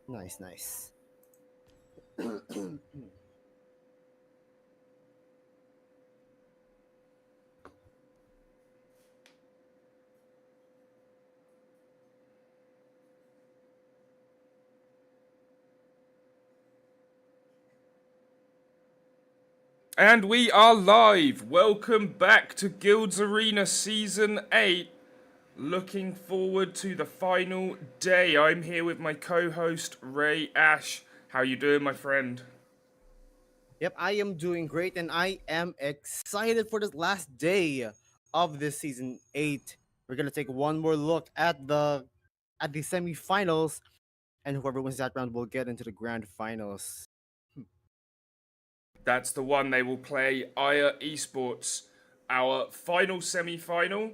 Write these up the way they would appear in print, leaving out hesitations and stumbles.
Nice, nice. And we are live. Welcome back to GuildsArena Season 8. Looking forward to the final day. I'm here with my co-host Ray Ash. How you doing, my friend? Yep, I am doing great, and I am excited for this last day of this season 8. We're gonna take one more look at the semifinals, and whoever wins that round will get into the grand finals. That's the one. They will play Aya Esports, our final semi-final.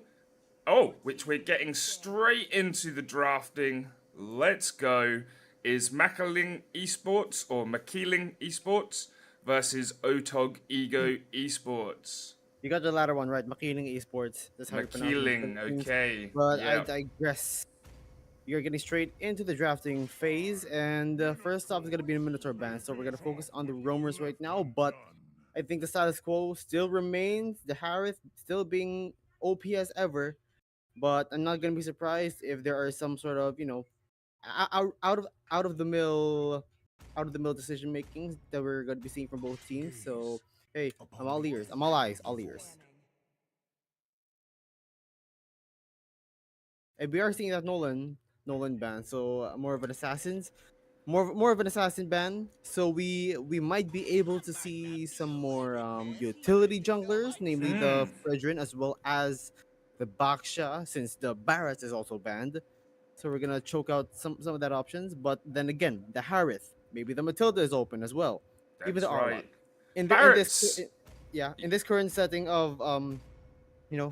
Oh, which we're getting straight into the drafting. Let's go. Is Makiling Esports or Makiling Esports versus Otog Ego Esports? You got the latter one right, Makiling Esports. That's how you pronounce it in the Makiling, Philippines. okay. But I Yeah. digress. You're getting straight into the drafting phase, and first off is gonna be the Minotaur band. So we're gonna focus on the roamers right now, but I think the status quo still remains. The Harith still being OP as ever, but I'm not gonna be surprised if there are some sort of out of the mill decision making that we're gonna be seeing from both teams. So hey, I'm all ears. I'm all eyes. All ears. And we are seeing that Nolan ban. So more of an assassins. More of an assassin ban. So we might be able to see some more utility junglers, namely the Hmm. Fredrin as well as the Baksha, since the Barrett is also banned. So we're gonna choke out some of that options. But then again, the Harith, maybe the Matilda is open as well, even the That's Arlot. right. In this Barrett's. yeah, in this current setting of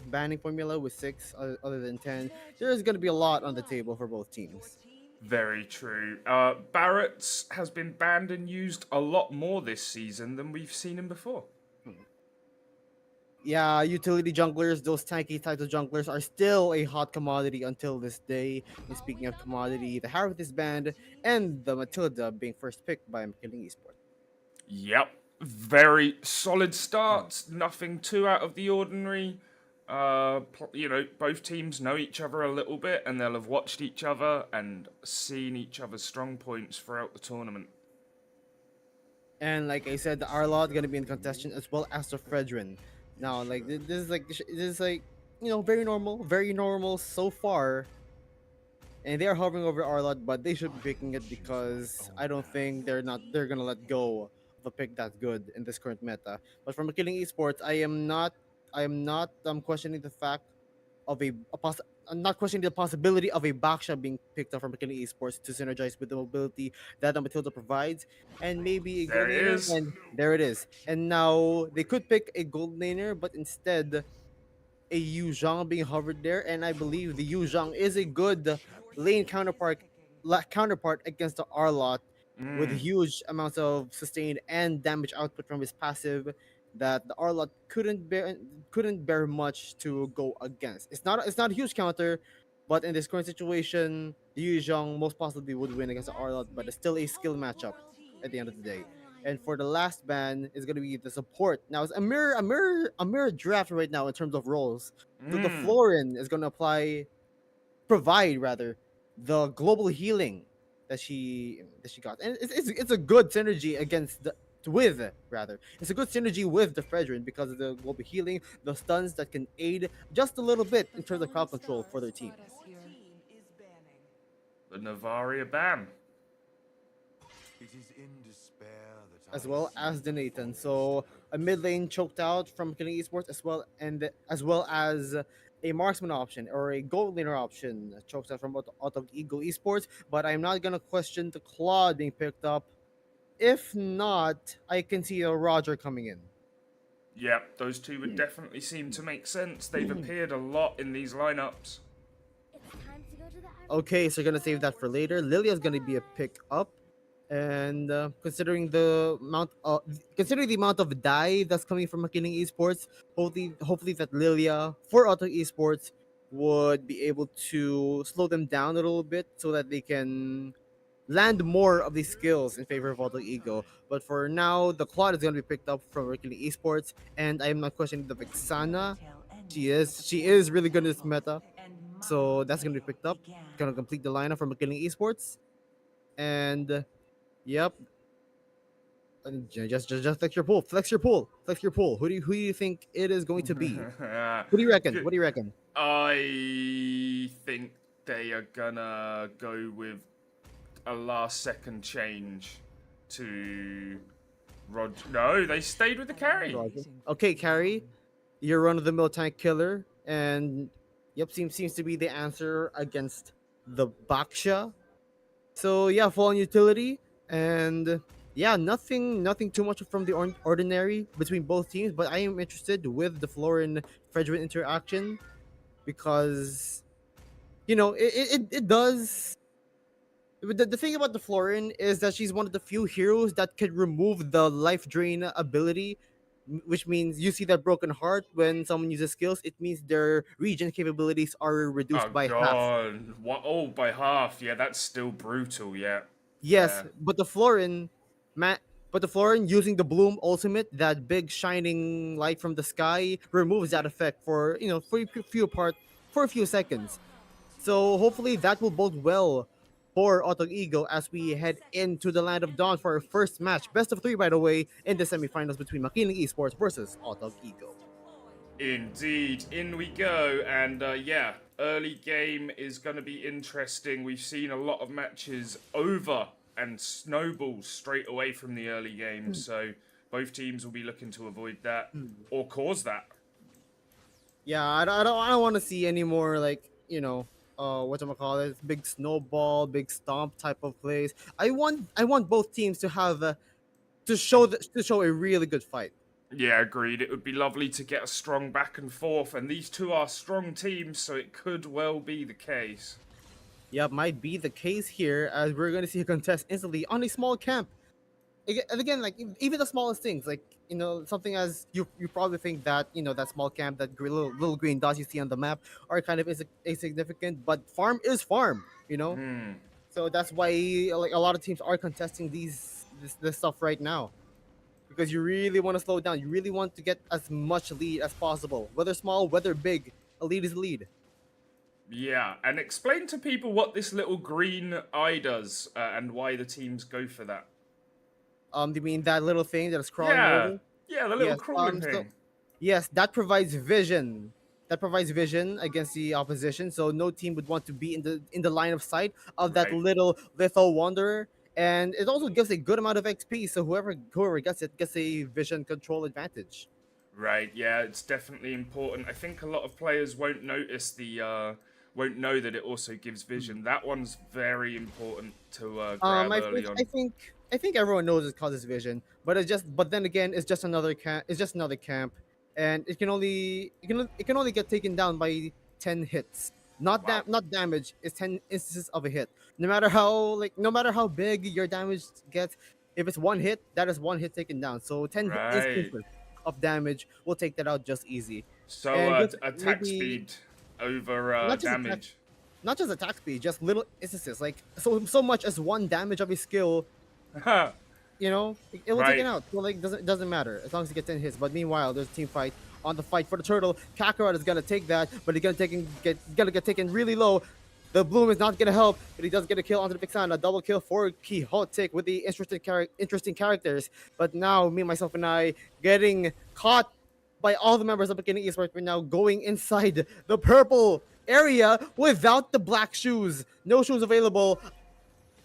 banning formula with six other than 10, there is gonna be a lot on the table for both teams. Very true. Barrett's has been banned and used a lot more this season than we've seen him before. Hmm. Yeah, utility junglers, those tanky title junglers are still a hot commodity until this day. And speaking of commodity, the Harith is banned, and the Matilda being first picked by McKilling Esports. Yep. Very solid Hmm. start. Nothing too out of the ordinary. Both teams know each other a little bit and they'll have watched each other and seen each other's strong points throughout the tournament. And like I said, the Arlot gonna be in contention as well as the Fredrin. Now, like this is like very normal so far. And they are hovering over Arlot, but they should be picking it because I don't think they're gonna let go of a pick that good in this current meta. But from Killing Esports, I am not questioning the fact of I'm not questioning the possibility of a Baksha being picked up from Killing Esports to synergize with the mobility that the Matilda provides, and maybe a There gold it laner, is. and there it is. And now they could pick a gold laner, but instead a Yu Zhang being hovered there, and I believe the Yu Zhang is a good lane counterpart against the Arlot with Mm, huge amounts of sustained and damage output from his passive that the Arlot couldn't bear much to go against. It's not a huge counter, but in this current situation, the Yu Zhang most possibly would win against the Arlot, but it's still a skill matchup at the end of the day. And for the last ban is gonna be the support. Now it's a mirror draft right now in terms of roles. So the mm. Florin is gonna provide rather the global healing that she got, and it's a good synergy against the with rather it's a good synergy with the Fredrin because of the global healing, the stuns that can aid just a little bit in terms of crowd control for their team, The Navaria ban. It is in despair that as I well see as the the Nathan. forest So a mid lane choked out from Killing Esports as well as a marksman option or a gold laner option choked out from Auto Ego Esports. But I'm not gonna question the Claude being picked up. If not, I can see a Roger coming in. Yep, those two would definitely seem to make sense. They've appeared a lot in these lineups. Okay, so you're gonna save that for later. Lilia's gonna be a pick up, and considering the amount of dye that's coming from Makiling Esports, hopefully that Lilia for Auto Esports would be able to slow them down a little bit so that they can land more of these skills in favor of Alter Ego. But for now, the Claude is going to be picked up from Rikili Esports, and I am not questioning the Vixana. She is really good in this meta, so that's going to be picked up. Going to complete the lineup from Rikili Esports, and yep. And just flex your pool, flex your pool. Who do you think it is going to be? What do you reckon? What do you reckon? I think they are gonna go with a last second change to Rod. No, they stayed with the carry. Roger. Okay, Carrie, you're run of the mill tank killer, and yep, seems to be the answer against the Baksha. So yeah, full on utility, and yeah, nothing too much from the ordinary between both teams. But I am interested with the Florin Fredrin interaction because it does. The thing about the Florin is that she's one of the few heroes that can remove the life drain ability, which means you see that broken heart when someone uses skills. It means their regen capabilities are reduced Oh by half. god, what? Oh, by half. Yeah, that's still brutal. Yeah, Yes, yeah. but the Florin using the Bloom ultimate, that big shining light from the sky, removes that effect for for a few seconds. So hopefully that will bode well for Auto Ego as we head into the Land of Dawn for our first match, best of three by the way, in the semifinals between Makiling Esports versus Auto Ego. Indeed, in we go, and yeah, early game is going to be interesting. We've seen a lot of matches over and snowball straight away from the early game, so both teams will be looking to avoid that or cause that. Yeah, I don't want to see any more like what call it, big snowball, big stomp type of plays. I want both teams to have to show a really good fight. Yeah, agreed. It would be lovely to get a strong back and forth, and these two are strong teams, so it could well be the case. Yeah, might be the case here as we're going to see a contest instantly on a small camp. And again, like even the smallest things, like something as you probably think that that small camp, that little green dots you see on the map are kind of insignificant, but farm is farm. So that's why like a lot of teams are contesting this stuff right now because you really want to slow down. You really want to get as much lead as possible, whether small, whether big. A lead is a lead. Yeah, and explain to people what this little green eye does and why the teams go for that. You mean that little thing that is crawling Yeah, over? yeah, the little Yes. crawling So thing. yes, that provides vision. That provides vision against the opposition, so no team would want to be in the line of sight of that Right, little lethal wanderer. And it also gives a good amount of XP, so whoever gets it gets a vision control advantage. right. Yeah, it's definitely important. I think a lot of players won't notice won't know that it also gives vision. That one's very important to grab early on. I think everyone knows it causes vision, but then again, it's just another camp. It's just another camp, and it can only get taken down by 10 hits. Wow. Not damage. It's 10 instances of a hit. No matter how big your damage gets, if it's one hit, that is one hit taken down. So Right. instances of damage will take that out just easy, So and just attack maybe speed over not just attack damage. not just attack speed, just little instances like so much as one damage of a skill, it will take it Right. out. So like doesn't matter as long as you get 10 hits. But meanwhile, there's a team fight on the fight for the turtle. Kakarot is gonna take that, but he's gonna get taken really low. The bloom is not gonna help, but he does get a kill onto the Pixana. Double kill for Quixotic with the interesting characters. But now me, myself, and I getting caught by all the members of Beginning Esports. We're now going inside the purple area without the black shoes. No shoes available.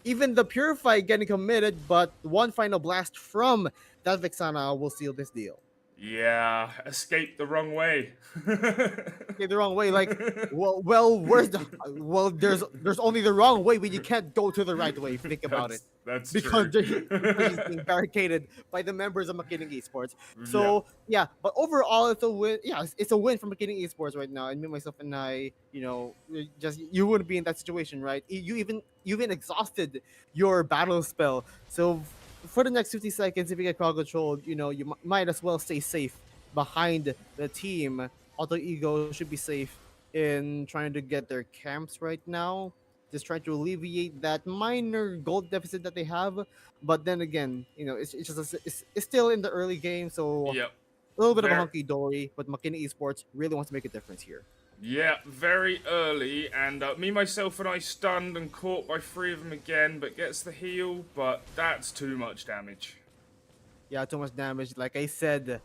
Even the Purify getting committed, but one final blast from that Vixana will seal this deal. Yeah, escape the wrong way. Okay, the wrong way. Like, where's the there's only the wrong way when you can't go to the right way. If you think about it, that's because true. because he's being barricaded by the members of McKinney Esports. Yeah. So yeah, but overall it's a win. Yeah, it's a win for McKinney Esports right now. And me, myself, and I, you wouldn't be in that situation, right? You even exhausted your battle spell. So for the next 50 seconds, if you get crowd controlled, you might as well stay safe behind the team. Auto Ego should be safe in trying to get their camps right now. just trying to alleviate that minor gold deficit that they have. But then again, it's just it's still in the early game, so Yep. a little bit of a Very, hunky dory. But McKinney Esports really wants to make a difference here. yeah, very early, and me, myself, and I stunned and caught by 3 of them again, but gets the heal, but that's too much damage. Yeah, too much damage. Like I said,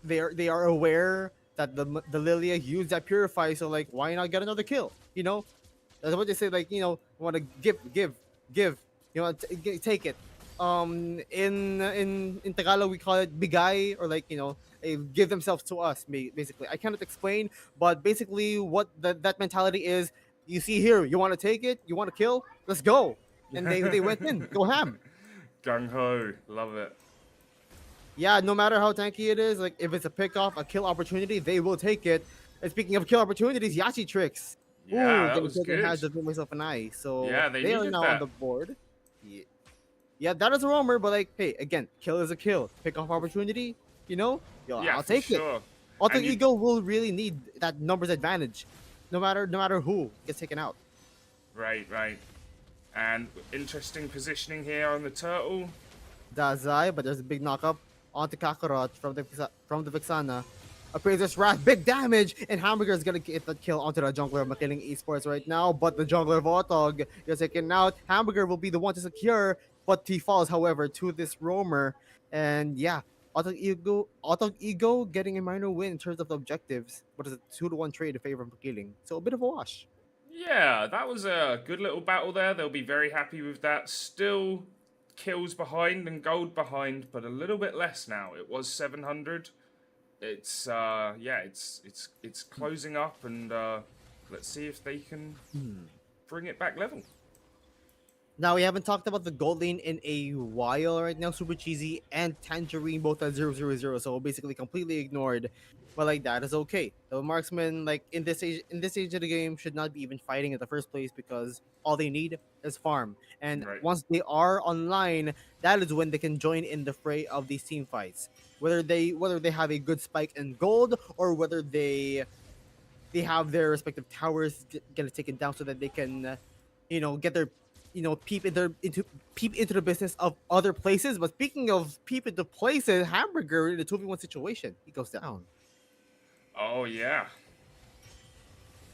they are aware that the Lilia used that purify, so like why not get another kill? That's what they say. Like want to give. Take it. In Tagalog we call it bigay, or like give themselves to us. Basically, I cannot explain, but basically what that mentality is. You see here, you want to take it, you want to kill, let's go, and they went in, go ham. Gung ho, love it. Yeah, no matter how tanky it is, like if it's a pick off, a kill opportunity, they will take it. And speaking of kill opportunities, Yachi tricks. Yeah, Ooh, that getting was taken good. has to do myself an eye. So Yeah, they they are needed now on the that. board. Yeah, yeah, that is a roamer, but like, hey, again, kill is a kill. Pick off opportunity, yo, Yeah, I'll for take it. sure. Alter And you, Ego will really need that numbers advantage, no matter who gets taken out. right. And interesting positioning here on the turtle. Dazai, but there's a big knockup onto Kakarot from the Vixana. Appraiser's Wrath, big damage, and Hamburger is gonna get the kill onto the jungler of McKinnon Esports right now. But the jungler of Otog is taken out. Hamburger will be the one to secure, but he falls, however, to this roamer. And yeah, Otog Ego getting a minor win in terms of the objectives, but it's a 2-1 trade in favor of McKilling. So a bit of a wash. Yeah, that was a good little battle there. They'll be very happy with that. Still kills behind and gold behind, but a little bit less now. It was 700. It's yeah, it's closing up, and let's see if they can bring it back level. Now we haven't talked about the gold lane in a while right now. Super Cheesy and Tangerine both at 0-0-0, so basically completely ignored. But like that is okay. The marksman, like in this age of the game, should not be even fighting in the first place because all they need is farm. And Right. once they are online, that is when they can join in the fray of these team fights. Whether they have a good spike in gold, or whether they have their respective towers get taken down so that they can, get their, peep into the business of other places. But speaking of peep into places, Hamburger in a 2v1 situation, he goes down. Oh yeah.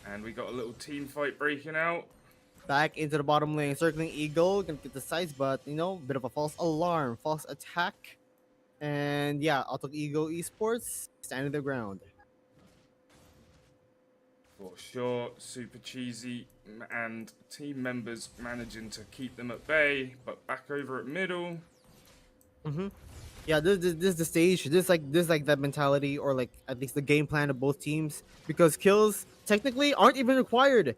And we got a little team fight breaking out. Back into the bottom lane, circling Eagle, gonna get the sides, but bit of a false alarm, false attack, and yeah, Auto Ego Esports standing their ground. For sure, super cheesy and team members managing to keep them at bay, but back over at middle. Mm-hmm. Yeah, this is the stage. This like that mentality, or like at least the game plan of both teams, because kills technically aren't even required.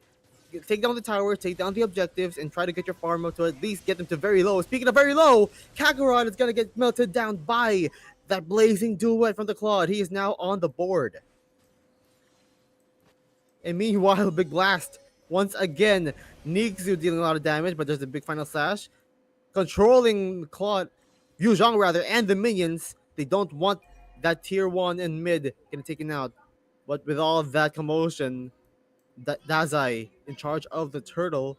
Take down the tower, take down the objectives, and try to get your farm up to at least get them to very low. Speaking of very low, Kakarot is gonna get melted down by that blazing duet from the Claude. He is now on the board. And meanwhile, Big Blast once again, Nixu dealing a lot of damage, but there's a big final slash controlling Claude, Yu Zhang rather, and the minions. They don't want that tier 1 and mid getting taken out. But with all of that commotion, Dazai in charge of the turtle.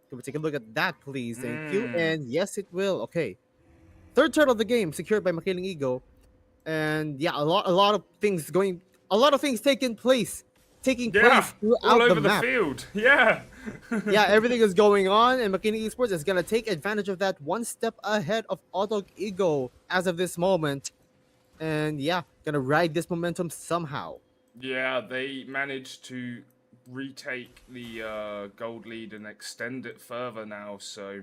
Can we take a look at that, please? Thank you. Mmm. And yes, it will. Okay. Third turtle of the game, secured by McKinnon Ego. And yeah, a lot of things taking Yeah, place all throughout the over the map. field. Yeah. Yeah, everything is going on, and McKinney Esports is gonna take advantage of that, one step ahead of Auto Ego as of this moment, and yeah, gonna ride this momentum somehow. Yeah, they managed to retake the gold lead and extend it further now. So,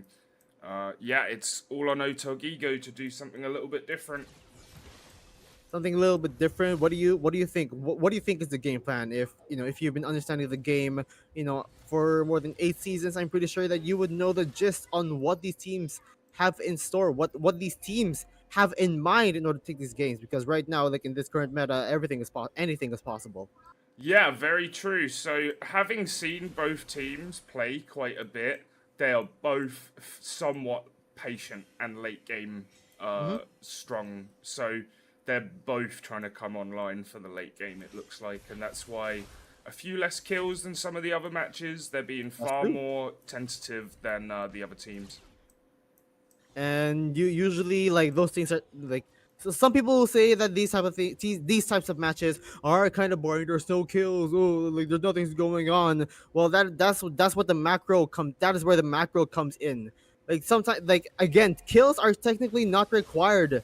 yeah, it's all on Otogigo to do something a little bit different. Something a little bit different. What do you think? What do you think is the game plan? If you've been understanding the game, for more than 8 seasons, I'm pretty sure that you would know the gist on what these teams have in store, what these teams have in mind in order to take these games. Because right now, like in this current meta, anything is possible. Yeah, very true. So, having seen both teams play quite a bit, they are both somewhat patient and late game Mm-hmm. strong. So, they're both trying to come online for the late game, it looks like. And that's why a few less kills than some of the other matches. They're being That's far true. more tentative than the other teams. And you usually like those things are like, so some people say that these type of things, these types of matches are kind of boring. There's no kills. Oh, like there's nothing's going on. Well, that's what the macro comes. That is where the macro comes in. Like sometimes, like again, kills are technically not required,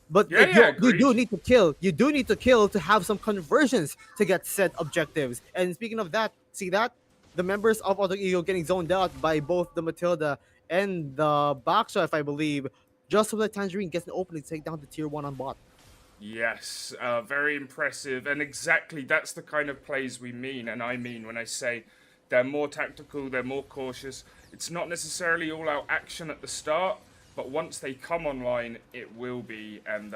but Yeah, like yeah, you agreed. do need to kill. You do need to kill to have some conversions to get set objectives. And speaking of that, see that the members of Auto Ego getting zoned out by both the Matilda and the Baksha, if I believe, just so that Tangerine gets an opening to take down the tier one on bot. Yes, very impressive, and exactly that's the kind of plays we mean, and I mean when I say they're more tactical, they're more cautious. It's not necessarily all out action at the start, but once they come online, it will be. And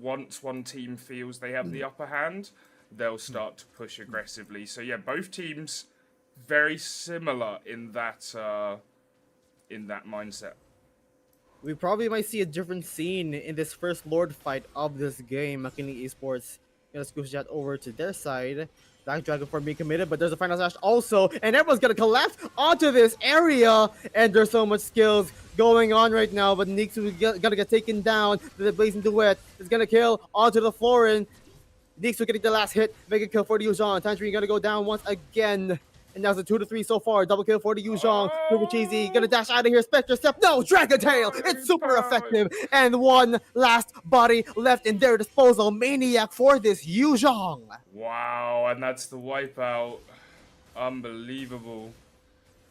once one team feels they have the upper hand, they'll start to push aggressively. So yeah, both teams very similar in that mindset. We probably might see a different scene in this first Lord fight of this game. Makini Esports gonna squish that over to their side. Black Dragon for being committed, but there's a final slash also, and everyone's gonna collapse onto this area. And there's so much skills going on right now, but Nixu is gonna get taken down. The Blazing Duet is gonna kill onto the floor, and Nixu getting the last hit, make a kill for the Yuzhong. Tangerine gonna go down once again. And that's a 2-3 so far. Double kill for the Yuzhong. Super cheesy. Gonna dash out of here. Spectre Step. No! Dragon Tail! It's super effective. And one last body left in their disposal. Maniac for this Yuzhong. Wow, and that's the wipeout. Unbelievable.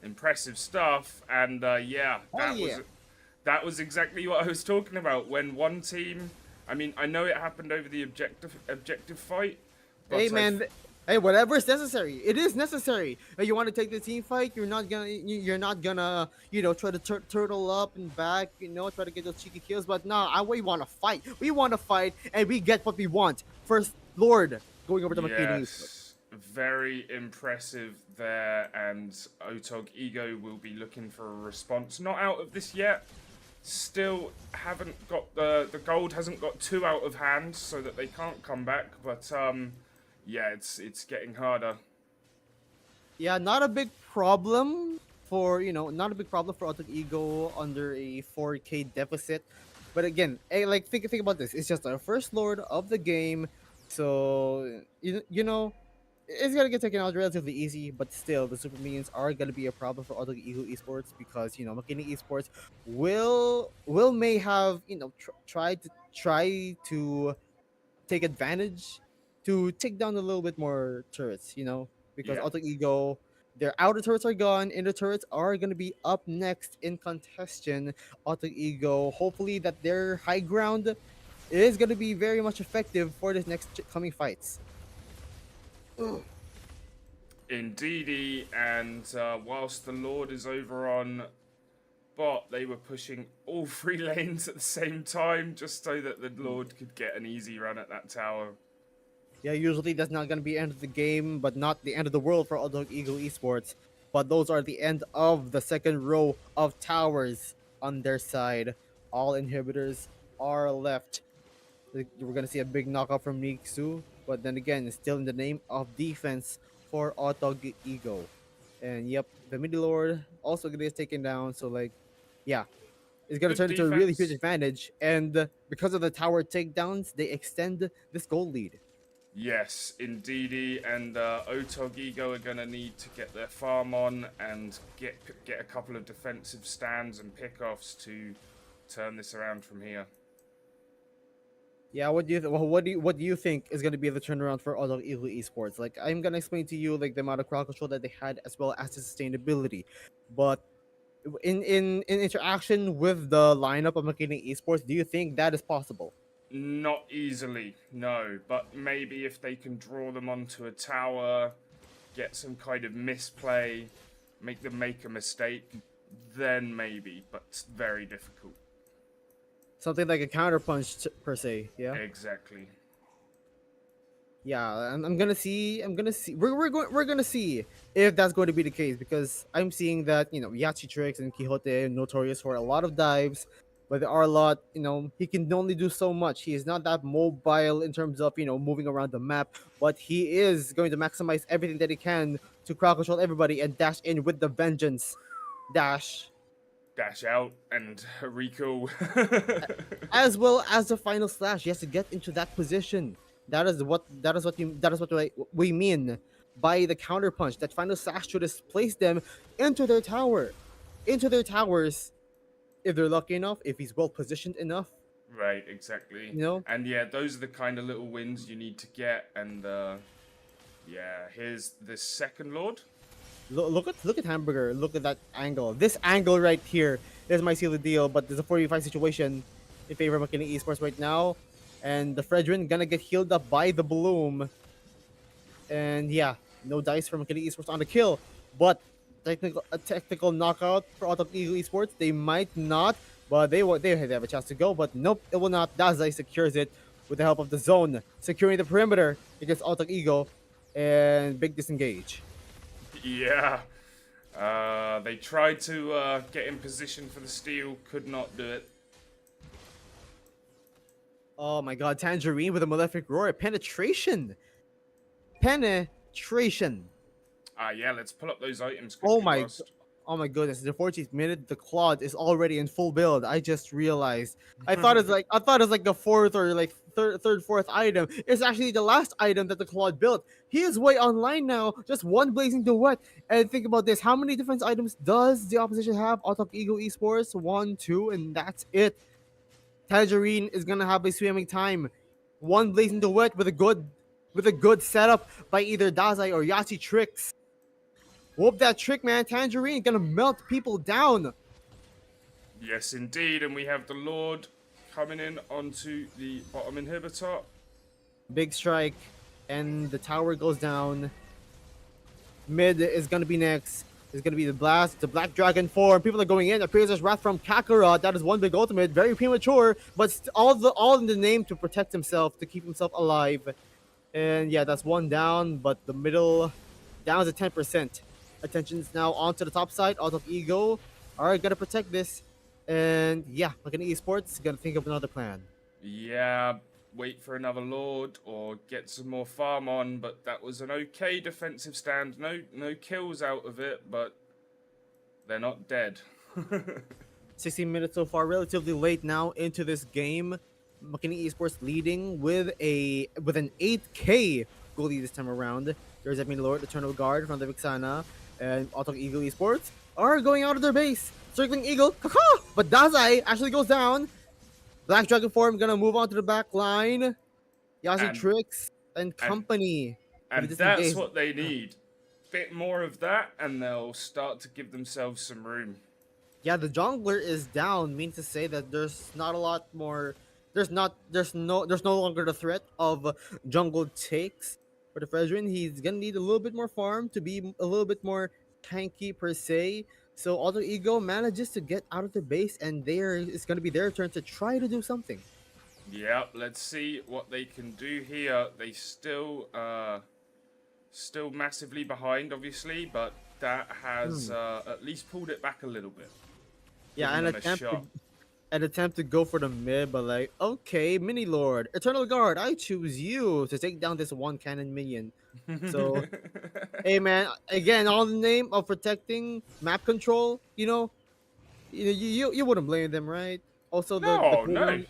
Impressive stuff. And yeah, Oh yeah. that was exactly what I was talking about. When one team, I mean, I know it happened over the objective fight, but Hey man, hey, whatever is necessary. It is necessary. You want to take the team fight? You're not gonna try to turtle up and back. Try to get those cheeky kills. But nah, we want to fight. We want to fight, and we get what we want. First Lord going over to McKinney. yes, very impressive there. And Otog Ego will be looking for a response. Not out of this yet. Still haven't got the gold hasn't got two out of hand, so that they can't come back. But yeah, it's getting harder. Yeah, not a big problem for not a big problem for Auto Ego under a 4K deficit. But again, hey, like think about this. It's just our first Lord of the game, so it's gonna get taken out relatively easy. But still, the Super Minions are gonna be a problem for Auto Ego Esports because McKinney Esports will may have try to take advantage to take down a little bit more turrets, because Yeah. Auto Ego, their outer turrets are gone, inner turrets are going to be up next in contestation. Auto Ego, hopefully that their high ground is going to be very much effective for this next coming fights. Indeedy, and whilst the Lord is over on bot, they were pushing all three lanes at the same time just so that the Lord could get an easy run at that tower. Yeah, usually that's not going to be the end of the game, but not the end of the world for Auto Ego Esports. But those are the end of the second row of towers on their side. All inhibitors are left. We're gonna see a big knockout from Nixu, but then again, it's still in the name of defense for Auto Ego. And yep, the midi lord also gets taken down. So like, yeah, it's gonna Good turn into a really huge defense. advantage. And because of the tower takedowns, they extend this goal lead. Yes, indeedy, and Otog Ego are going to need to get their farm on and get a couple of defensive stands and pickoffs to turn this around from here. Yeah, what do you think is gonna be the turnaround for Auto Ego Esports? Like, I'm gonna explain to you like the amount of crowd control that they had as well as the sustainability, but in interaction with the lineup of McKinney Esports, do you think that is possible? Not easily, no, but maybe if they can draw them onto a tower, get some kind of misplay, make them make a mistake, then maybe, but very difficult. Something like a counterpunch per se, yeah. Exactly. Yeah, I'm gonna see. We're gonna see if that's going to be the case because I'm seeing that Yachi Tricks and Quixote are notorious for a lot of dives. But the Arlot, he can only do so much. He is not that mobile in terms of, moving around the map, but he is going to maximize everything that he can to crowd control everybody and dash in with the vengeance. Dash. Dash out and recall. As well as the final slash. He has to get into that position. That is what we mean by the counter punch. That final slash should place them into their tower. Into their towers if they're lucky enough, if he's well positioned enough, Right, exactly. you know. And yeah, those are the kind of little wins you need to get. And yeah, here's the second Lord. Look at Hamburger. Look at that angle. This angle right here is my seal the deal. But there's a 45 situation in favor of McKinney Esports right now, and the Fredrin gonna get healed up by the Bloom. And yeah, no dice from McKinney Esports on the kill, but a technical knockout for Auto Eagle Esports. They might not, but they have a chance to go. But nope, it will not. Dazai secures it with the help of the zone, securing the perimeter against Auto Eagle, and big disengage. Yeah. They tried to get in position for the steal, could not do it. Oh my god, Tangerine with a malefic roar. Penetration. Penetration. Yeah, let's pull up those items Oh quickly my whilst... oh my goodness. The 14th minute, the Claude is already in full build. I just realized. I thought it's like the fourth or like fourth item. It's actually the last item that the Claude built. He is way online now. Just one blazing duet. And think about this. How many different items does the opposition have? Auto Eagle Esports, 1, 2, and that's it. Tangerine is gonna have a swimming time. One blazing duet with a good setup by either Dazai or Yati Tricks. Whoop that trick, man. Tangerine gonna melt people down. Yes, indeed. And we have the Lord coming in onto the bottom inhibitor. Big strike, and the tower goes down. Mid is gonna be next. It's gonna be the blast, the Black Dragon form. People are going in. Appears as Wrath from Kakarot. That is one big ultimate, very premature, but all in the name to protect himself, to keep himself alive. And yeah, that's one down, but the middle down to 10%. Attention's now onto the top side. Out of Ego are gonna protect this, and yeah, like an esports, gonna think of another plan. Yeah, wait for another Lord or get some more farm on, but that was an okay defensive stand. No kills out of it, but they're not dead. 16 minutes so far, relatively late now into this game. McKinney Esports leading with an 8K goalie this time around. There's Edmund Lord, Eternal Guard from the Vixana, and Auto Eagle Esports are going out of their base. Circling Eagle, but Dazai actually goes down. Black Dragon form gonna move on to the back line. Yasi And- Tricks and company. And This that's engage- what they need. Bit more of that, and they'll start to give themselves some room. Yeah, the jungler is down, means to say that there's not a lot more. There's no longer the threat of jungle takes for the Fredrin. He's gonna need a little bit more farm to be a little bit more tanky per se. So Auto Ego manages to get out of the base, and there it's gonna be their turn to try to do something. Yep, let's see what they can do here. They still massively behind, obviously, but that has at least pulled it back a little bit. Yeah, Giving an them a attempt shot. an attempt to go for the mid, but like, okay, Mini Lord, Eternal Guard, I choose you to take down this one cannon minion. So, hey man, again, all in the name of protecting map control, you wouldn't blame them, right? Also, the no, cooldown,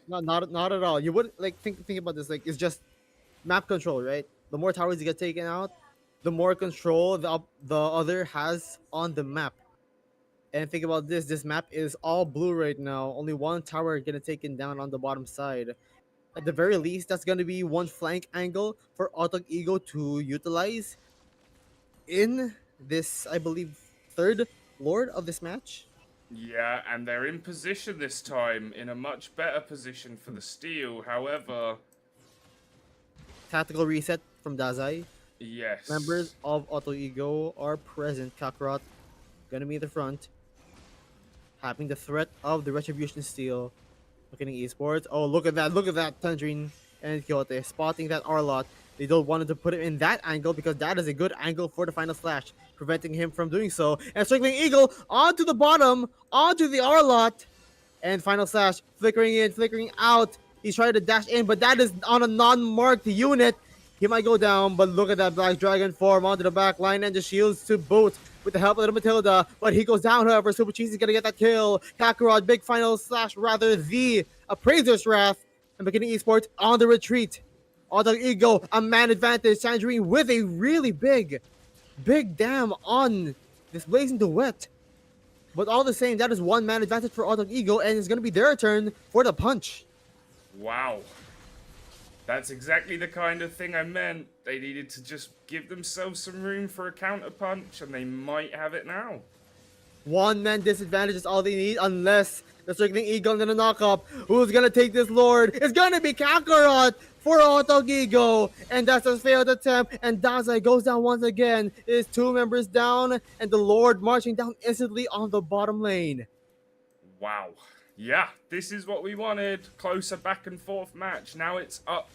no. not at all. You wouldn't like think about this. Like, it's just map control, right? The more towers you get taken out, the more control the other has on the map. And think about this: this map is all blue right now. Only one tower getting taken down on the bottom side. At the very least, that's gonna be one flank angle for Auto Ego to utilize in this, I believe, third Lord of this match. Yeah, and they're in position this time, in a much better position for the steal. However, Tactical reset from Dazai. yes. Members of Auto Ego are present. Kakarot gonna be in the front, having the threat of the Retribution Steal. Looking at esports. Oh, look at that, Tangerine and Kyote spotting that Arlot. They don't want to put him in that angle because that is a good angle for the final slash, preventing him from doing so. And circling Eagle onto the bottom, onto the Arlot. And final slash, flickering in, flickering out. He's trying to dash in, but that is on a non-marked unit. He might go down, but look at that Black Dragon form onto the back line and the shields to boot with the help of the Matilda. But he goes down, however. Super Cheese is going to get that kill. Kakarot, big final slash, rather the Appraiser's Wrath. And beginning esports on the retreat. Alter Ego, a man advantage. Tangerine with a really big dam on this Blazing Duet. But all the same, that is one man advantage for Alter Ego, and it's going to be their turn for the punch. Wow. That's exactly the kind of thing I meant. They needed to just give themselves some room for a counter punch, and they might have it now. One man disadvantage is all they need, unless the Circling Eagle and then a knock-up. Who's gonna take this Lord? It's gonna be Kakarot for Autogigo, and that's a failed attempt. And Dazai goes down once again. It is 2 members down, and the Lord marching down instantly on the bottom lane. Wow. Yeah, this is what we wanted. Closer back and forth match. Now it's up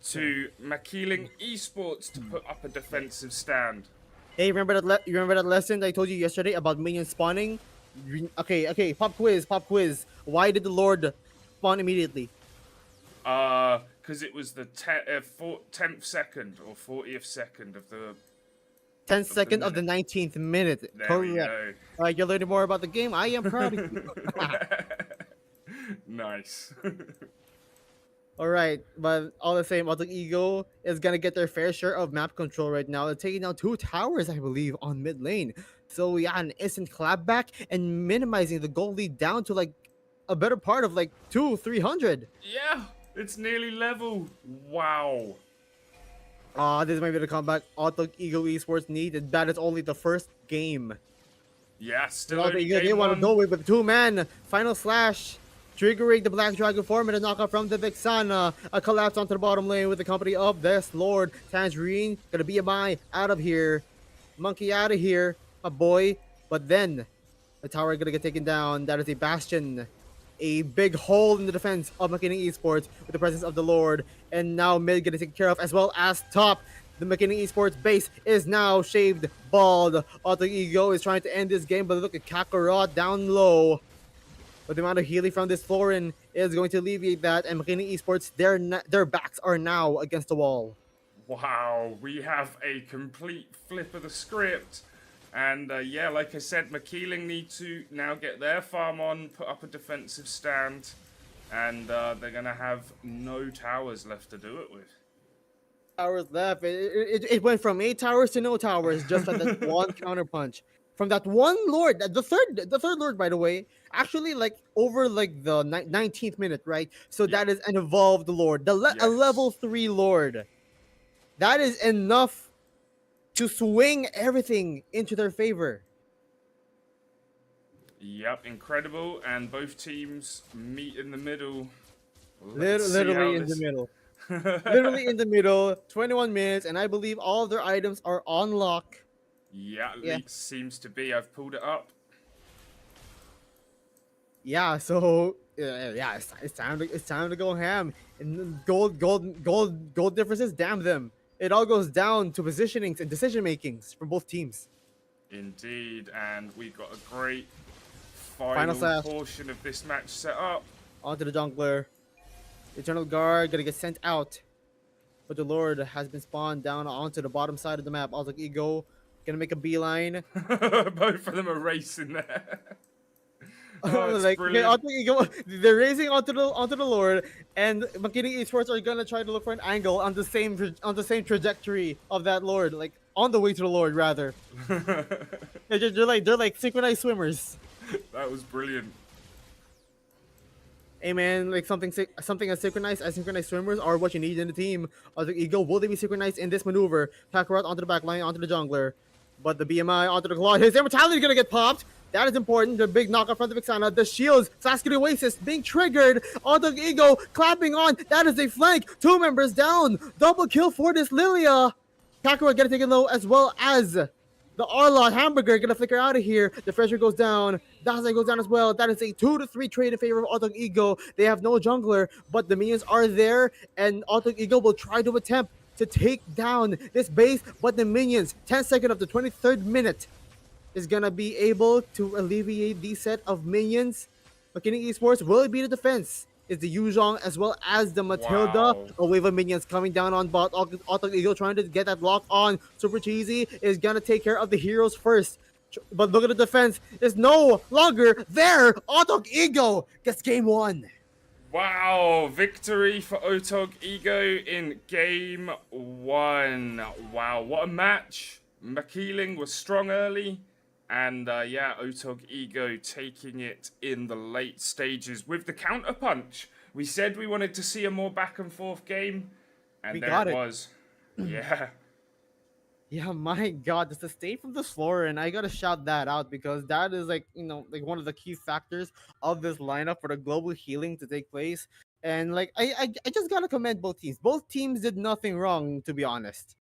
to Makiling Esports to put up a defensive stand. Hey, remember that lesson I told you yesterday about minions spawning? Okay, pop quiz. Why did the Lord spawn immediately? Because it was the 10th second or 40th second of the 10th second of the 19th minute. There Correct. we go. You're learning more about the game. I am proud of you. Nice. Alright, but all the same, Alter Ego is gonna get their fair share of map control right now. They're taking down 2 towers, I believe, on mid lane. So yeah, an instant clapback and minimizing the goal lead down to like a better part of like 300. Yeah, it's nearly level. Wow. This might be the comeback Alter Ego Esports need, and that is only the first game. Yeah, still Alter only Ego, they game want to one. go with 2-man final slash. Triggering the Black Dragon form and a knockout from the Vixana. A collapse onto the bottom lane with the company of this Lord. Tangerine, gonna be a BMI out of here. Monkey out of here, my boy. But then, the tower gonna get taken down. That is a bastion. A big hole in the defense of McKinney Esports with the presence of the Lord. And now mid getting taken care of as well as top. The McKinney Esports base is now shaved bald. Alter Ego is trying to end this game, but look at Kakarot down low. But the amount of healing from this Florin is going to alleviate that, and McKinney Esports, their backs are now against the wall. Wow, we have a complete flip of the script. And yeah, like I said, McKeeling need to now get their farm on, put up a defensive stand, and they're going to have no towers left to do it with. Towers left. It went from 8 towers to no towers just at that one counter punch. From that one Lord, the third Lord, by the way, actually like over like the 19th minute, right? So that is an evolved Lord, a level 3 Lord. That is enough to swing everything into their favor. Yep, incredible. And both teams meet in the middle. Literally in the middle. Literally in the middle. 21 minutes, and I believe all of their items are on lock. Yeah, leak seems to be. I've pulled it up. Yeah, so yeah, it's time to go ham. And gold differences, damn them. It all goes down to positionings and decision makings from both teams. Indeed, and we've got a great Final slash. portion of this match set up. Onto the jungler. Eternal Guard gonna get sent out. But the Lord has been spawned down onto the bottom side of the map. Alter Ego gonna make a beeline. Both of them are racing there. Oh, like brilliant. they're racing onto the Lord, and McKinney Esports are gonna try to look for an angle on the same trajectory of that Lord, like on the way to the Lord rather. they're like synchronized swimmers. That was brilliant. Hey man, like something as synchronized swimmers are what you need in the team. Alter Ego, will they be synchronized in this maneuver? Kakarot onto the back line, onto the jungler. But the BMI onto the claw. His immortality is gonna get popped. That is important. The big knockout from the Vixana. The shields, Sasuke Oasis being triggered. Alter Ego clapping on. That is a flank. 2 members down. Double kill for this Lilia. Kakarot gonna take it low as well as the Arlot Hamburger gonna flicker out of here. The pressure goes down. Dazai goes down as well. That is a 2-3 trade in favor of Alter Ego. They have no jungler, but the minions are there, and Alter Ego will try to attempt to take down this base, but the minions, 10 seconds of the 23rd minute, is gonna be able to alleviate the set of minions. McKinney Esports will be the defense. It's the Yuzhong as well as the Matilda. Wow. A wave of minions coming down on bot. Auto Eagle trying to get that lock on. Super Cheesy is gonna take care of the heroes first. But look at the defense. It's no longer there. Auto Eagle gets game one. Wow, victory for Otog Ego in game one. Wow, what a match. McKeeling was strong early, and yeah, Otog Ego taking it in the late stages with the counterpunch. We said we wanted to see a more back and forth game, We and there got it it. was. Yeah. Yeah, my God, the sustain from the floor, and I gotta shout that out because that is like like one of the key factors of this lineup for the global healing to take place. And like I just gotta commend both teams. Both teams did nothing wrong, to be honest.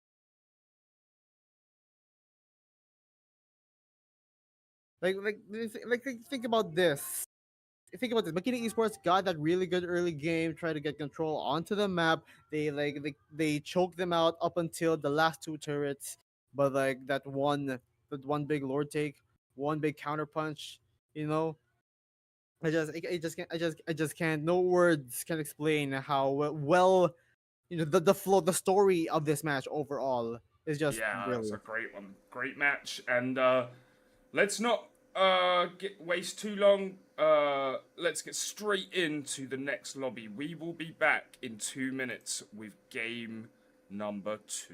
Think about this. Think about this. Makina Esports got that really good early game, tried to get control onto the map. They choked them out up until the last two turrets, but like that one big lord take, one big counter punch, you know. I just can't. No words can explain how well the flow, the story of this match overall is just Yeah, that's a brilliant. great one. Great match. And let's not waste too long. Let's get straight into the next lobby. We will be back in 2 minutes with game number 2.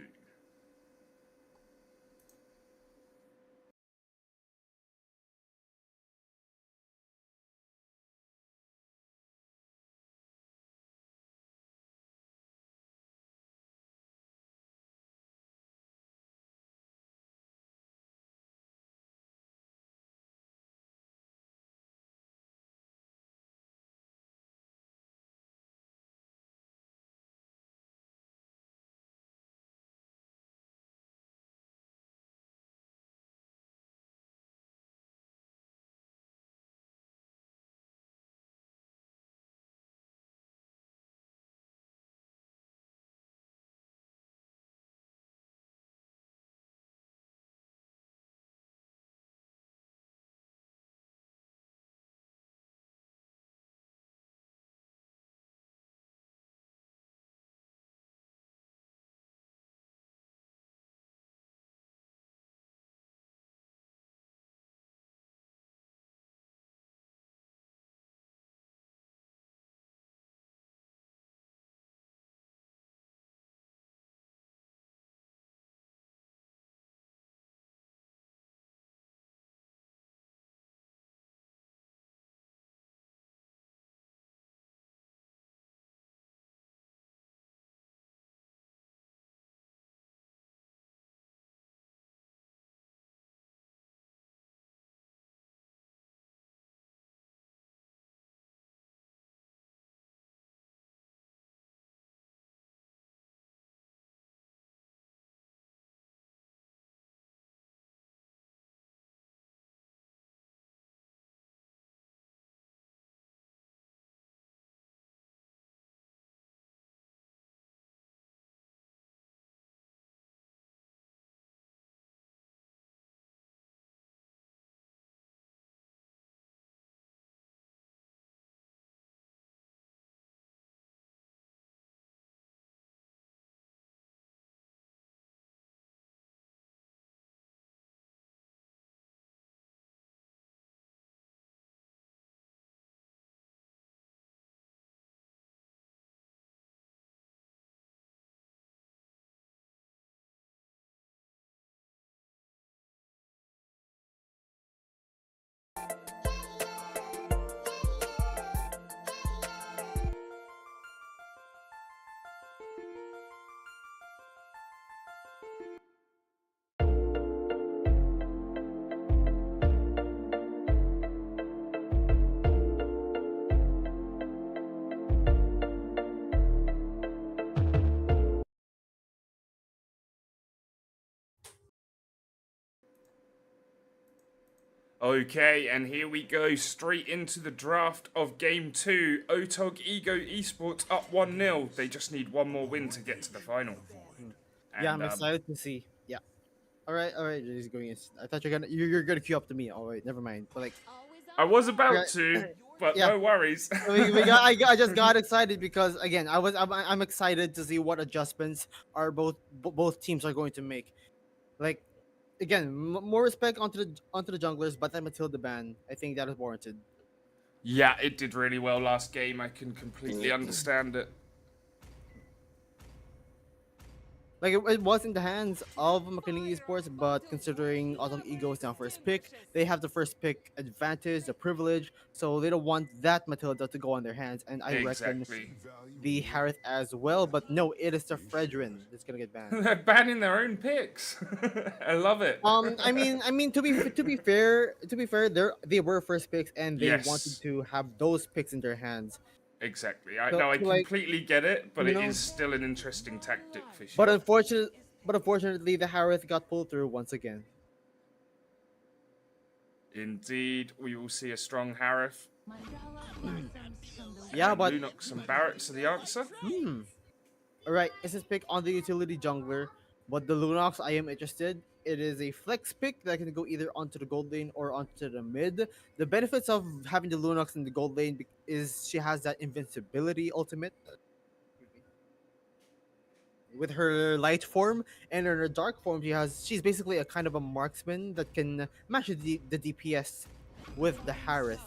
Okay, and here we go straight into the draft of game 2. Otog Ego Esports up 1-0. They just need one more win to get to the final. Mm. Yeah, And I'm excited to see. Yeah. All right. Just going. I thought you're gonna queue up to me. All right, never mind. But like, I was okay, about to. but Yeah, no worries. I just got excited because again, I'm excited to see what adjustments are both teams are going to make. Like again, more respect onto the junglers, but that Matilda ban, I think that is warranted. Yeah, it did really well last game. I can completely understand it. Like it was in the hands of McKinney Esports, but considering Auto Ego is now first pick, they have the first pick advantage, the privilege, so they don't want that Matilda to go on their hands. And I reckon Exactly. the Harith as well, but no, it is the Fredrin that's gonna get banned. They're banning their own picks. I love it. To be fair, they were first picks and they wanted Yes, to have those picks in their hands. exactly. I So, no, I so like completely get it, but you it know, is still an interesting tactic for but sure. unfortunate, but unfortunately, the Harith got pulled through once again. Indeed, we will see a strong Harith. Yeah, And but Lunox and Barrett are the answer. hmm. Alright, it's his pick on the utility jungler, but the Lunox, I am interested. It is a flex pick that can go either onto the gold lane or onto the mid. The benefits of having the Lunox in the gold lane is she has that invincibility ultimate with her light form, and in her dark form she's basically a kind of a marksman that can match the DPS with the Harith.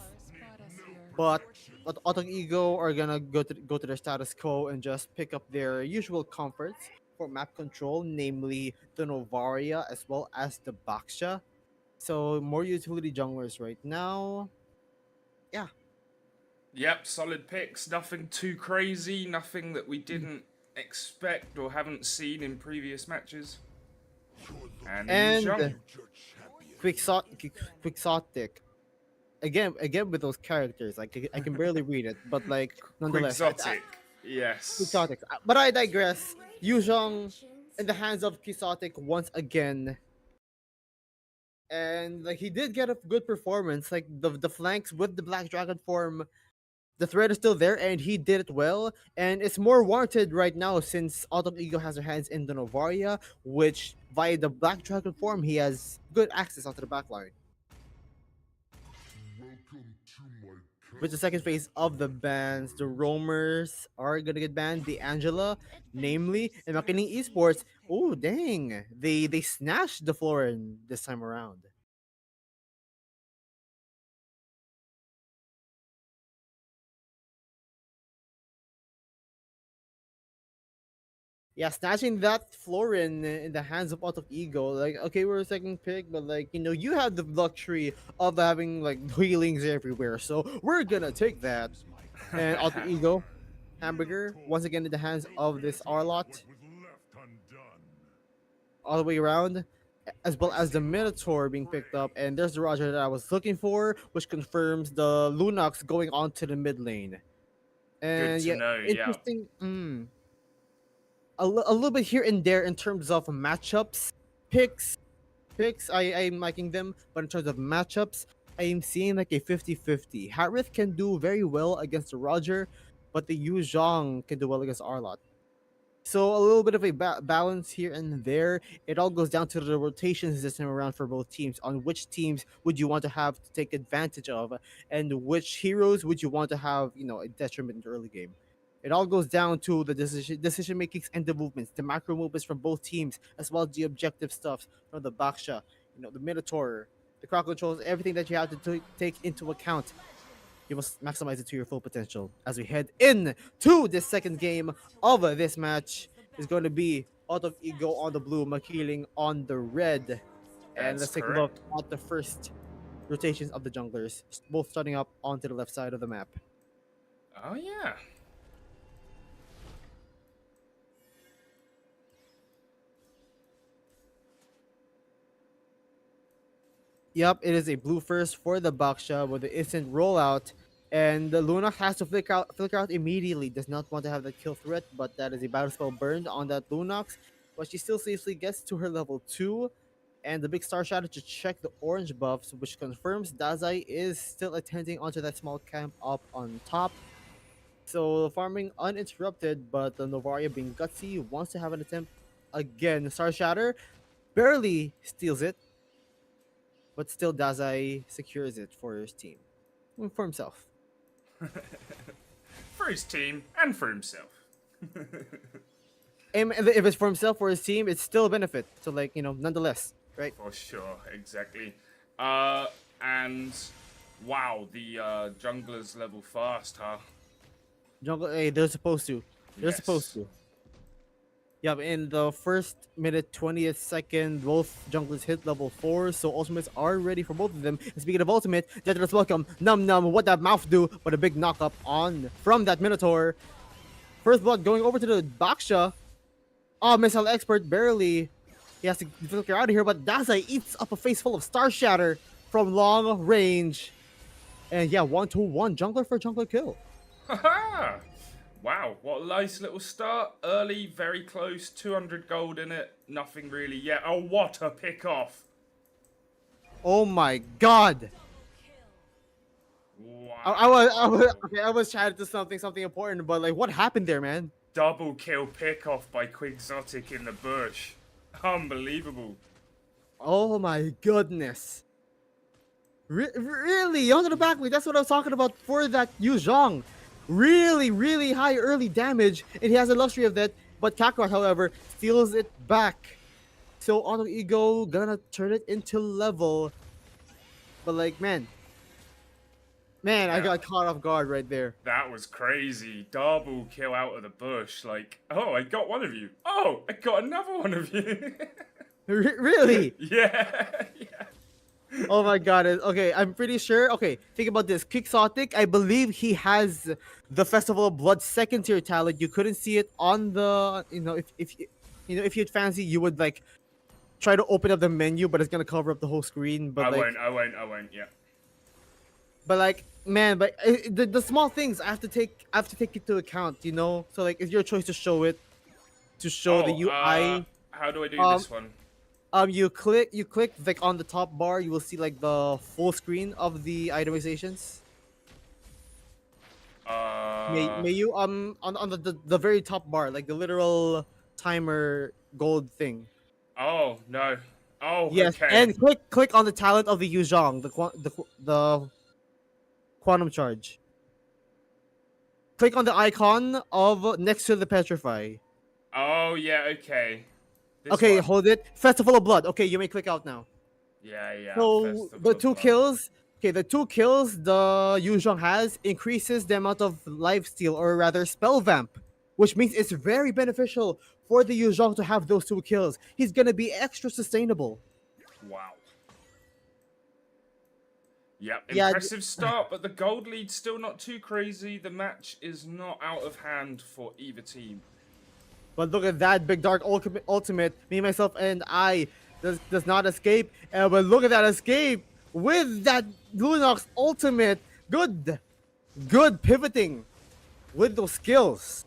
But Auto Ego are gonna go to their status quo and just pick up their usual comforts for map control, namely the Novaria as well as the Baksha. So more utility junglers right now. Yeah. Yep, solid picks. Nothing too crazy. Nothing that we didn't expect or haven't seen in previous matches. And the Yu Zhong. And Quixotic. Again with those characters, like I can barely read it, but like nonetheless, Quixotic. Yes. Quixotic. But I digress. Yuzhong in the hands of Quixotic once again, and like he did get a good performance. Like the flanks with the Black Dragon form, the threat is still there, and he did it well. And it's more warranted right now since Autumn Ego has her hands in the Novaria, which via the Black Dragon form he has good access onto the backline. With the second phase of the bans, the roamers are gonna get banned. The Angela, namely, and Makining Esports. Oh dang! They snatched the Florin this time around. Yeah, snatching that Florin in the hands of Auto Ego. Like, okay, we're a second pick, but like, you have the luxury of having like healings everywhere, so we're gonna take that. And Auto Ego, Hamburger, once again in the hands of this Arlot, all the way around, as well as the Minotaur being picked up. And there's the Roger that I was looking for, which confirms the Lunox going on to the mid lane. Good And to yeah, know, yeah. interesting. A little bit here and there in terms of matchups, picks, I'm liking them, but in terms of matchups, I am seeing like a 50-50. Harith can do very well against the Roger, but the Yu Zhang can do well against Arlot. So a little bit of a balance here and there. It all goes down to the rotation system around for both teams. On which teams would you want to have to take advantage of, and which heroes would you want to have, a detriment in the early game. It all goes down to the decision makings and the movements, the macro movements from both teams, as well as the objective stuff from the Baksha, the Minotaur, the crowd controls, everything that you have to take into account. You must maximize it to your full potential. As we head in to this second game of this match, is going to be Out of Ego on the blue, Makiling on the red. And That's let's take a correct. look at the first rotations of the junglers, both starting up onto the left side of the map. Oh, yeah. Yep, it is a blue first for the Baksha with the instant rollout. And the Luna has to flicker out immediately. Does not want to have that kill threat, but that is a battle spell burned on that Lunox. But she still safely gets to her level 2. And the big star shadow to check the orange buffs, which confirms Dazai is still attending onto that small camp up on top. So farming uninterrupted, but the Novaria being gutsy wants to have an attempt again. Star Shatter barely steals it, but still Dazai secures it for his team. For himself. For his team and for himself. And if it's for himself or his team, it's still a benefit. So like, nonetheless, right? For sure, exactly. And wow, the junglers level fast, huh? Jungle, hey, they're supposed to. They're supposed Yes. to. Yep, in the first minute, 20th second, both junglers hit level 4, so ultimates are ready for both of them. And speaking of ultimate, let's welcome Num Num, what that mouth do, but a big knock up on from that Minotaur. First blood going over to the Baksha. Oh, missile expert barely. He has to flicker out of here, but Dazai eats up a face full of Star Shatter from long range. And yeah, 1-2-1 jungler for jungler kill. Haha! Wow, what a nice little start. Early, very close, 200 gold in it. Nothing really yet. Oh, what a pick off. Oh my god. Wow. I was chatting to something important, but like, what happened there, man? Double kill pick off by Quixotic in the bush. Unbelievable. Oh my goodness. Really? Onto the back, that's what I was talking about for that Yu Zhang. Really, really high early damage, and he has the luxury of that. But Kakarot, however, steals it back. So Honor Ego gonna turn it into level. But like, man, I Yeah. got caught off guard right there. That was crazy. Double kill out of the bush. Like, oh, I got one of you. Oh, I got another one of you. Really? yeah. Oh my god. Okay, I'm pretty sure. Okay, think about this. Quixotic, I believe he has the Festival of Blood second tier talent. You couldn't see it on the, if you'd fancy, you would like try to open up the menu, but it's gonna cover up the whole screen. But I like, won't, yeah. man, but the small things I have to take into account. So like, it's your choice to show it, to show the UI. How do I do Um, this one? You click like on the top bar, you will see like the full screen of the itemizations. May you on the very top bar, like the literal timer gold thing. Oh, no. Oh, Yes, okay. and click on the talent of the Yuzhong, the quantum charge. Click on the icon of next to the petrify. Oh, yeah, okay. This Okay, one. hold it. Festival of Blood. Okay, you may click out now. Yeah. So Festival the of two Blood. kills. Okay, the two kills the Yuzhong has increases the amount of lifesteal, or rather spell vamp, which means it's very beneficial for the Yuzhong to have those two kills. He's gonna be extra sustainable. Wow. Yep, Yeah, impressive start, but the gold lead's still not too crazy. The match is not out of hand for either team. but look at that big dark ultimate. Me, myself, and I does not escape. But look at that escape with that Lunox ultimate. Good pivoting with those skills.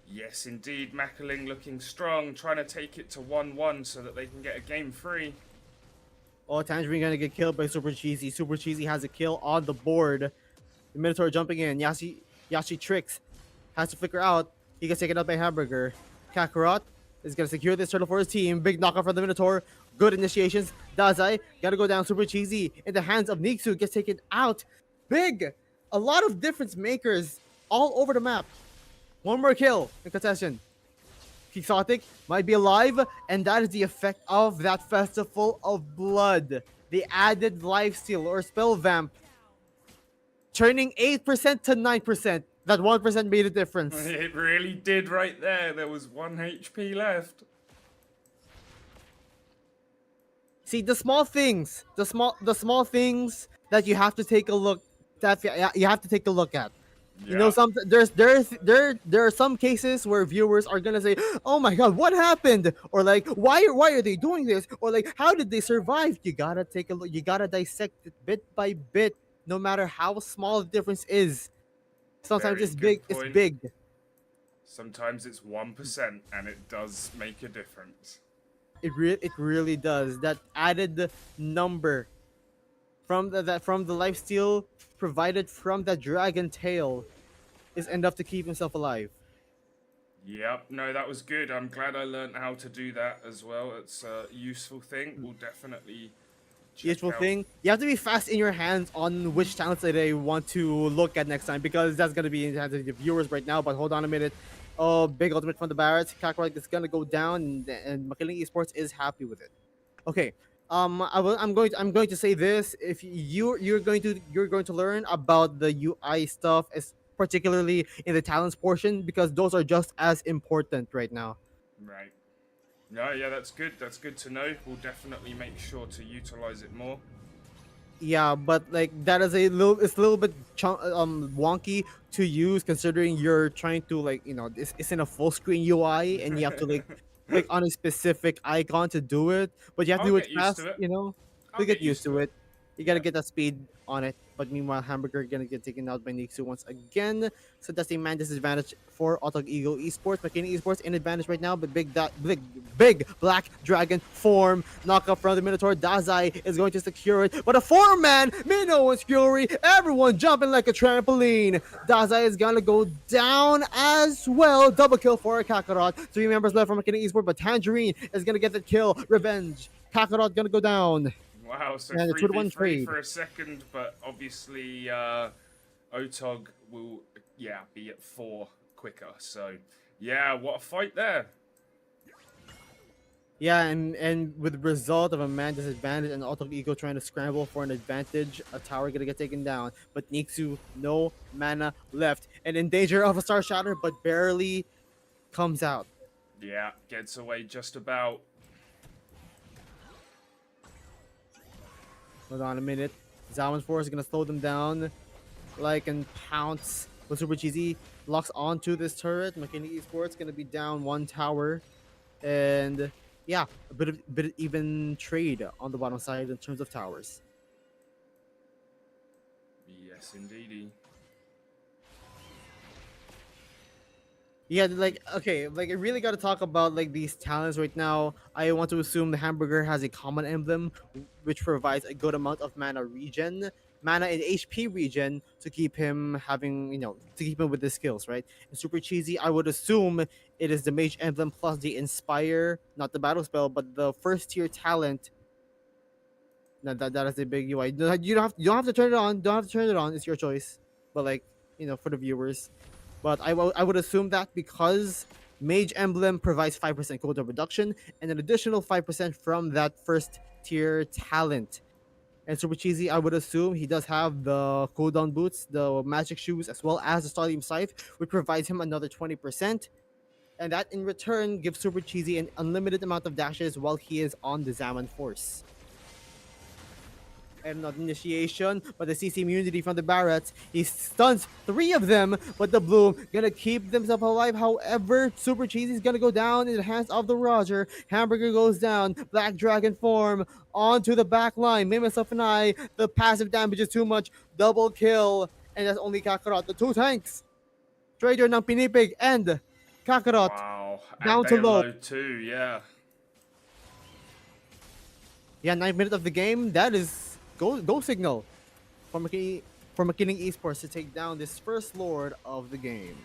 Yes, indeed, Mackling looking strong, trying to take it to 1-1 so that they can get a game free. Oh, Tangerine gonna get killed by Super Cheesy. Super Cheesy has a kill on the board. The Minotaur jumping in. Yashi tricks. Has to flicker out. He gets taken out by Hamburger. Kakarot is gonna secure this turtle for his team. Big knockout from the Minotaur. Good initiations. Dazai gotta go down. Super Cheesy in the hands of Nixu gets taken out. Big. A lot of difference makers all over the map. One more kill in contestation. Quixotic might be alive, and that is the effect of that Festival of Blood. The added lifesteal or spell vamp, turning 8% to 9%. That 1% made a difference. It really did right there. There was 1 HP left. See, the small things, the small things that you have to take a look, that you have to take a look at. You know, there are some cases where viewers are gonna say, "Oh my God, what happened?" Or like, "Why are they doing this?" Or like, "How did they survive?" You gotta take a look. You gotta dissect it bit by bit, no matter how small the difference is. Sometimes Very it's good big. It's point. big. Sometimes it's 1%, and it does make a difference. It really does. That added number from the lifesteal provided from that dragon tail is enough to keep himself alive. Yep, no, that was good. I'm glad I learned how to do that as well. It's a useful thing. We'll definitely check useful out. thing. You have to be fast in your hands on which talents that they want to look at next time because that's gonna be in the hands of the viewers right now. But hold on a minute. Oh, big ultimate from the Barretts. Kakarot is gonna go down, and McKinley Esports is happy with it. Okay. I'm going to say this. If you're going to learn about the UI stuff, as particularly in the talents portion, because those are just as important right now. Right. No, yeah, that's good. That's good to know. We'll definitely make sure to utilize it more. Yeah, but like that is it's a little bit wonky to use considering you're trying to like it's in a full screen UI and you have to like click on a specific icon to do it, but you have to I'll do it get used fast, to it. to I'll get get used used to to it. it. You gotta Yeah. get that speed on it. But meanwhile, Hamburger gonna get taken out by Nixu once again. So that's a man disadvantage for Autog Ego Esports. Makini Esports in advantage right now, but big black dragon form knockup from the Minotaur. Dazai is going to secure it, but a four-man Minoan's Fury. Everyone jumping like a trampoline. Dazai is gonna go down as well. Double kill for Kakarot. 3 members left from Makini Esports, but Tangerine is gonna get the kill. Revenge. Kakarot gonna go down. Wow, so And a 2-1 3v3 trade. for a second, but obviously Otog will, yeah, be at 4 quicker. So, yeah, what a fight there. Yeah, and with the result of a man disadvantage and Auto Ego trying to scramble for an advantage, a tower gonna get taken down. But Nixu, no mana left, and in danger of a Star Shatter, but barely comes out. Yeah, gets away just about. Hold on a minute. Zaman's Force is gonna slow them down, like and pounce. But Super Cheesy locks onto this turret. McKinney Esports gonna be down 1 tower, and yeah, a bit of even trade on the bottom side in terms of towers. Yes, indeedy. Yeah, like okay, like I really got to talk about like these talents right now. I want to assume the hamburger has a common emblem, which provides a good amount of mana and HP regen to keep him having to keep him with the skills, right? And super cheesy, I would assume it is the mage emblem plus the inspire, not the battle spell, but the first tier talent. That is a big UI. You don't have to turn it on. Don't have to turn it on. It's your choice. But like for the viewers. But I would assume that because Mage Emblem provides 5% cooldown reduction and an additional 5% from that first tier talent. And Super Cheesy, I would assume he does have the cooldown boots, the magic shoes, as well as the Stadium Scythe, which provides him another 20%. And that in return gives Super Cheesy an unlimited amount of dashes while he is on the Zaman Force. And not initiation, but the CC immunity from the Barretts. He stuns 3 of them, but the Bloom gonna keep themselves alive. However, Super Cheesy's gonna go down in the hands of the Roger. Hamburger goes down. Black Dragon form onto the back line. Made myself an eye. The passive damage is too much. Double kill. And that's only Kakarot. The 2 tanks. Trader ng Pinipig and Kakarot Wow, and down to they are low. low too, yeah. Yeah, 9 minutes of the game. That is go signal for McKinney Esports to take down this first lord of the game.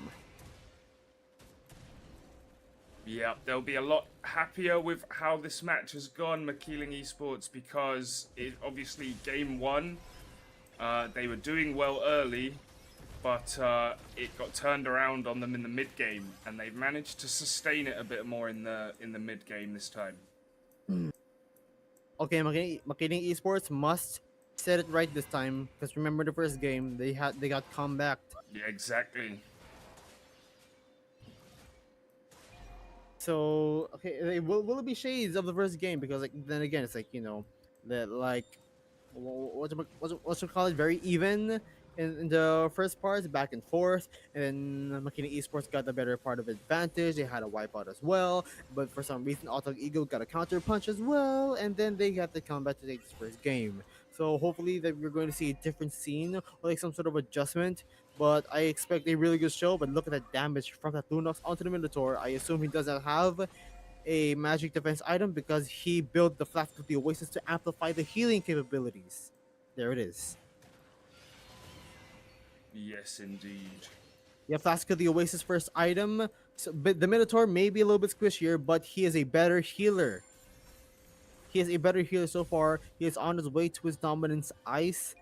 Yeah, they'll be a lot happier with how this match has gone, McKeeling Esports, because it obviously game 1, they were doing well early, but it got turned around on them in the mid game, and they've managed to sustain it a bit more in the mid game this time. Okay, McKinney Esports must set it right this time because remember the first game they got comebacked. Yeah, exactly. So okay, will it be shades of the first game? Because like then again, it's like that like what's it called? Very even in the first parts, back and forth, and then McKinney Esports got the better part of advantage. They had a wipeout as well, but for some reason, Auto Ego got a counter punch as well, and then they got the comeback to take this first game. So hopefully that we're going to see a different scene or like some sort of adjustment. But I expect a really good show. But look at that damage from that Lunox onto the Minotaur. I assume he doesn't have a magic defense item because he built the Flask of the Oasis to amplify the healing capabilities. There it is. Yes, indeed. Yeah, Flask of the Oasis first item. So, but the Minotaur may be a little bit squishier, but he is a better healer. He is a better healer so far. He is on his way to his dominance ice.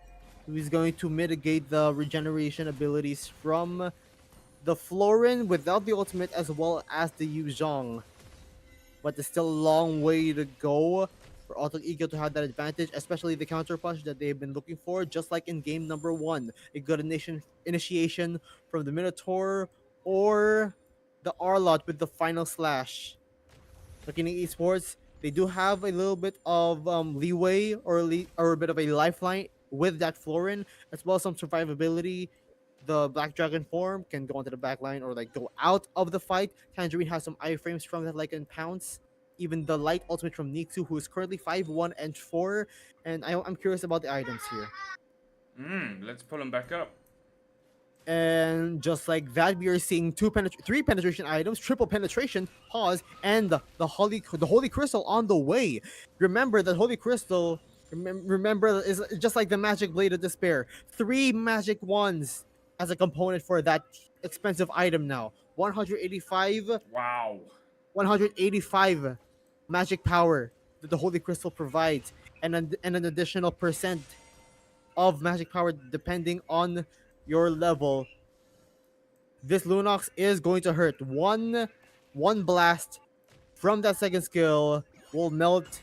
He's going to mitigate the regeneration abilities from the Florin without the ultimate as well as the Yuzhong. But there's still a long way to go for Auto Ego to have that advantage, especially the counter punch that they've been looking for, just like in game number one. A good initiation from the Minotaur or the Arlot with the final slash. Looking at esports, they do have a little bit of leeway or a bit of a lifeline with that Florin, as well as some survivability. The Black Dragon form can go onto the back line or like go out of the fight. Tangerine has some iframes from that like in pounce. Even the light ultimate from Nixu, who is currently 5-1 and 4. And I'm curious about the items here. Let's pull them back up. And just like that, we are seeing three penetration items, triple penetration, pause, and the holy crystal on the way. Remember that holy crystal. Remember is just like the magic blade of despair. Three magic wands as a component for that expensive item now. 185, Wow. 185 magic power that the holy crystal provides, and an additional percent of magic power depending on your level. This Lunox is going to hurt. One blast from that second skill will melt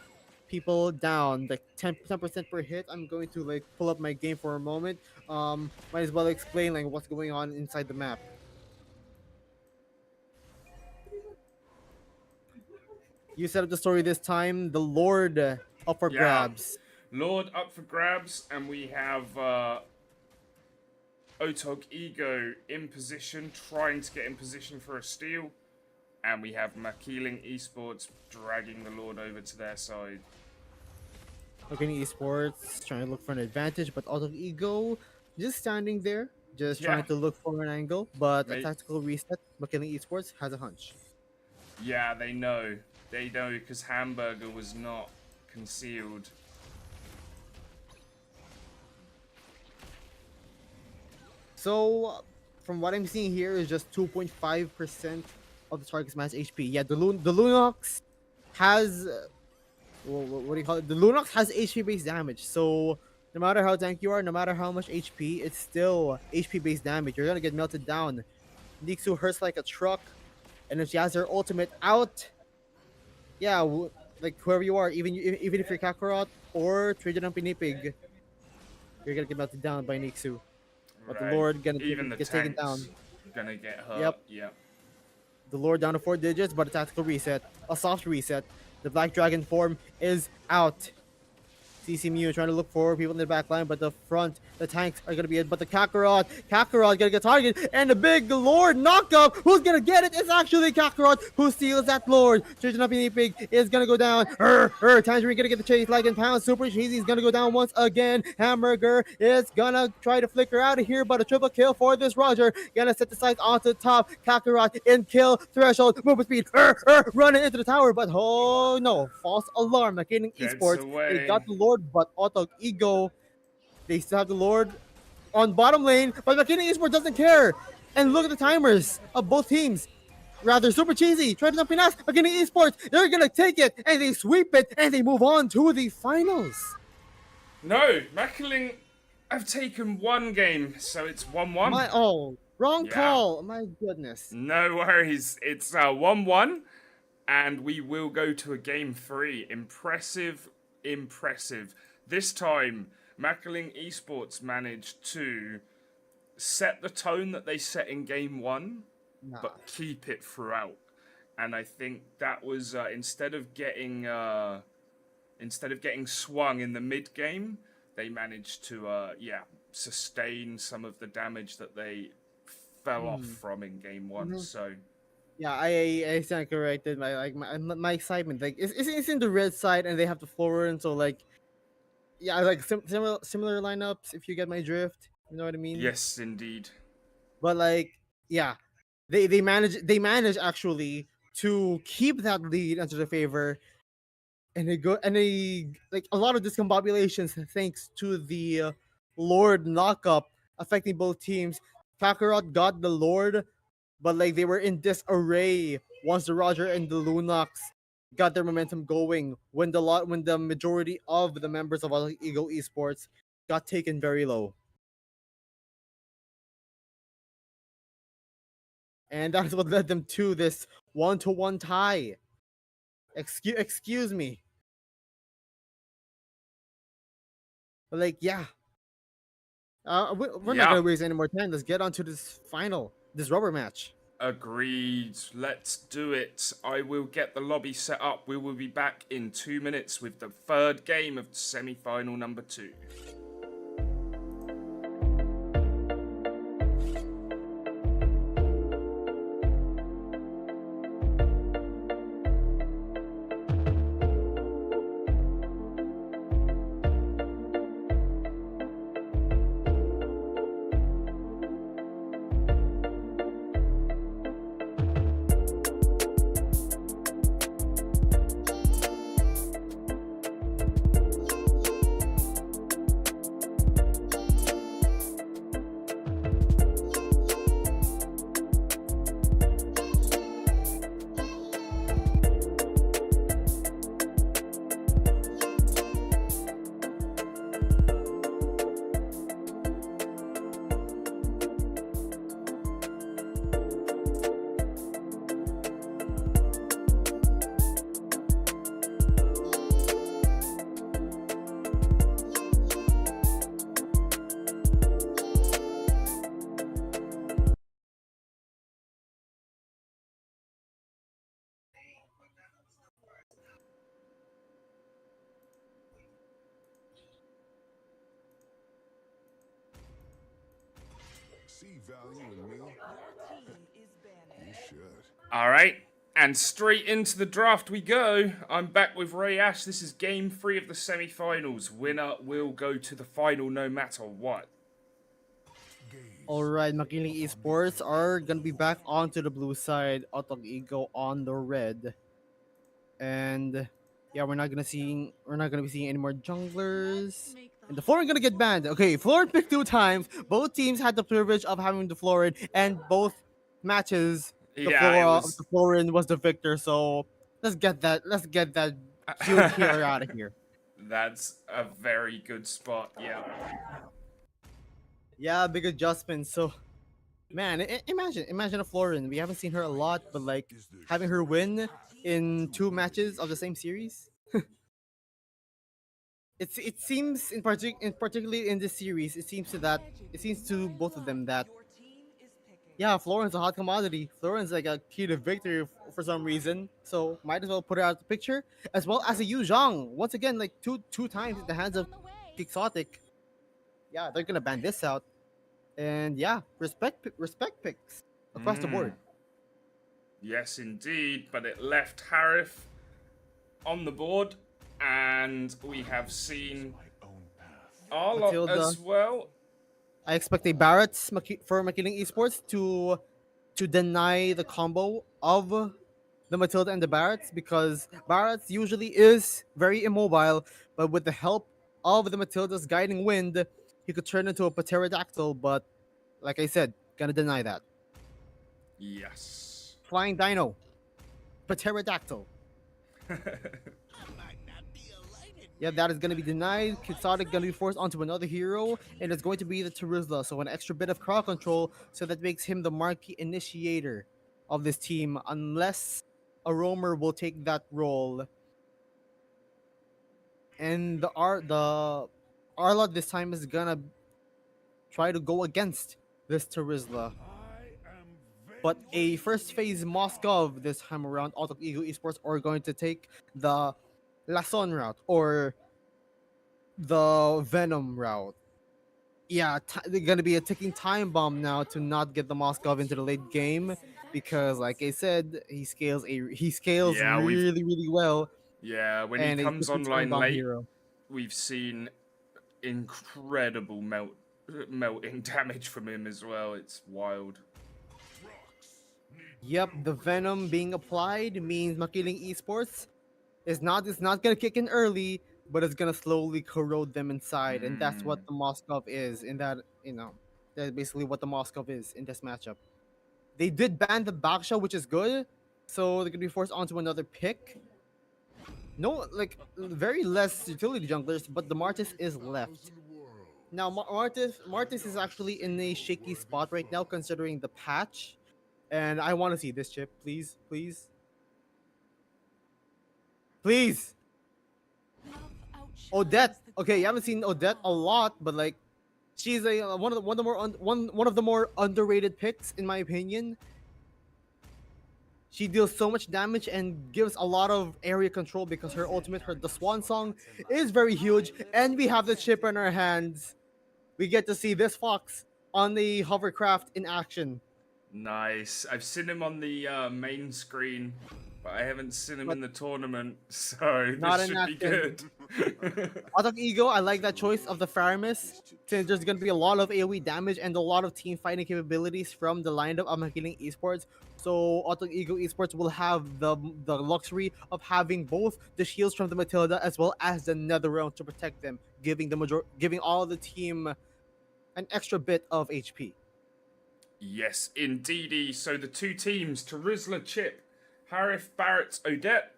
people down like 10% per hit. I'm going to like pull up my game for a moment. Might as well explain like what's going on inside the map. You set up the story this time. The Lord up for grabs. Lord up for grabs, and we have Otog Ego in position, trying to get in position for a steal. And we have Makiling Esports dragging the Lord over to their side. Looking at esports, trying to look for an advantage, but Auto Ego just standing there, just trying to look for an angle. But a tactical reset, McKinley Esports has a hunch. Yeah, they know. They know because Hamburger was not concealed. So, from what I'm seeing here, is just 2.5% of the target's max HP. Yeah, the Lunox has what do you call it? The Lunox has HP based damage. So no matter how tanky you are, no matter how much HP, it's still HP based damage. You're gonna get melted down. Nixu hurts like a truck, and if she has her ultimate out, yeah, like whoever you are, even if you're Kakarot or Trajan Pinipig, you're gonna get melted down by Nixu. But the Lord gonna get taken down. Gonna get hurt. Yep. The Lord down to 4 digits, but a tactical reset, a soft reset. The Black Dragon form is out. CC Mew trying to look for people in the back line, but the front, the tanks are gonna be it. But the Kakarot gonna get targeted, and the big Lord knockup. Who's gonna get it? It's actually Kakarot who steals that Lord. Changing up Pig is gonna go down. Tangerine gonna get the chase like in pounds. Super Cheesy is gonna go down once again. Hamburger is gonna try to flicker out of here, but a triple kill for this Roger. Gonna set the sights onto the top. Kakarot in kill threshold. Movement speed. Running into the tower, but oh no, false alarm. McKinnon Esports. They got the Lord, but Auto Ego, they still have the Lord on bottom lane, but McKinney Esports doesn't care. And look at the timers of both teams. Rather super cheesy, try to dump in us. McKinney Esports, they're gonna take it and they sweep it and they move on to the finals. No, Makiling have taken one game, so it's 1-1. Wrong call. My goodness. No worries. It's 1-1, and we will go to a game 3. Impressive. This time, Makiling Esports managed to set the tone that they set in game 1, but keep it throughout. And I think that was instead of getting swung in the mid game, they managed to sustain some of the damage that they fell off from in game 1. So. Yeah, I stand corrected. My excitement, like it's in the red side, and they have the Florin, so like, yeah, like similar lineups. If you get my drift, you know what I mean. Yes, indeed. But like, yeah, they manage actually to keep that lead into their favor, and they like a lot of discombobulations thanks to the Lord knockup affecting both teams. Kakarot got the Lord, but like they were in disarray once the Roger and the Lunox got their momentum going when the majority of the members of Ego Esports got taken very low. And that's what led them to this 1-1 tie. Excuse me. But like, yeah, we're not Yeah, gonna waste any more time. Let's get on to this rubber match. agreed. Let's do it. I will get the lobby set up. We will be back in 2 minutes with the third game of semi final number 2. See value in me? You should. All right, and straight into the draft we go. I'm back with Ray Ash. This is game 3 of the semi-finals. Winner will go to the final no matter what. All right, Makiling Esports are gonna be back onto the blue side. Otog Ego on the red, and yeah, we're not gonna be seeing any more junglers. And the Florin gonna get banned. Okay, Florin picked 2 times. Both teams had the privilege of having the Florin, and both matches Yeah, it the was. Florin was the victor. So let's get that cute killer out of here. That's a very good spot. Yeah. Yeah, big adjustment. So man, imagine a Florin. We haven't seen her a lot, but like having her win in 2 matches of the same series. It seems in particularly in this series, it seems to both of them that yeah, Florin's a hot commodity. Florin's like a key to victory for some reason, so might as well put her out of the picture as well as a Yu Zhang. Once again, like two times in the hands of Quixotic. Yeah, they're gonna ban this out, and yeah, respect picks across the board. Yes, indeed. But it left Harif on the board, and we have seen My own path. Arlott Matilda. as well. I expect a Barrett for Makiling Esports to deny the combo of the Matilda and the Barretts because Barretts usually is very immobile, but with the help of the Matilda's guiding wind, he could turn into a pterodactyl. But like I said, gonna deny that. Yes. Flying Dino, pterodactyl. Yeah, that is going to be denied. Quixotic going to be forced onto another hero, and it's going to be the Terizla. So an extra bit of crowd control, so that makes him the marquee initiator of this team, unless a roamer will take that role. And the Arlott this time is gonna try to go against this Terizla. But a first phase Moskov this time around, out of Ego Esports are going to take the Lason route or the Venom route. Yeah, they're gonna be a ticking time bomb now to not get the Moskov into the late game because, like I said, he scales Yeah, really well, when he and a comes ticking time online bomb late, hero. we've seen incredible melting damage from him as well. It's wild. Yep, the Venom being applied means Makiling Esports it's not gonna kick in early, but it's gonna slowly corrode them inside, and that's what the Moskov is. In that, that's basically what the Moskov is in this matchup. They did ban the Baksha, which is good, so they're gonna be forced onto another pick. No, like very less utility junglers, but the Martis is left. Now Martis is actually in a shaky spot right now considering the patch, and I want to see this chip, please, please, please. Odette. Okay, you haven't seen Odette a lot, but like she's a one of the more underrated picks in my opinion. She deals so much damage and gives a lot of area control because her ultimate, her the Swan Song, is very huge, and we have the chip in our hands. We get to see this fox on the hovercraft in action. Nice. I've seen him on the main screen, but I haven't seen him But in the tournament, so not this in should be action. good. Out of ego, I like that choice of the Faramis, since there's gonna be a lot of AoE damage and a lot of team fighting capabilities from the lineup of Makiling Esports. So Auto Ego Esports will have the luxury of having both the shields from the Matilda as well as the Nether Realm to protect them, giving all the team an extra bit of HP. Yes, indeedy. So the two teams, Terizla Chip, Harif Barrett Odette,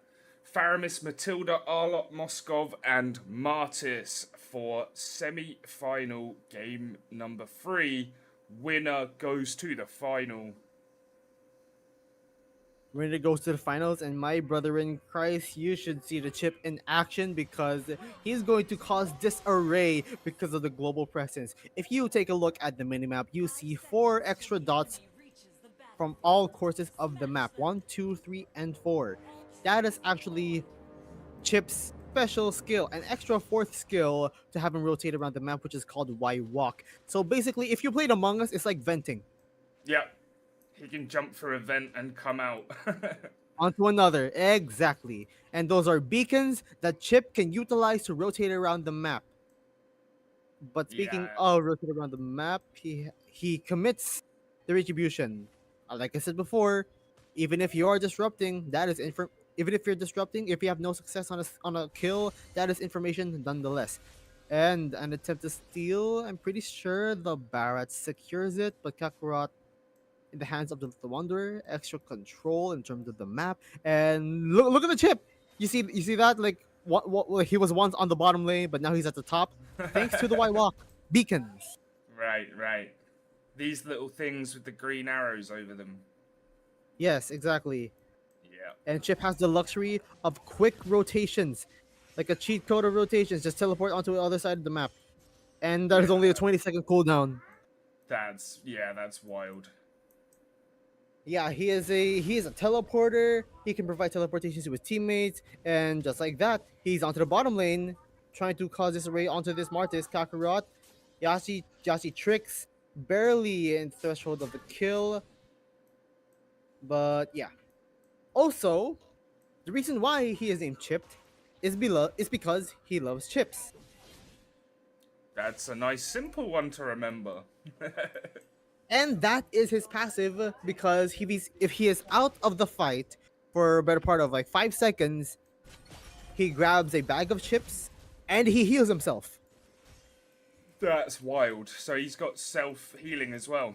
Faramis Matilda Arlot Moskov, and Martis for semi-final game number 3. Winner goes to the final. When it goes to the finals, and my brother in Christ, you should see the chip in action because he's going to cause disarray because of the global presence. If you take a look at the minimap, you see 4 extra dots from all courses of the map: 1, 2, 3, and 4. That is actually Chip's special skill, an extra fourth skill to have him rotate around the map, which is called Y Walk. So basically, if you played Among Us, it's like venting Yep, he can jump for a vent and come out. onto another. Exactly. And those are beacons that Chip can utilize to rotate around the map. But speaking Yeah, of rotate around the map, he commits the retribution. Like I said before, even if you are disrupting, that is even if you're disrupting, if you have no success on a kill, that is information nonetheless. And an attempt to steal, I'm pretty sure the Barat secures it, but Kakarot in the hands of the Wanderer, extra control in terms of the map. And look at the chip. You see that like what he was once on the bottom lane, but now he's at the top, thanks to the White Walk beacons. right, right. These little things with the green arrows over them. Yes, exactly. Yeah. And Chip has the luxury of quick rotations, like a cheat code of rotations. Just teleport onto the other side of the map, and there's only a Yeah. 20-second cooldown. That's wild. Yeah, he is a teleporter. He can provide teleportations to his teammates, and just like that, he's onto the bottom lane, trying to cause disarray onto this Martis Kakarot. Yasi tricks barely in threshold of the kill, but yeah. Also, the reason why he is named Chipped is because he loves chips. That's a nice simple one to remember. And that is his passive because if he is out of the fight for a better part of like 5 seconds, he grabs a bag of chips and he heals himself. That's wild. So he's got self healing as well.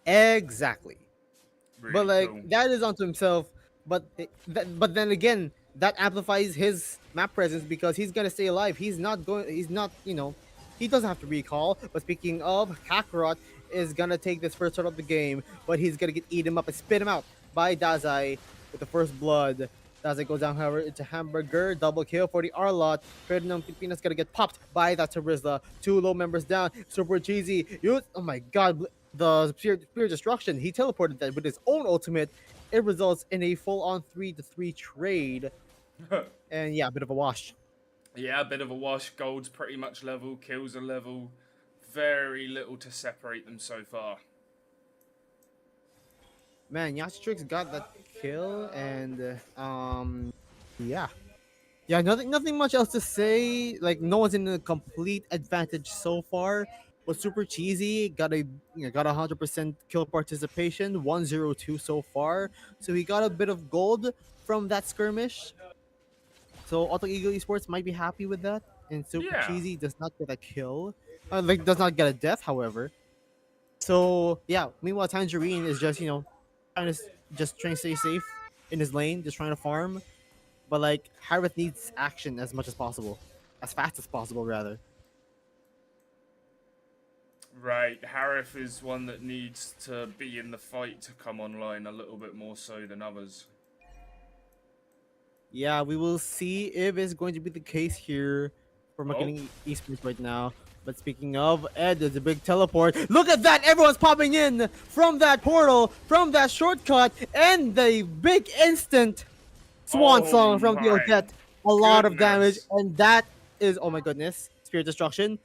Exactly. But Really like cool. that is onto himself. But then again, that amplifies his map presence because he's gonna stay alive. He's not going. He's not. He doesn't have to recall. But speaking of, Kakarot is gonna take this first shot of the game, but he's gonna get eat him up and spit him out by Dazai with the first blood. Dazai goes down, however, into Hamburger. Double kill for the Arlot. Ferdinand Pipina's gonna get popped by that Terizla. 2 low members down. Super cheesy. Oh my god. The Spear Destruction, he teleported that with his own ultimate. It results in a full-on 3-3 trade. And yeah, a bit of a wash. Yeah, a bit of a wash. Gold's pretty much level. Kills are level. Very little to separate them so far. Man, Yastrix got that kill, and yeah. Yeah, nothing much else to say. Like no one's in a complete advantage so far. Was super cheesy. Got 100% kill participation. 102 so far. So he got a bit of gold from that skirmish. So Auto Ego Esports might be happy with that. And super Yeah. cheesy does not get a kill. Does not get a death, however. So yeah. Meanwhile, Tangerine is just trying to stay safe in his lane, just trying to farm. but like Harith needs action as much as possible, as fast as possible rather. Right, Harith is one that needs to be in the fight to come online a little bit more so than others. Yeah, we will see if it's going to be the case here for Oh, McKinney Esports right now. But speaking of, Ed, there's a big teleport. Look at that! Everyone's popping in from that portal, from that shortcut, and the big instant swan oh song from the my Odette. A lot of damage, goodness. and that is, oh my goodness, Spirit Destruction.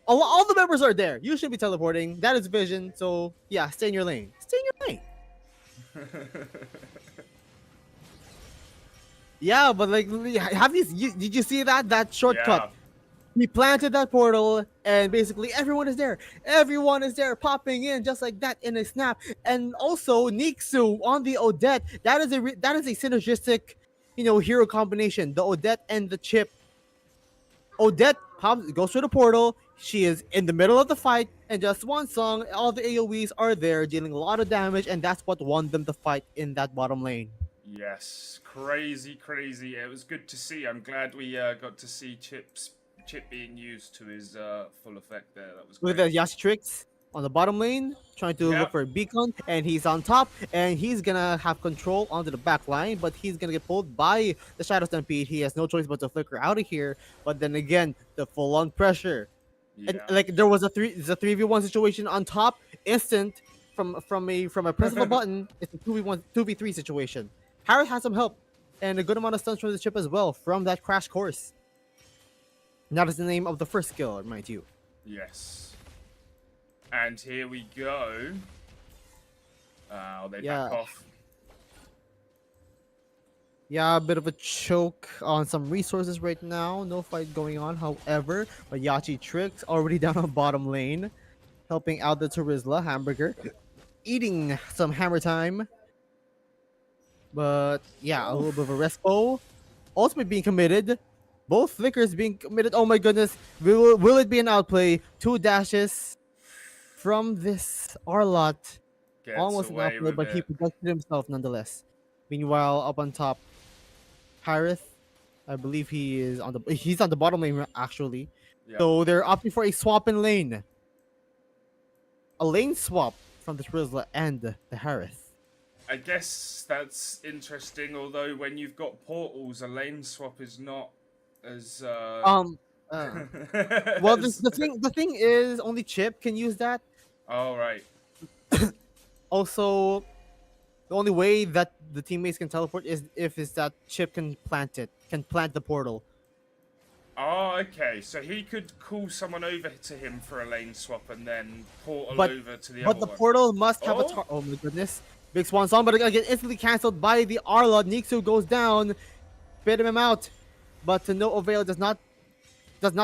All the members are there. You should be teleporting. That is vision. So yeah, stay in your lane. Stay in your lane. Yeah, but like, have did you see that shortcut? Yeah, He planted that portal, and basically everyone is there. Everyone is there, popping in just like that in a snap. And also Nixu on the Odette. That is a synergistic, hero combination. The Odette and the Chip. Odette goes through the portal. She is in the middle of the fight, and just one song. All the AOE's are there, dealing a lot of damage, and that's what won them the fight in that bottom lane. yes, crazy, crazy. It was good to see. I'm glad we got to see Chip being used to his full effect there. That was Look great. at the Yastrix on the bottom lane, trying to look Yep. for a beacon, and he's on top, and he's gonna have control onto the back line, but he's gonna get pulled by the Shadow Stampede. He has no choice but to flicker out of here. But then again, the full-on pressure. And Yeah. like there was a 3v1 situation on top, instant from a press of a button. It's a 2v1 2v3 situation. Harris has some help and a good amount of stuns from the chip as well from that crash course. That is the name of the first skill, mind you. Yes. And here we go. They Yeah. back off. Yeah, a bit of a choke on some resources right now. No fight going on, however. But Yachi Tricks already down on bottom lane, helping out the Terizla Hamburger, eating some hammer time. But yeah, a little bit of a respo. Ultimate being committed. Both flickers being committed. Oh my goodness. Will it be an outplay? 2 dashes from this Arlot. Gets Almost an away outplay, with but he it. protected himself nonetheless. Meanwhile, up on top, Harith, I believe he's on the bottom lane actually. Yep. So they're opting for a swap in lane. A lane swap from the Twizzler and the Harith. I guess that's interesting, although when you've got portals, a lane swap is not as Um uh, well the thing is only Chip can use that. All right. Also, the only way that the teammates can teleport is that Chip can plant the portal. Oh, okay. So he could call someone over to him for a lane swap and then portal But over to the but other the one. portal must have Oh. oh my goodness. Big Swan Song, but again instantly cancelled by the Arla. Nixu goes down, spit him out, but to no avail. Does not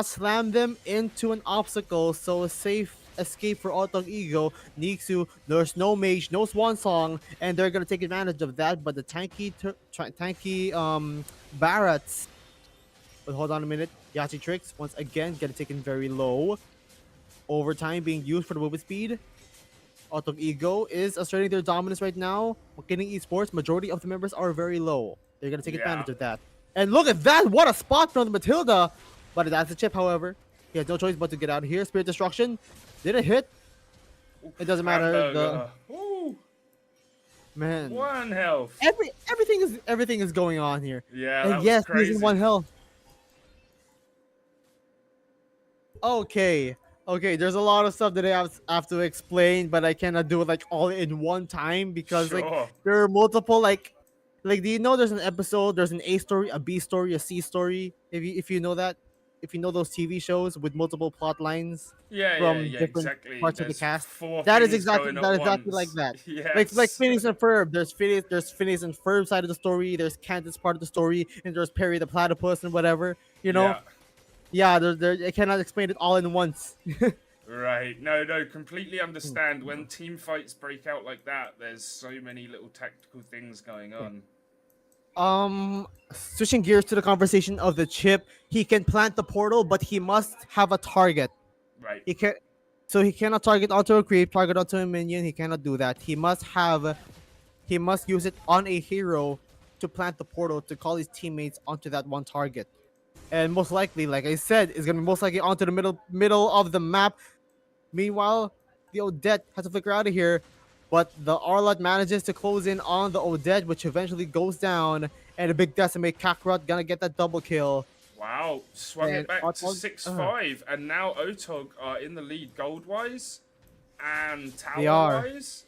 slam them into an obstacle, so a safe escape for Otog Ego. Nixu, there's no mage, no Swan Song, and they're gonna take advantage of that. But the tanky Barretts. But hold on a minute, Yachi Tricks once again getting taken very low. Overtime being used for the movement speed. Otog Ego is asserting their dominance right now. McKinney Esports, majority of the members are very low. They're gonna take Yeah. advantage of that. And look at that! What a spot from Matilda! But that's a chip, however. He has no choice but to get out of here. Spirit Destruction. Did it hit? It doesn't matter. Hamburger. Ooh, Man. 1 health. Everything is going on here. Yeah, And that yes, was crazy. he's in 1 health. Okay, there's a lot of stuff that I have to explain, but I cannot do it like all in one time because like Sure. there are multiple like do you know there's an episode, there's an A story, a B story, a C story. If you know that, if you know those TV shows with multiple plot lines from Yeah, different exactly. parts of the There's cast. 4 That is things exactly going that at is exactly like once. that. Yes. Like Phineas and Ferb. There's Phineas and Ferb side of the story. There's Candace part of the story, and there's Perry the platypus and whatever. You know. Yeah. Yeah, I cannot explain it all in once. Right. No, completely understand. When team fights break out like that, there's so many little tactical things going on. Switching gears to the conversation of the chip, he can plant the portal, but he must have a target. Right. He cannot target onto a creep, target onto a minion. He cannot do that. He must use it on a hero to plant the portal to call his teammates onto that one target. And most likely, like I said, is gonna be most likely onto the middle of the map. Meanwhile, the Odette has to flicker out of here, but the Arlott manages to close in on the Odette, which eventually goes down, and a big decimate. Kakarot gonna get that double kill. Wow, swung And it back to Otog, 6-5, and now Otog are in the lead gold-wise, and they are. tower-wise,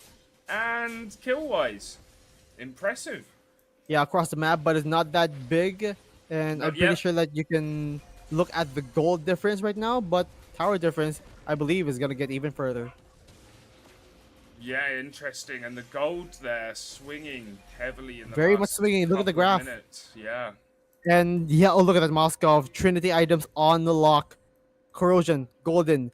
and kill-wise. Impressive. Yeah, across the map, but it's not that big. And I'm Not pretty yet. sure that you can look at the gold difference right now, but tower difference, I believe, is gonna get even further. Yeah, interesting. And the gold there swinging heavily in the Very much last swinging. Look at the couple of graph. minutes. Yeah. And yeah, oh look at that Moskov. Trinity items on the lock. Corrosion, Golden,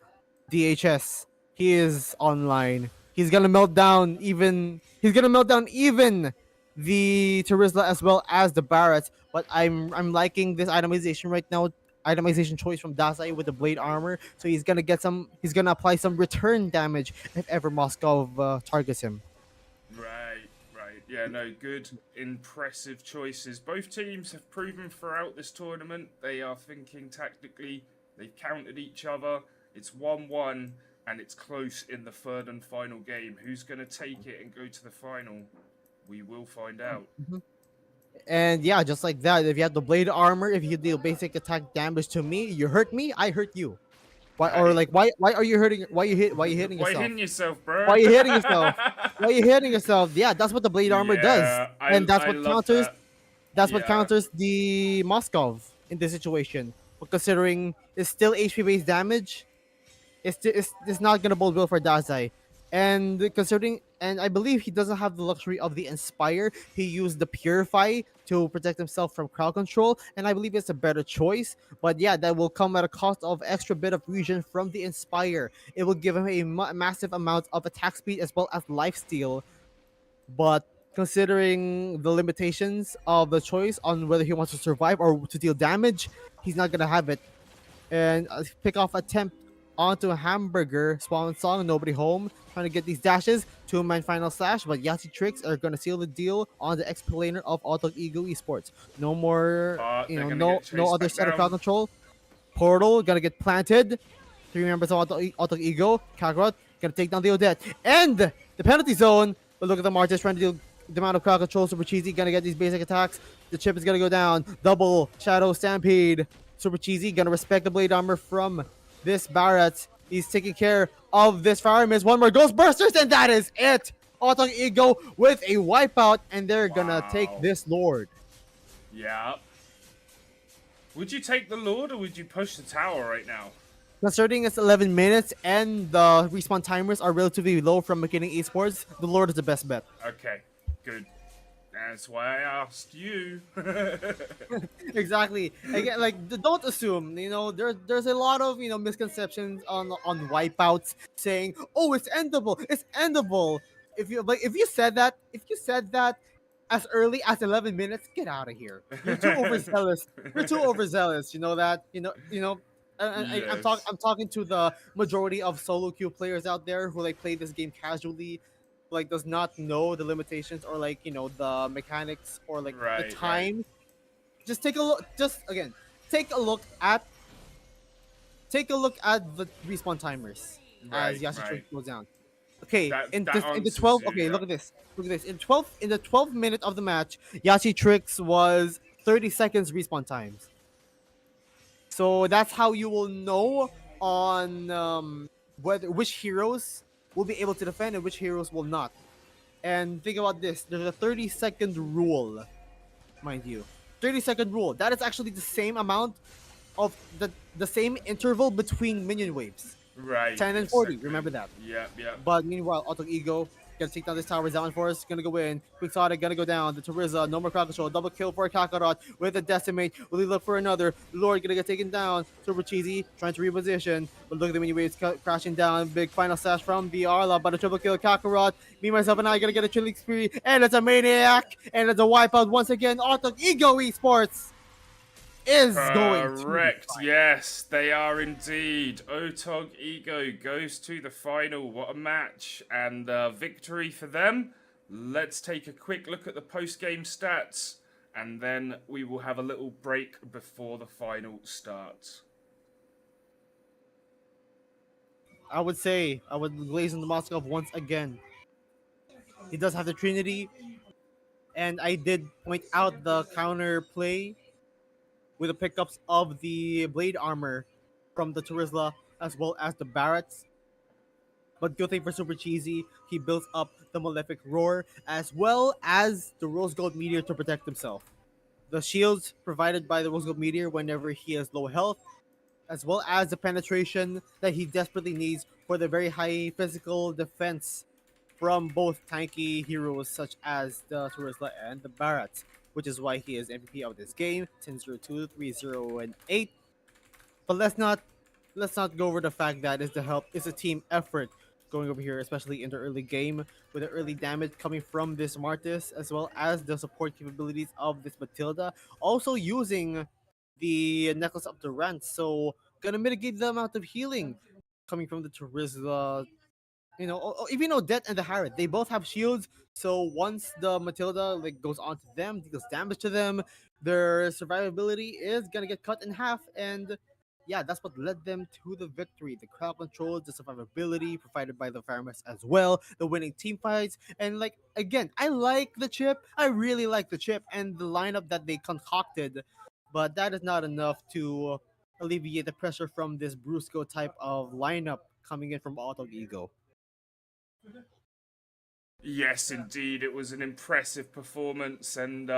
DHS. He is online. He's gonna melt down even. He's gonna melt down even the Terizla as well as the Barrett. But I'm liking this itemization right now. Itemization choice from Dasai with the blade armor. So he's gonna get some. He's gonna apply some return damage if ever Moskov targets him. Right, right. Yeah, no, good, impressive choices. Both teams have proven throughout this tournament they are thinking tactically. They've countered each other. It's 1-1, and it's close in the third and final game. Who's going to take it and go to the final? We will find out. And yeah, just like that, if you have the blade armor, if you deal basic attack damage to me, you hurt me, I hurt you. Why or Right. like why are you hurting? Why you hitting Why yourself? hitting yourself, bro? Why are you hitting yourself? Why are you hitting yourself? Yeah, that's what the blade armor does, Yeah, and that's I what love counters. that. That's what Yeah. counters the Moskov in this situation. But considering it's still HP based damage, it's not gonna bode well for Dazai. And considering, and I believe he doesn't have the luxury of the Inspire. He used the Purify to protect himself from crowd control, and I believe it's a better choice. But yeah, that will come at a cost of extra bit of regen from the Inspire. It will give him a massive amount of attack speed as well as life steal. But considering the limitations of the choice on whether he wants to survive or to deal damage, he's not gonna have it. And pick off attempt onto a hamburger spawn song, nobody home, trying to get these dashes. 2-man final slash, but Yahtzee Tricks are gonna seal the deal on the explainer of Auto Ego Esports. No more, But they're going to no get chased other back set of crowd down. control. Portal gonna get planted. 3 members of Auto Ego. Kakarot gonna take down the Odette. And the penalty zone. But look at the Martis trying to deal the amount of crowd control. Super Cheesy gonna get these basic attacks. The chip is gonna go down. Double Shadow Stampede. Super Cheesy gonna respect the blade armor from this Barrett. He's taking care of this Fire Mist. One more Ghostbusters, and that is it. Auto Ego with a wipeout, and they're gonna take Wow. this Lord. Yeah. Would you take the Lord or would you push the tower right now? Considering it's 11 minutes and the respawn timers are relatively low from McKinney Esports, the Lord is the best bet. Okay, good. That's why I asked you. Exactly. Again, like don't assume. There's a lot of misconceptions on wipeouts saying, "Oh, it's endable. It's endable." If you said that as early as 11 minutes, get out of here. You're too overzealous. You're too overzealous. You know that. Yes. I'm talking to the majority of solo queue players out there who like play this game casually, like does not know the limitations or like the mechanics or like the Right, right. time. Just take a look. Just again, take a look at the respawn timers as Right, Yasuo right. goes down. Okay, That in the answers 12. you, Okay, yeah. look at this. Look at this. In the 12th minute of the match, Yashi Tricks was 30 seconds respawn times. So that's how you will know on whether which heroes will be able to defend and which heroes will not. And think about this: there's a 30-second rule, mind you. 30-second rule. That is actually the same amount of the same interval between minion waves. Right, 10 and 40. exactly. Remember that. Yep, yep. But meanwhile, Auto Ego gonna take down this tower. Down for us, gonna go in. Quixotic gonna go down. The Terizla, no more crowd control. Double kill for Kakarot with a Decimate. Will he look for another? Lord gonna get taken down. Super Cheesy trying to reposition. But look at the mini waves crashing down. Big final slash from the Arla. But a triple kill Kakarot. Me, myself, and I gonna get a killing spree. And it's a maniac. And it's a wipeout once again. Auto Ego Esports is going to the Correct. final. Yes, they are indeed. Otog Ego goes to the final. What a match and victory for them. Let's take a quick look at the post-game stats. and then we will have a little break before the final starts. I would say I would glaze on the Moskov once again. He does have the Trinity, and I did point out the counter play with the pickups of the blade armor from the Turizla as well as the Barretts. But good thing for Super Cheesy, he builds up the Malefic Roar as well as the Rose Gold Meteor to protect himself. The shields provided by the Rose Gold Meteor whenever he has low health, as well as the penetration that he desperately needs for the very high physical defense from both tanky heroes such as the Turizla and the Barretts, which is why he is MVP of this game, 10-0-2, 3-0, and 8. But let's not go over the fact that it's a team effort going over here, especially in the early game, with the early damage coming from this Martis, as well as the support capabilities of this Matilda, also using the Necklace of the Rent, so gonna mitigate the amount of healing coming from the Turizla. Even Odette and the Harriet, they both have shields. So once the Matilda like goes onto them, deals damage to them, their survivability is gonna get cut in half. And yeah, that's what led them to the victory. The crowd control, the survivability provided by the Farmers as well, the winning team fights, and like again, I like the chip. I really like the chip and the lineup that they concocted, but that is not enough to alleviate the pressure from this Brusco type of lineup coming in from Auto Ego. Yes, indeed, it was an impressive performance, and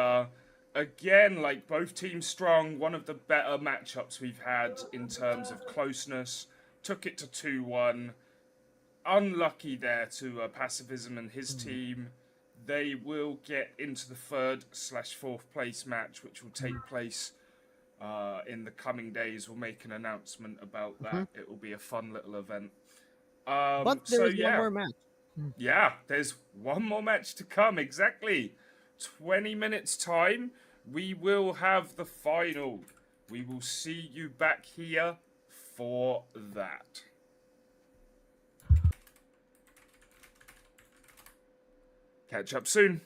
again, like both teams strong. One of the better matchups we've had in terms of closeness. Took it to 2-1. Unlucky there to Pacifism and his team. They will get into the 3rd/4th place match, which will take place in the coming days. We'll make an announcement about that. It will be a fun little event. But So there is one yeah. more match. Yeah, there's one more match to come, exactly. 20 minutes time, we will have the final. We will see you back here for that. Catch up soon.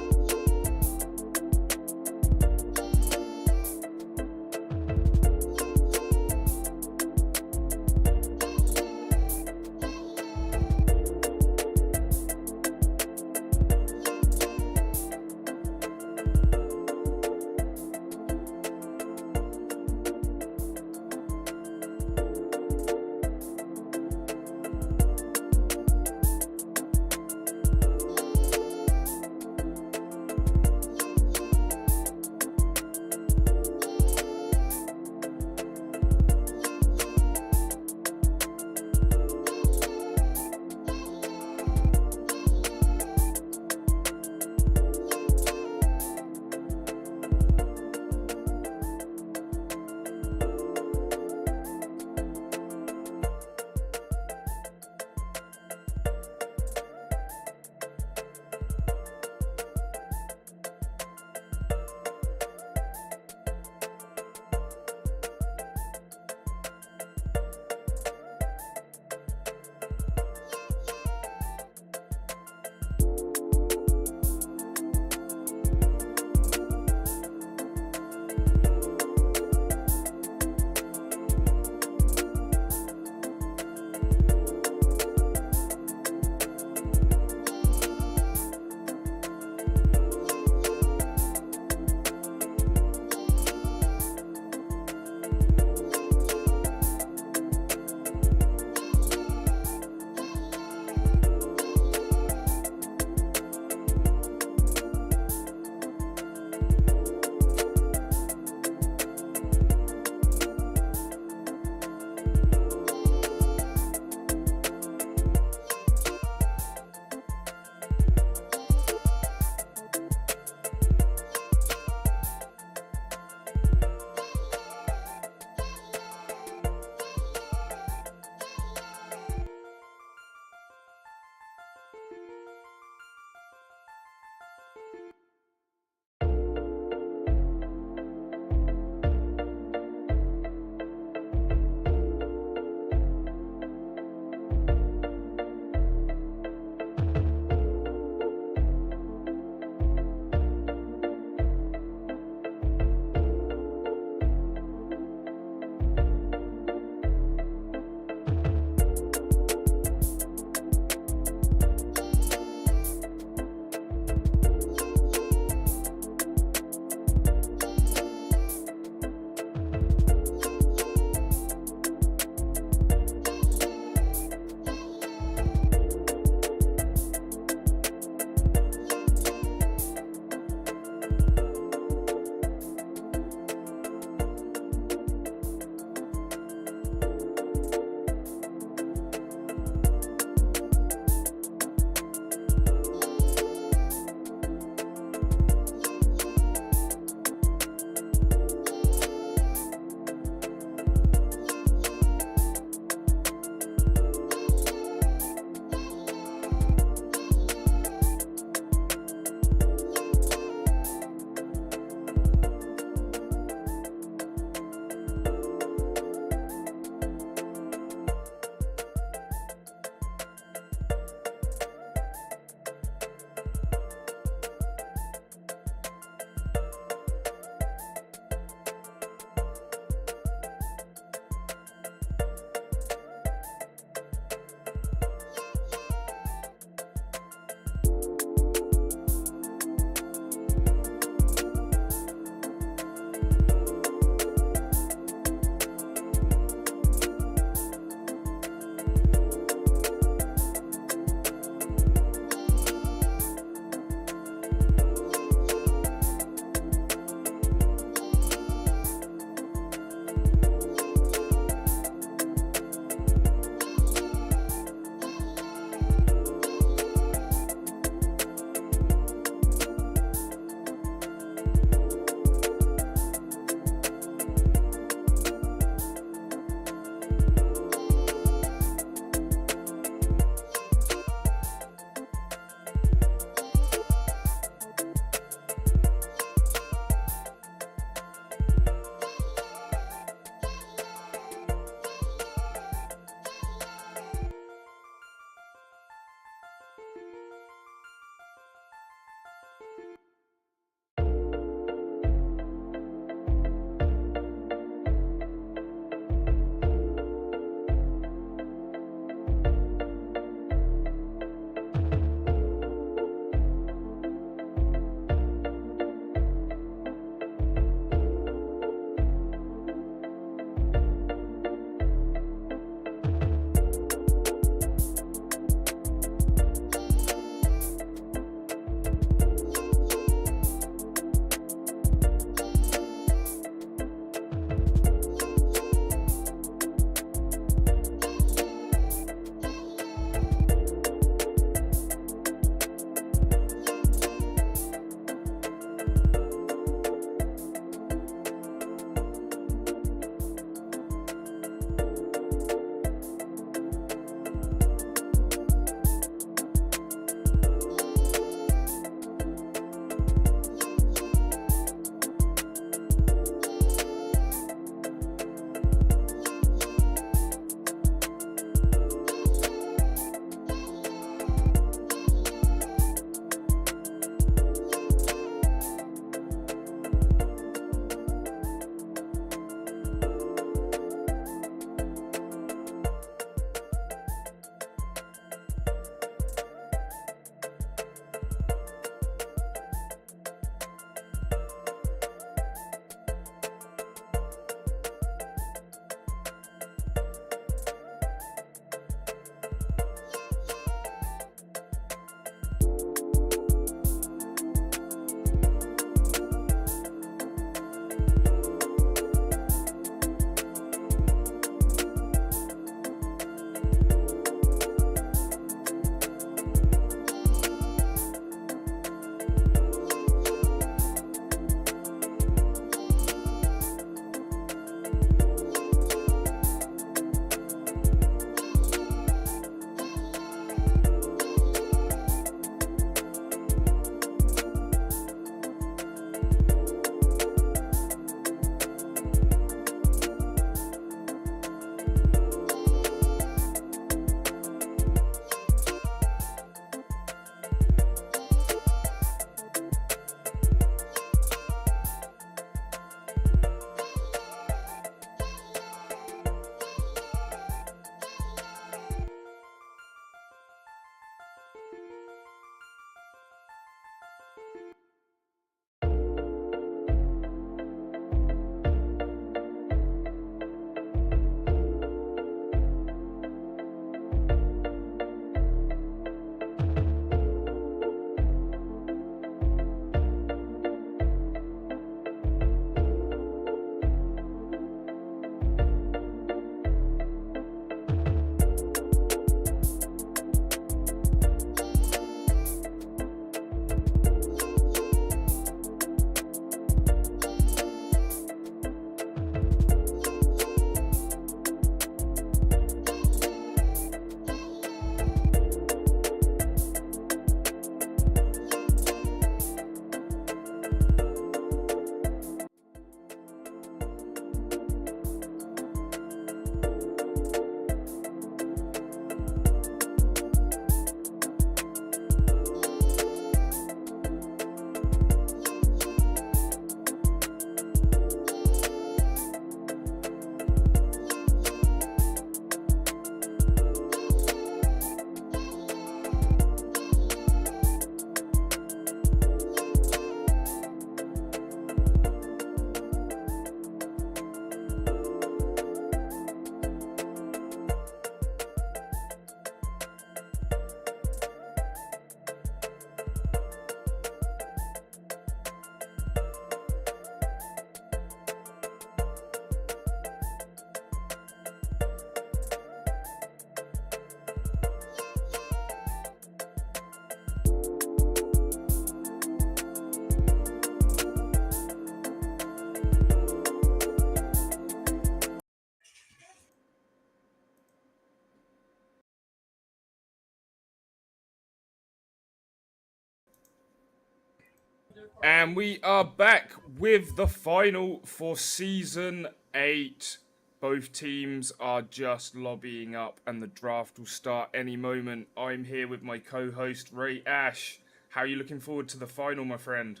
And we are back with the final for season 8. Both teams are just lobbying up, and the draft will start any moment. I'm here with my co host, Ray Ash. How are you looking forward to the final, my friend?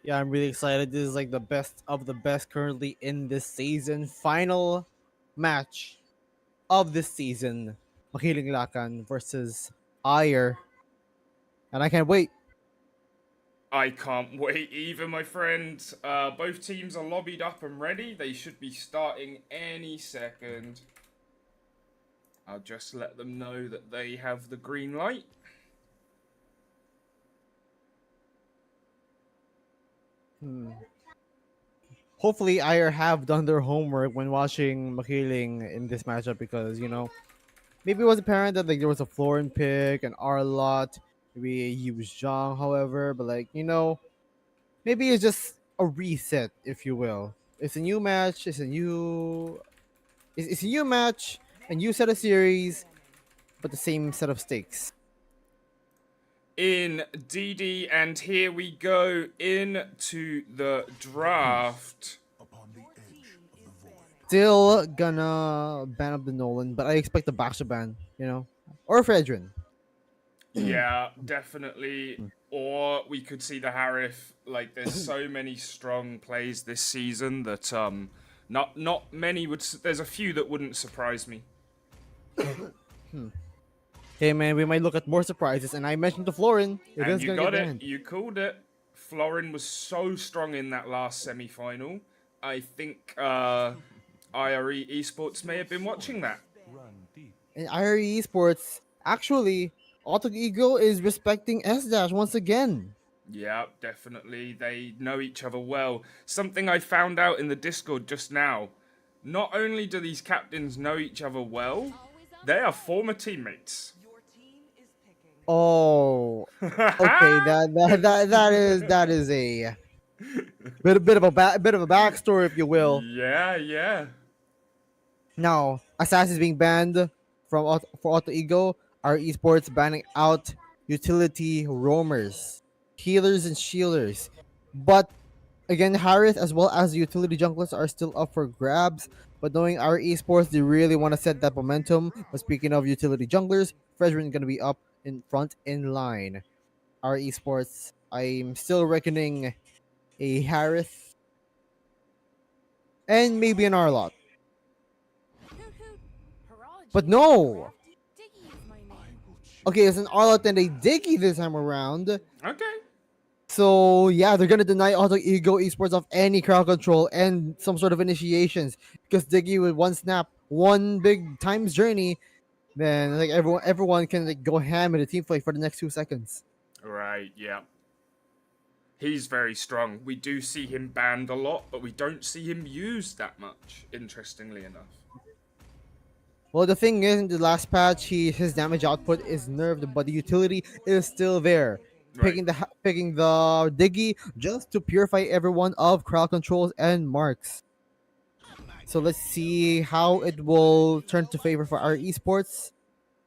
Yeah, I'm really excited. This is like the best of the best currently in this season. Final match of this season. Makiling Lakan versus Ayer. And I can't wait. I can't wait either, my friend. Both teams are lobbied up and ready. They should be starting any second. I'll just let them know that they have the green light. Hmm. Hopefully Ayer have done their homework when watching Makiling in this matchup because, maybe it was apparent that like there was a Florin pick, an Arlot, maybe a Yu Zhang, however, but maybe it's just a reset, if you will. It's a new match, it's a new match, a new set of series, but the same set of stakes. Indeedy, and here we go into the draft. Upon the edge of the void. Still gonna ban up the Nolan, but I expect the Basha ban, or Fredrin. Yeah, definitely. Or we could see the Harif. Like, there's so many strong plays this season that not many would. There's a few that wouldn't surprise me. Hey man, we might look at more surprises, and I mentioned the Florin. It And is you gonna get got it. banned. You called it. Florin was so strong in that last semi-final. I think IRE Esports may have been watching that. Run deep. In IRE Esports, actually, Auto Ego is respecting S Dash once again. Yeah, definitely. They know each other well. Something I found out in the Discord just now. Not only do these captains know each other well, they are former teammates. Oh, okay. That is a bit of a backstory, if you will. Yeah, yeah. Now, Assassin is being banned for Auto Ego. Our esports banning out utility roamers, healers, and shielders. But again, Harith as well as the utility junglers are still up for grabs. But knowing our esports, they really want to set that momentum. But speaking of utility junglers, Fredrin gonna be up in front in line. Our esports, I'm still reckoning a Harith and maybe an Arlot. But no! I will choose. Okay, it's an Arlot and a Diggy this time around. Okay. So yeah, they're gonna deny Auto Ego Esports of any crowd control and some sort of initiations because Diggy with one snap, one big times journey, then like everyone can like go ham in the team fight for the next 2 seconds. Right, yeah. He's very strong. We do see him banned a lot, but we don't see him used that much, interestingly enough. Well, the thing is, in the last patch, his damage output is nerfed, but the utility is still there. Right. Picking the Diggy just to purify everyone of crowd controls and marks. So let's see how it will turn to favor for our esports.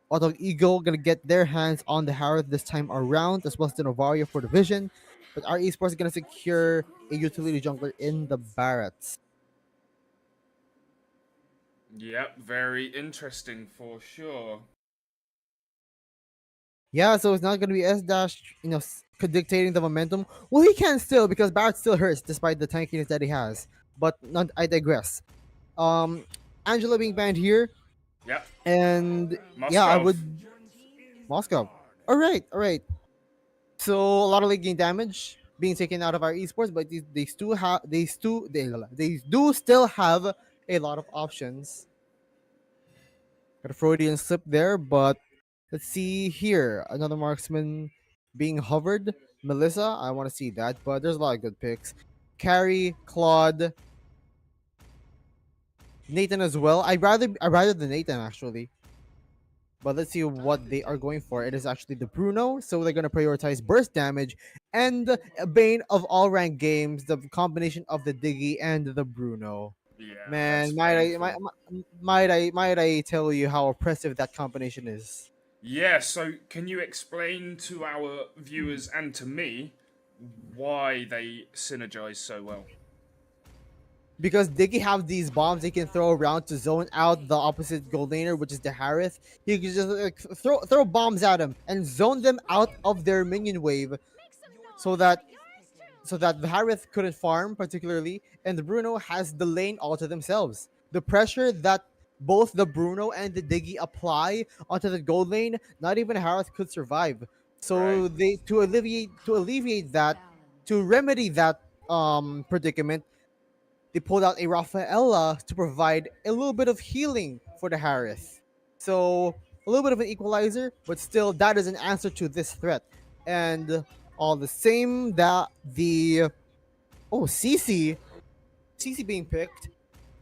Auto Ego gonna get their hands on the Harith this time around, as well as the Novaria for the Vision. But our esports is gonna secure a utility jungler in the Barretts. Yep, very interesting for sure. Yeah, so it's not gonna be S Dash, dictating the momentum. Well, he can still because Barrett still hurts despite the tankiness that he has. But not, I digress. Um, Angela being banned here, Yep, and yeah, I Moskov. would Moscow. All right. So a lot of late game damage being taken out of our esports, but they still have they do still have a lot of options. Got a Freudian slip there, but let's see here. Another marksman being hovered. Melissa, I want to see that, but there's a lot of good picks. Carrie, Claude, Nathan as well. I rather the Nathan actually. But let's see what they are going for. It is actually the Bruno, so they're gonna prioritize burst damage and Bane of all rank games, the combination of the Diggy and the Bruno. Yeah, that's Man, painful. might I tell you how oppressive that combination is? Yeah, so can you explain to our viewers and to me why they synergize so well. Because Diggy have these bombs they can throw around to zone out the opposite gold laner, which is the Harith. He can just like, throw bombs at him and zone them out of their minion wave, so that the Harith couldn't farm particularly, and the Bruno has the lane all to themselves. The pressure that both the Bruno and the Diggy apply onto the gold lane, not even Harith could survive. Right. So they to alleviate that, to remedy that predicament, they pulled out a Rafaela to provide a little bit of healing for the Harith. So a little bit of an equalizer, but still that is an answer to this threat. And all the same, that the CC being picked,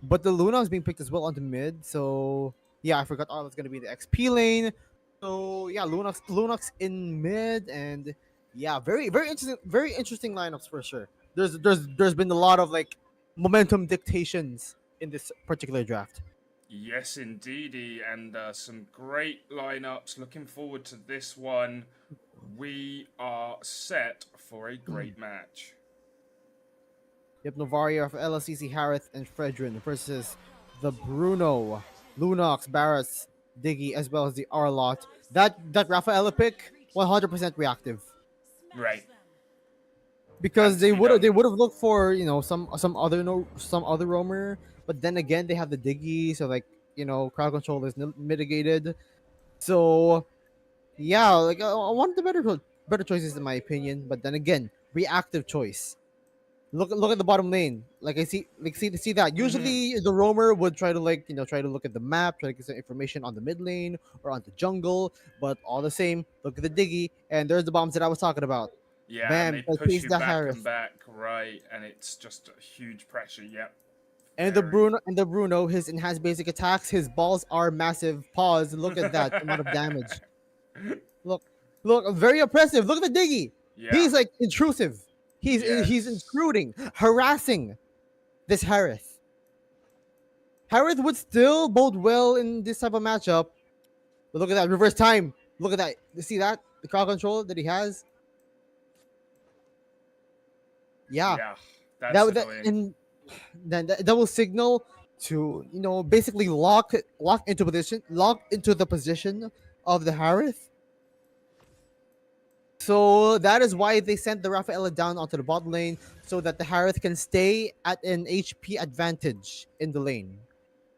but the Luna is being picked as well on the mid. So yeah, I forgot Arla's gonna be in the XP lane. So yeah, Lunox in mid, and yeah, very interesting lineups for sure. There's been a lot of like momentum dictations in this particular draft. Yes, indeedy, and some great lineups. Looking forward to this one. We are set for a great match. Yep, Novaria of LCC Harith and Fredrin versus the Bruno, Lunox, Barras, Diggy, as well as the Arlot. That Rafaela pick, 100% reactive. Right. Because Had to be they done. would have looked for some other no some other roamer, but then again they have the Diggy, so like crowd control is mitigated. So yeah, like I wanted the better choices in my opinion, but then again reactive choice. Look at the bottom lane. Like I see that. Mm-hmm. Usually the roamer would try to try to look at the map, try to get some information on the mid lane or on the jungle. But all the same, look at the Diggy, and there's the bombs that I was talking about. Yeah, and Bam, they I push chase you the back and Harith. back, right? And it's just a huge pressure. Yep. And Very. The Bruno, his enhanced basic attacks, his balls are massive. Pause. Look at that amount of damage. Look, look, very oppressive. Look at the Diggy. Yeah. He's like intrusive. He's Yes. intruding, harassing this Harith. Harith would still bode well in this type of matchup. But look at that reverse time. Look at that. You see that? The crowd control that he has. Yeah, Yeah. That's annoying. and then that will signal to basically lock into the position of the Harith. So that is why they sent the Rafaela down onto the bot lane so that the Harith can stay at an HP advantage in the lane.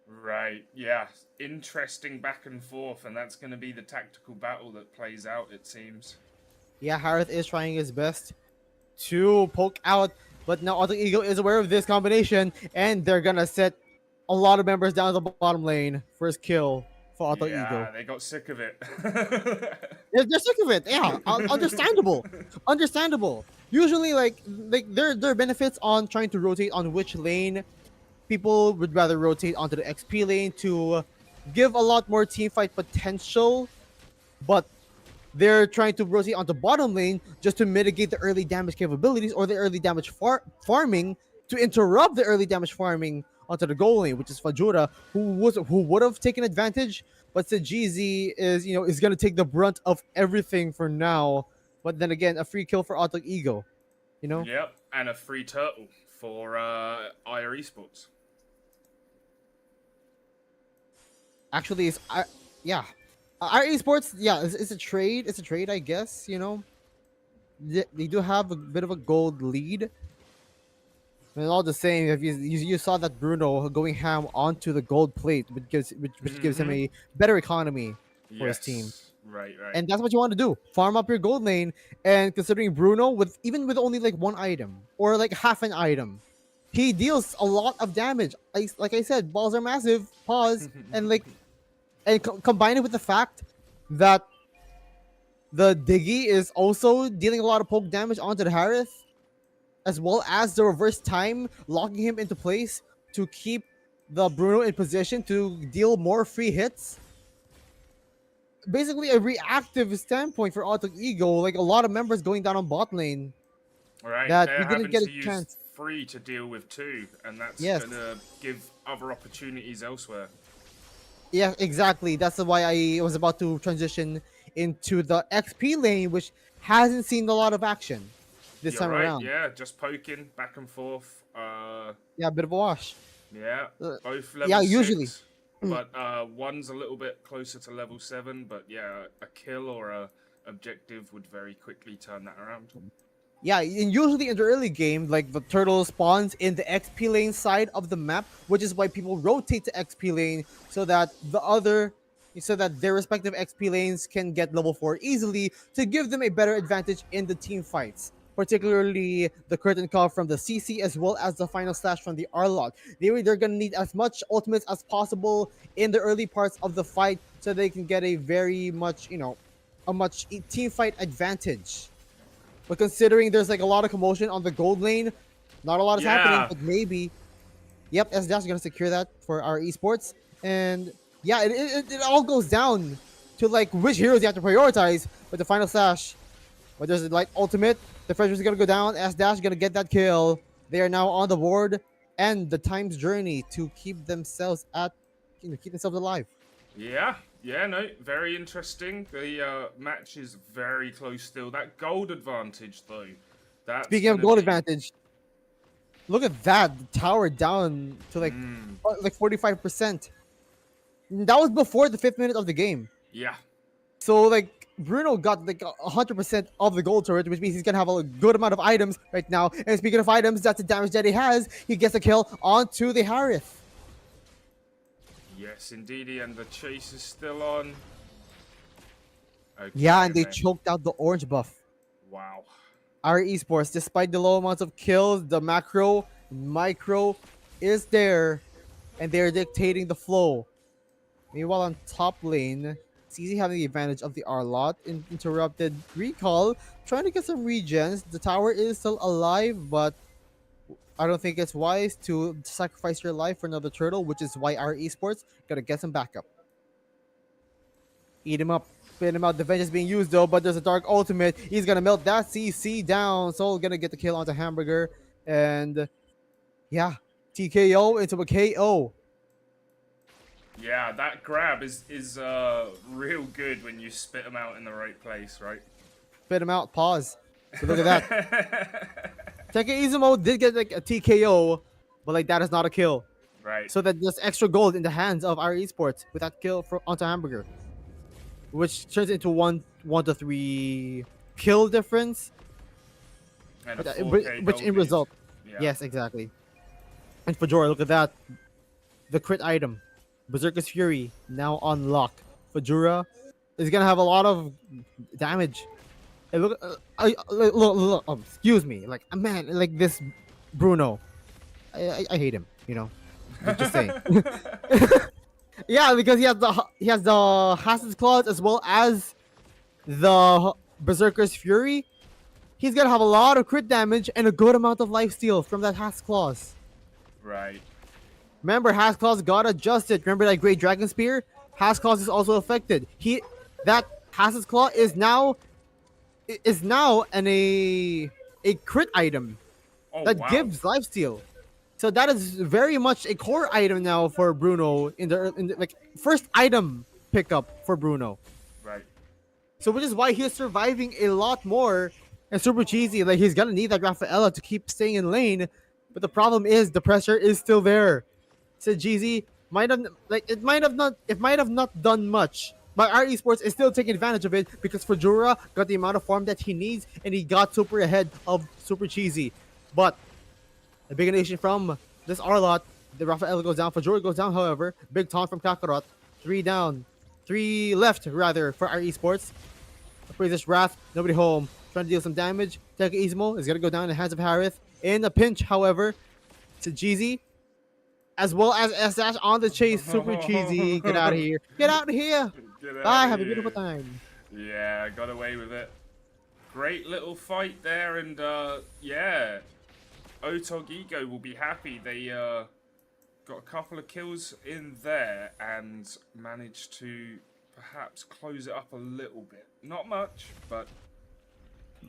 Right. Yeah. Interesting back and forth, and that's going to be the tactical battle that plays out. It seems. Yeah, Harith is trying his best to poke out, but now Auto Ego is aware of this combination, and they're gonna set a lot of members down the bottom lane. First kill for Auto Yeah, Ego. they got sick of it. They're sick of it. Yeah, understandable. Understandable. Usually, like there are benefits on trying to rotate on which lane. People would rather rotate onto the XP lane to give a lot more team fight potential, but they're trying to rotate onto bottom lane just to mitigate the early damage capabilities or the early damage farming to interrupt the early damage farming onto the goal lane, which is Fajura, who would have taken advantage, but Sajizi is gonna take the brunt of everything for now. But then again, a free kill for Auto Ego, you know. Yep, and a free turtle for IR Esports. Actually, yeah, our esports, yeah, it's a trade. It's a trade, I guess. They do have a bit of a gold lead. And all the same, if you saw that Bruno going ham onto the gold plate, which gives him Mm-hmm. a better economy for his team, Yes. Right. Right. and that's what you want to do: farm up your gold lane. And considering Bruno, with only like one item or like half an item, he deals a lot of damage. Like I said, balls are massive. Pause, and combine it with the fact that the Diggy is also dealing a lot of poke damage onto the Harith, as well as the reverse time locking him into place to keep the Bruno in position to deal more free hits. Basically, a reactive standpoint for Auto Ego, like a lot of members going down on bot lane Right. that he They're didn't having get a to use chance. free to deal with too, and that's Yes, gonna give other opportunities elsewhere. yeah, exactly. That's why I was about to transition into the XP lane, which hasn't seen a lot of action. this You're time right. around. Yeah, just poking back and forth. Yeah, a bit of a wash. Yeah, Uh, both yeah, level usually. 6, but one's a little bit closer to level 7. But yeah, a kill or a objective would very quickly turn that around. Yeah, and usually in the early game, like the turtle spawns in the XP lane side of the map, which is why people rotate to XP lane so that their respective XP lanes can get level 4 easily to give them a better advantage in the team fights. Particularly the curtain call from the CC as well as the final slash from the Arlot. They're gonna need as much ultimates as possible in the early parts of the fight so they can get a very much, a much team fight advantage. But considering there's like a lot of commotion on the gold lane, not a lot is happening, Yeah, but maybe. Yep, S-Dash is going to secure that for our esports. And yeah, it all goes down to like which heroes you have to prioritize. But the final slash, but there's like ultimate, the Frederick's is going to go down. S-Dash is going to get that kill. They are now on the board and the time's journey to keep themselves keep themselves alive. yeah, no, very interesting. The match is very close still. That gold advantage, though, that's Speaking of gonna gold be advantage, look at that, the tower down to like 45%. That was before the 5th minute of the game. yeah, So like Bruno got like 100% of the gold turret, which means he's gonna have a good amount of items right now. And speaking of items, that's the damage that he has. He gets a kill onto the Harith. yes, indeedy, and the chase is still on. Okay, Yeah, and they then. choked out the orange buff. Wow. Our esports, despite the low amounts of kills, the macro, micro is there, and they're dictating the flow. Meanwhile, on top lane, CZ having the advantage of the Arlot in interrupted recall, trying to get some regens. The tower is still alive, but I don't think it's wise to sacrifice your life for another turtle, which is why our esports gotta get some backup. Eat him up, spin him out. The vengeance being used though, but there's a dark ultimate. He's gonna melt that CC down. Soul gonna get the kill onto Hamburger, and yeah, TKO into a KO. Yeah, that grab is real good when you spit them out in the right place, right? Spit him out. Pause. So look at that. Tekken Izumo did get like a TKO, but like that is not a kill. Right. So that there's extra gold in the hands of our esports with that kill onto Hamburger, which turns into 1-3 kill difference. And a But, 4K which gold in lead. result, Yeah. yes, exactly. And Fedora, look at that, the crit item, Berserker's Fury now on lock. Fedora is gonna have a lot of damage. And look, look, excuse me, like a man like this, Bruno. I hate him. Just saying. Yeah, because he has the Hass's Claws as well as the Berserker's Fury. He's gonna have a lot of crit damage and a good amount of lifesteal from that Hass Claws. Right. Remember, Hass Claws got adjusted. Remember that Great Dragon Spear? Hass Claws is also affected. That Hass's Claw is now a crit item Oh, that wow. gives lifesteal. So that is very much a core item now for Bruno in the like first item pickup for Bruno. Right. So which is why he's surviving a lot more and super cheesy. Like he's gonna need that Rafaela to keep staying in lane. But the problem is the pressure is still there. So Jeezy might have not done much. But our esports is still taking advantage of it because Fedora got the amount of farm that he needs and he got super ahead of super cheesy. But a big nation from this Arlot, the Rafaela goes down, Fedora goes down, however. Big taunt from Kakarot. 3 down. 3 left rather for our esports. Appraiser's Wrath, nobody home. Trying to deal some damage. Teka Izmo is gonna go down in the hands of Harith. In a pinch, however, to Jeezy. As well as S-Dash on the chase. Super cheesy. Get out of here. Get out of here. Get out Bye. of Have a here. beautiful time. Yeah, got away with it. Great little fight there, and yeah, Otog Ego will be happy. They got a couple of kills in there and managed to perhaps close it up a little bit. Not much, but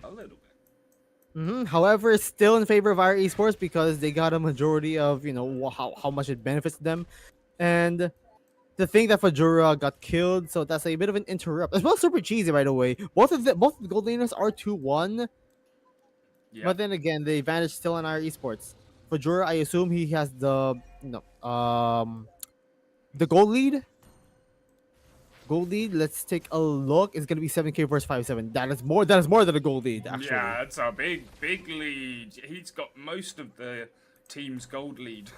a little bit. However, it's still in favor of our esports because they got a majority of how much it benefits them, and the thing that Fedora got killed, so that's a bit of an interrupt. As well, super cheesy, by the way. Both of the gold laners are 2-1. Yeah. But then again, the advantage still on our esports. For Jura, I assume he has the the gold lead. Gold lead. Let's take a look. It's gonna be 7K versus 5-7. That is more. That is more than a gold lead, actually. Yeah, it's a big lead. He's got most of the team's gold lead.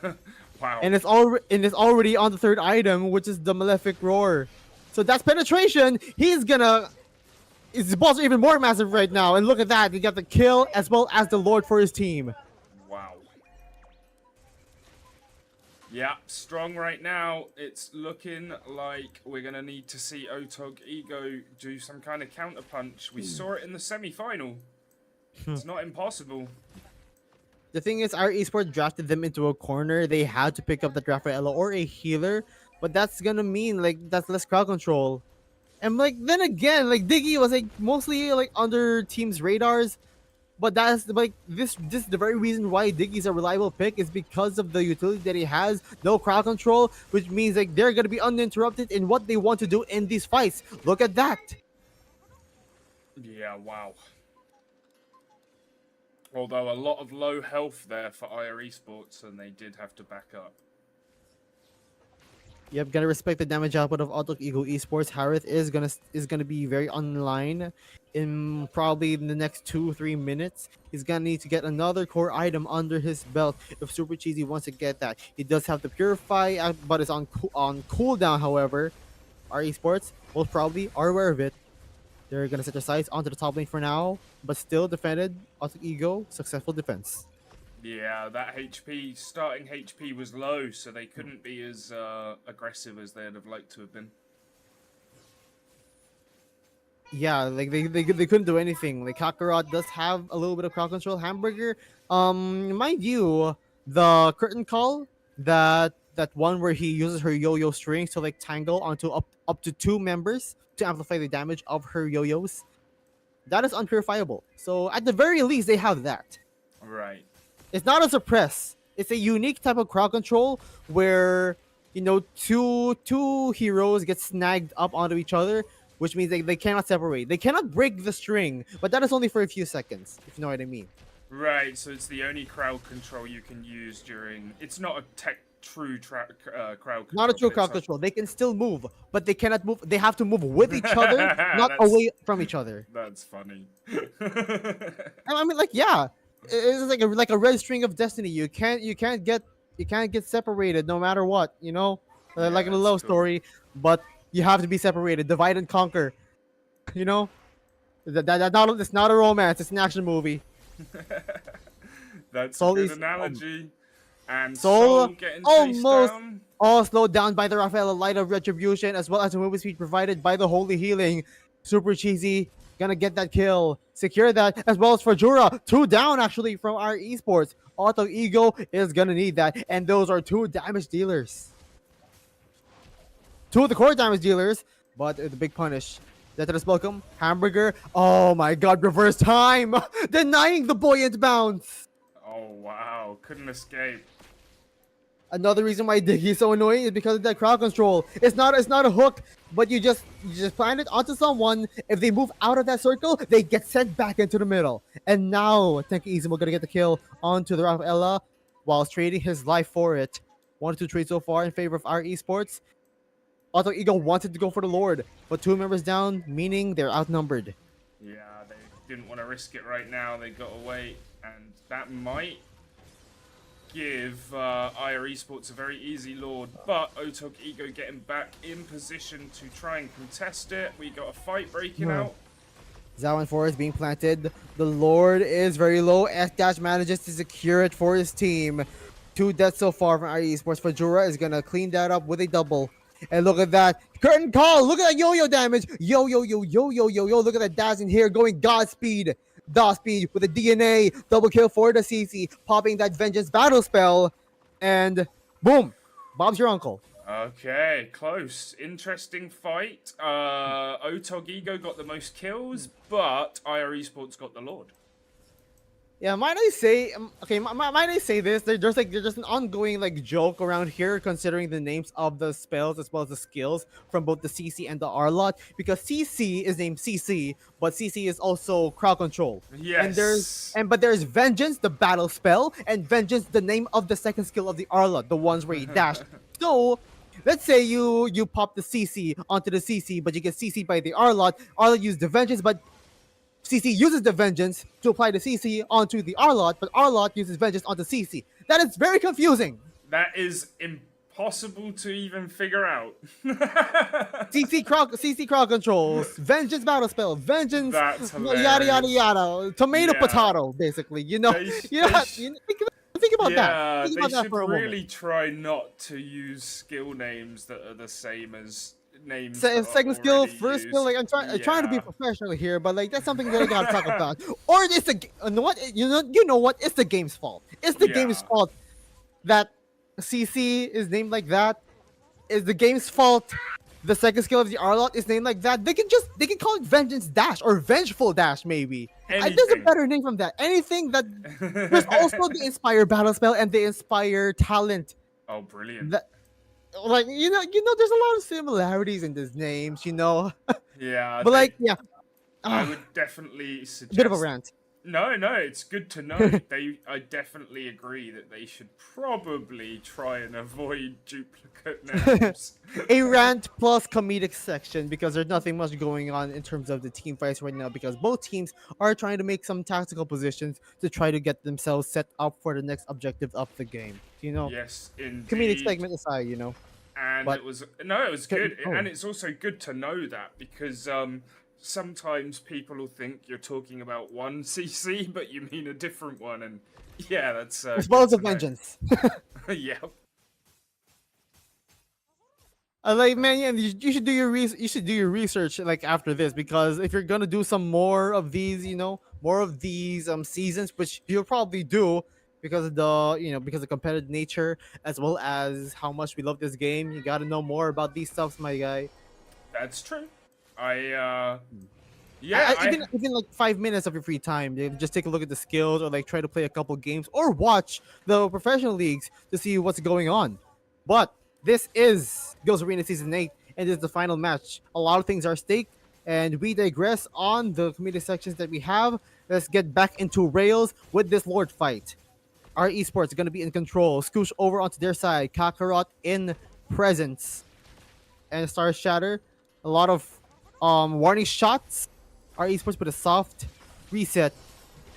Wow. And it's already on the third item, which is the Malefic Roar. So that's penetration. He's gonna. His balls are even more massive right now. And look at that. He got the kill as well as the Lord for his team. Wow. Yeah, strong right now. It's looking like we're going to need to see Otog Ego do some kind of counterpunch. We saw it in the semi-final. It's not impossible. The thing is, our esports drafted them into a corner. They had to pick up the Rafaela or a healer, but that's gonna mean like that's less crowd control. And like then again, like Diggy was like mostly like under teams' radars, but that's like this is the very reason why Diggy's a reliable pick is because of the utility that he has, no crowd control, which means like they're gonna be uninterrupted in what they want to do in these fights. Look at that. Yeah, wow. Although a lot of low health there for IR Esports, and they did have to back up. Yep, gotta respect the damage output of Auto Ego Esports. Harith is gonna be very online in probably in the next 2-3 minutes. He's gonna need to get another core item under his belt if Super Cheesy wants to get that. He does have the Purify, but it's on cooldown. However, our esports most probably are aware of it. They're gonna set their sights onto the top lane for now, but still defended. Auto Ego successful defense. Yeah, that HP, starting HP was low, so they couldn't be as aggressive as they'd have liked to have been. Yeah, like they couldn't do anything. Like Kakarot does have a little bit of crowd control. Hamburger, mind you, the curtain call, that one where he uses her yo-yo strings to like tangle onto up to 2 members to amplify the damage of her yo-yos. That is unpurifiable. So at the very least, they have that. Right. It's not a suppress. It's a unique type of crowd control where two heroes get snagged up onto each other, which means they cannot separate. They cannot break the string, but that is only for a few seconds, if you know what I mean. Right, so it's the only crowd control you can use during... It's not a true crowd control. Not a true but crowd it's control. They can still move, but they cannot move. They have to move with each other, not That's- away from each other. That's funny. I mean, like, yeah, it's like a red string of destiny. You can't get separated no matter what. Yeah, Like in a that's love cool. story, but you have to be separated, divide and conquer. You know, it's not a romance. It's an action movie. That's Soul a good is- analogy. And Soul Soul getting chased almost down. all slowed down by the Rafaela Light of Retribution, as well as the movie speed provided by the Holy Healing. Super Cheesy gonna get that kill, secure that, as well as for Jura. 2 down actually from our esports. Auto Ego is gonna need that, and those are 2 damage dealers. 2 of the core damage dealers, but the big punish. That is welcome. Hamburger. Oh my god, reverse time! Denying the buoyant bounce! Oh, wow. Couldn't escape. Another reason why Diggy is so annoying is because of that crowd control. It's not a hook, but you just plant it onto someone. If they move out of that circle, they get sent back into the middle. And now Tenki Izumo gonna get the kill onto the Rafaela while trading his life for it. 1-2 trade so far in favor of our esports. Auto Ego wanted to go for the Lord, but 2 members down, meaning they're outnumbered. Yeah, they didn't want to risk it right now. They got away, and that might give IR Esports a very easy Lord. But Otog Ego getting back in position to try and contest it. We got a fight breaking out. Zawan Forest being planted. The Lord is very low. S-Dash manages to secure it for his team. 2 deaths so far from our esports. Fajura is gonna clean that up with a double. And look at that. Curtain call. Look at that yo-yo damage. Yo. Look at that dash in here going Godspeed. Godspeed with a DNA. Double kill for the CC. Popping that Vengeance battle spell. And boom. Bob's your uncle. Okay, close. Interesting fight. Otog Ego got the most kills, but IR Esports got the Lord. Yeah, might I say? Okay, might I say this? There's an ongoing like joke around here, considering the names of the spells as well as the skills from both the CC and the R lot. Because CC is named CC, but CC is also crowd control. And Yes. there's Vengeance, the battle spell, and Vengeance, the name of the second skill of the R lot, the ones where you dash. So let's say you pop the CC onto the CC, but you get CC by the R lot. R lot use the Vengeance, but CC uses the Vengeance to apply the CC onto the R lot, but R lot uses Vengeance onto CC. That is very confusing. That is impossible to even figure out. CC crowd controls, Vengeance battle spell, Vengeance, That's yada yada hilarious. yada, tomato Yeah. potato, basically. You know, They, sh- you know, they, sh- think about that. yeah, Think they about that should for a moment. really try not to use skill names that are the same as names that are Second skill, already first skill. used. Like I'm trying to be Yeah. professional here, but like that's something that I gotta talk about. Or it's you know what? You know what? It's the game's fault. It's the game's Yeah. fault that CC is named like that. Is the game's fault. The second skill of the Arlot is named like that. They can call it Vengeance Dash or Vengeful Dash maybe. There's a Anything. better name from that. Anything that there's also the Inspire battle spell and the Inspire talent. Oh, brilliant. That like there's a lot of similarities in these names. Yeah, But like yeah, I ah, would definitely bit of a suggest. rant. No, it's good to know. I definitely agree that they should probably try and avoid duplicate names. A rant plus comedic section because there's nothing much going on in terms of the team fights right now because both teams are trying to make some tactical positions to try to get themselves set up for the next objective of the game. Yes, Comedic indeed. segment aside. And But it was good, oh, and it's also good to know that because sometimes people will think you're talking about one CC, but you mean a different one, and yeah, that's as well good as a to know. vengeance. Yeah. Like man, yeah, you should do you should do your research like after this because if you're gonna do some more of these, more of these seasons, which you'll probably do because of the competitive nature as well as how much we love this game, you got to know more about these stuffs, my guy. That's true. I I, yeah, I, even like 5 minutes of your free time, just take a look at the skills or like try to play a couple games or watch the professional leagues to see what's going on. But this is GuildsArena Season 8, and this is the final match. A lot of things are at stake, and we digress on the community sections that we have. Let's get back into rails with this Lord fight. Our esports are going to be in control. Scoosh over onto their side. Kakarot in presence. And Star Shatter. A lot of warning shots. Our esports with a soft reset.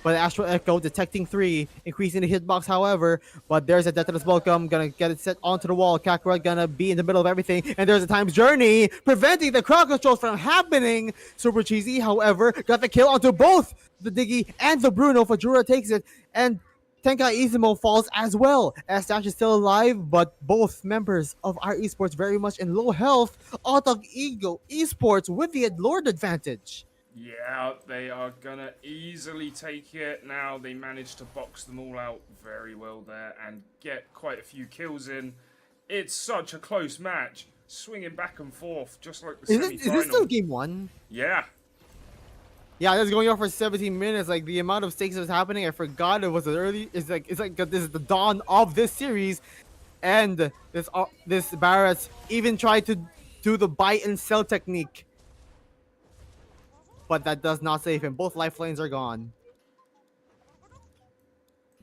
But Astral Echo detecting 3, increasing the hitbox, however. But there's a Deathless Welcome, gonna get it set onto the wall. Kakarot gonna be in the middle of everything. And there's a Time's Journey, preventing the crowd controls from happening. Super Cheesy, however, got the kill onto both the Diggy and the Bruno. Fajura takes it. And Tenkai Izumo falls as well. As Dash is still alive, but both members of our esports very much in low health. Otog Ego esports with the Lord advantage. Yeah, they are gonna easily take it. Now they managed to box them all out very well there and get quite a few kills in. It's such a close match, swinging back and forth just like the Is this still semi-final. game one? Yeah, Yeah, this is going on for 17 minutes. Like the amount of stakes that was happening, I forgot it was early. It's like this is the dawn of this series, and this Barrett even tried to do the buy and sell technique, but that does not save him. Both lifelines are gone.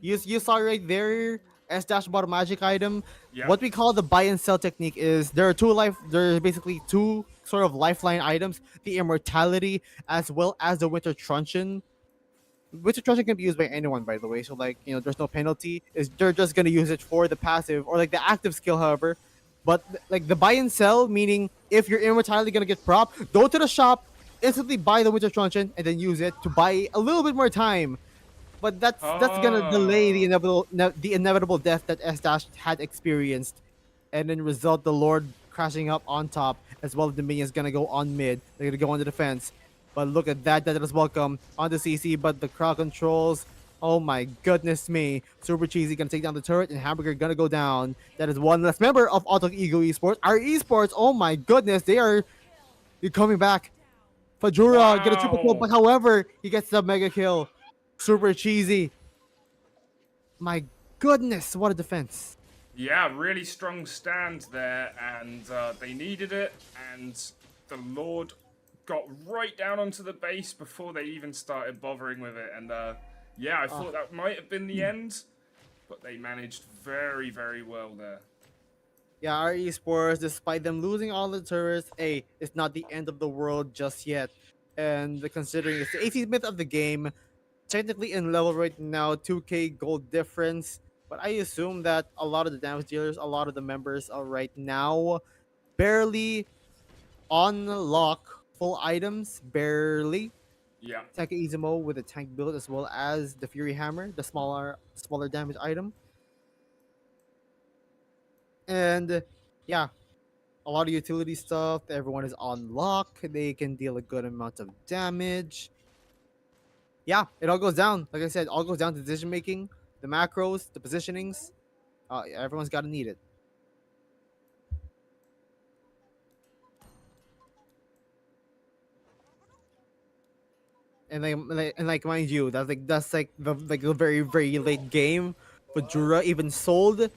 You saw right there, S dash bought a magic item. yeah. What we call the buy and sell technique is there are basically two sort of lifeline items: the immortality as well as the winter truncheon. Winter truncheon can be used by anyone, by the way. So like there's no penalty. Is they're just gonna use it for the passive or like the active skill, however. But like the buy and sell, meaning if your immortality gonna get prop, go to the shop, instantly buy the winter truncheon, and then use it to buy a little bit more time. But that's gonna delay the Ah. inevitable death that S Dash had experienced, and then result the Lord crashing up on top, as well as the minions gonna go on mid. They're gonna go on the defense. But look at that, that is welcome on the CC, but the crowd controls. Oh my goodness me. Super Cheesy gonna take down the turret, and Hamburger gonna go down. That is one less member of Auto Ego Esports. Our esports, oh my goodness, they're coming back. Fajura get a triple kill, Wow. but however, he gets the mega kill. Super Cheesy My goodness, what a defense. Yeah, really strong stand there, and they needed it, and the Lord got right down onto the base before they even started bothering with it, and yeah, I Uh, thought that might have been the end, but they managed very, very well there. yeah, our esports, despite them losing all the turrets, hey, it's not the end of the world just yet. And considering it's the 18th minute of the game, technically in level right now, 2k gold difference. But I assume that a lot of the damage dealers, a lot of the members are right now barely unlock full items, barely. Yeah. Tank Izamo with a tank build as well as the Fury Hammer, the smaller damage item. And yeah, a lot of utility stuff. Everyone is on lock. They can deal a good amount of damage. Yeah, it all goes down. Like I said, all goes down to decision making, the macros, the positionings. Everyone's got to need it. And like mind you, that's like the very late game. Fajura even sold.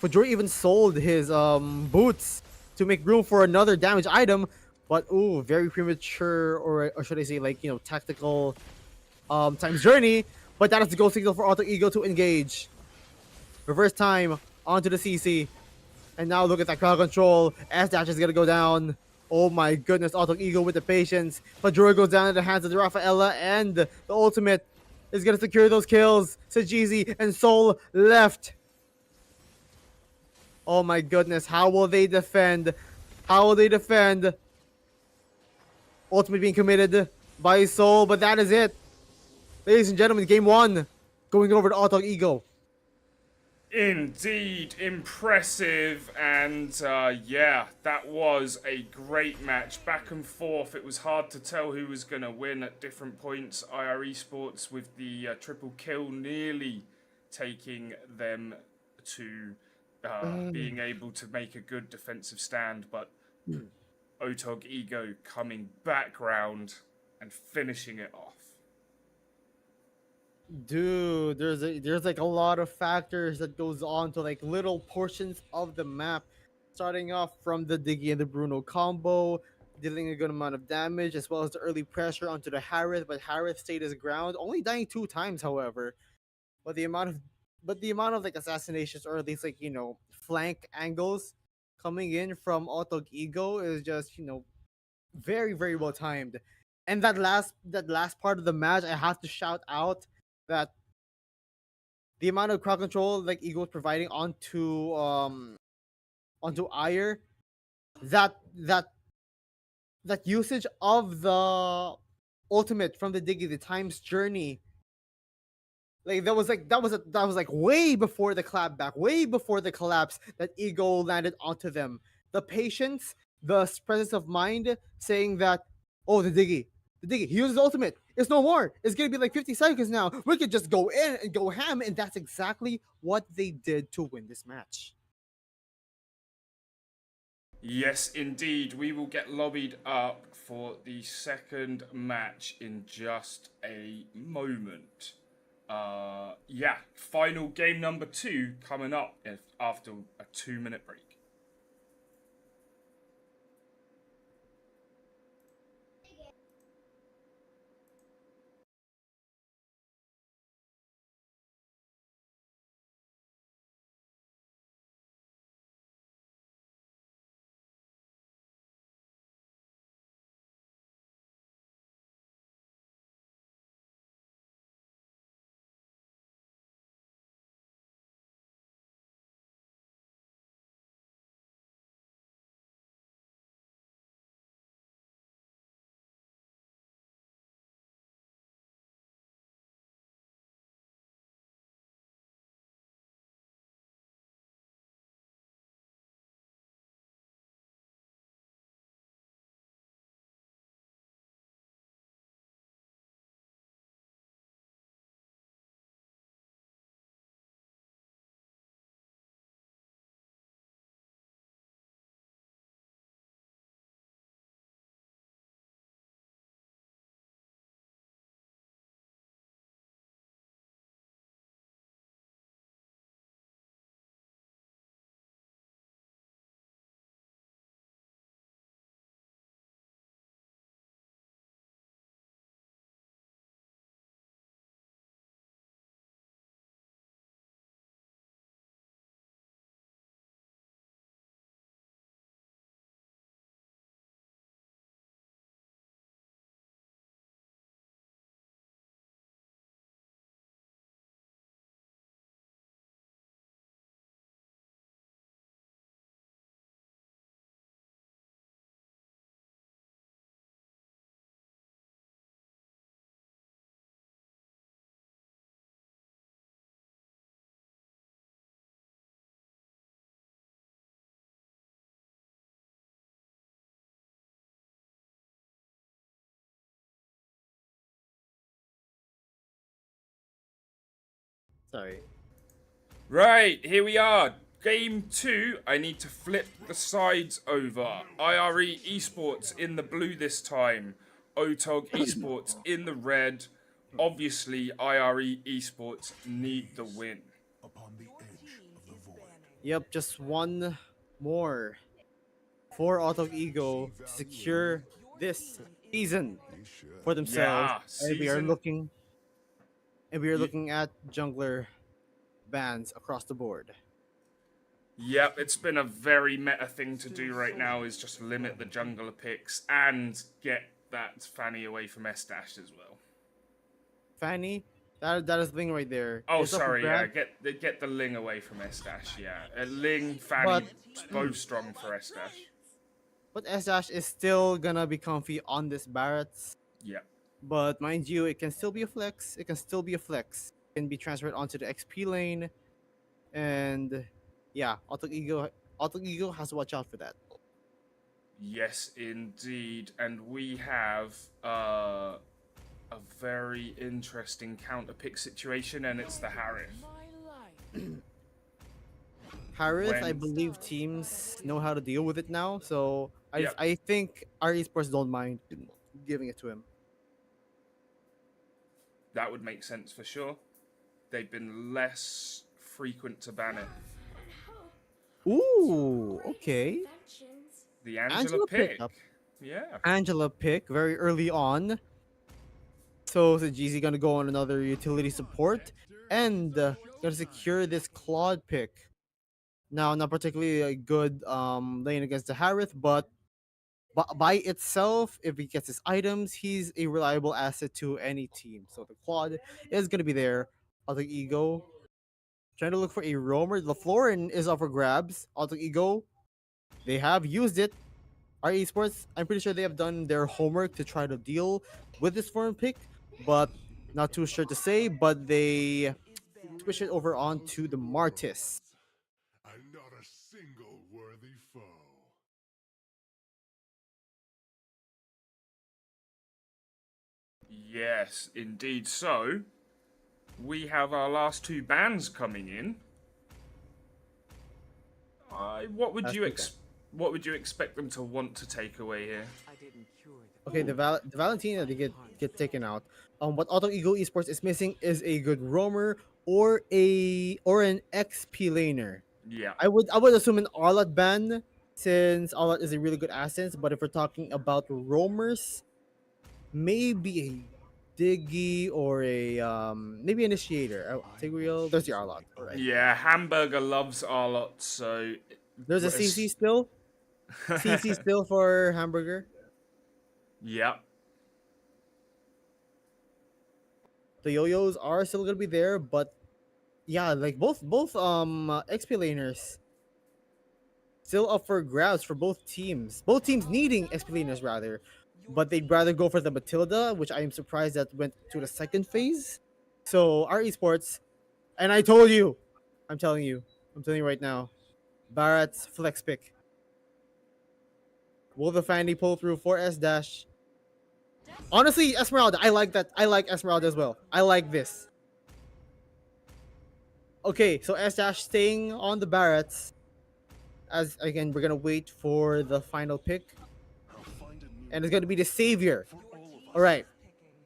Fajura even sold his boots to make room for another damage item. But ooh, very premature, or should I say, like, tactical times journey. But that is the go signal for Auto Ego to engage. Reverse time onto the CC. And now look at that crowd control. S dash is gonna go down. Oh my goodness, Auto Ego with the patience. Fajura goes down in the hands of the Rafaela, and the ultimate is gonna secure those kills. Sajizi and Soul left. Oh my goodness, how will they defend? How will they defend? Ultimate being committed by Soul, but that is it. Ladies and gentlemen, game one. Going over to Auto Ego. Indeed, impressive, and yeah, that was a great match. Back and forth, it was hard to tell who was going to win at different points. IR Esports with the triple kill nearly taking them to being able to make a good defensive stand, but Otog Ego coming back round and finishing it off. Dude, there's like a lot of factors that goes on to like little portions of the map, starting off from the Diggy and the Bruno combo, dealing a good amount of damage, as well as the early pressure onto the Harith, but Harith stayed his ground, only dying 2 times, however. But the amount of like assassinations, or at least, like, flank angles coming in from Otog Ego is just, very, very well timed. And that last part of the match, I have to shout out that the amount of crowd control like Ego was providing onto Ire, that that that usage of the ultimate from the Diggy, the Time's Journey, like that was like way before the clap back, way before the collapse that Ego landed onto them. The patience, the presence of mind, saying that, oh, the Diggy, he uses ultimate. It's no more. It's gonna be like 50 seconds now. We could just go in and go ham, and that's exactly what they did to win this match. Yes, indeed. We will get lobbied up for the second match in just a moment. Yeah, final game number 2 coming up after a 2-minute break. Sorry. Right, here we are. Game 2, I need to flip the sides over. IRE Esports in the blue this time. OTOG Esports in the red. Obviously, IRE Esports need the win. Upon the edge of the void. Yep, just one more for Auto Ego to secure this season They should. for themselves. Yeah, And season. we are y- looking at jungler bans across the board. Yep, it's been a very meta thing to do right now is just limit the jungler picks and get that Fanny away from S Dash as well. Fanny, that is the thing right there. Oh, It's up for sorry, yeah, grabs, get the Ling away from S Dash, yeah. Ling, but Fanny, both strong for S Dash. S Dash is still gonna be comfy on this Barrett's. Yeah. But mind you, it can still be a flex. It can still be a flex. It can be transferred onto the XP lane, and yeah, Auto Ego has to watch out for that. Yes, indeed. And we have a very interesting counter pick situation, and it's the Harith. Harith, I When- believe teams know how to deal with it now, so Yep. I think our esports don't mind giving it to him. That would make sense for sure. They've been less frequent to ban it. Ooh, okay. The Angela, Angela pick. picked up. Yeah. Angela pick very early on. So is GZ gonna go on another utility support and gonna secure this Claude pick. Now, not particularly a good lane against the Harith, but by itself, if he gets his items, he's a reliable asset to any team. So the Claude is gonna be there. Auto Ego trying to look for a roamer. The Florin is up for grabs. Auto Ego, they have used it. Our esports, I'm pretty sure they have done their homework to try to deal with this foreign pick, but not too sure to say. But they switch it over onto the Martis. And not a single worthy foe. Yes, indeed. So, we have our last two bans coming in. What would Last you two what would you expect them to want to take away here? Okay, the Valentina they get taken out. What Auto Ego Esports is missing is a good roamer or an XP laner. Yeah. I would assume an Arlot ban since Arlot is a really good asset. But if we're talking about roamers, maybe a Diggy or a maybe initiator. Oh, Tigreal. There's the Arlot. All right. Yeah, Hamburger loves Arlott, so There's a CC still. CC still for Hamburger. Yeah. The yo-yos are still gonna be there, but yeah, like both XP laners still up for grabs for both teams. Both teams needing XP laners rather, but they'd rather go for the Matilda, which I am surprised that went to the second phase. So our esports, and I'm telling you right now, Barrett's flex pick. Will the Fanny pull through for S dash? Honestly, Esmeralda, I like that. I like Esmeralda as well. I like this. Okay, so S dash staying on the Barretts. As again, we're gonna wait for the final pick, I'll find a new and it's gonna be the savior. for all of us. All right.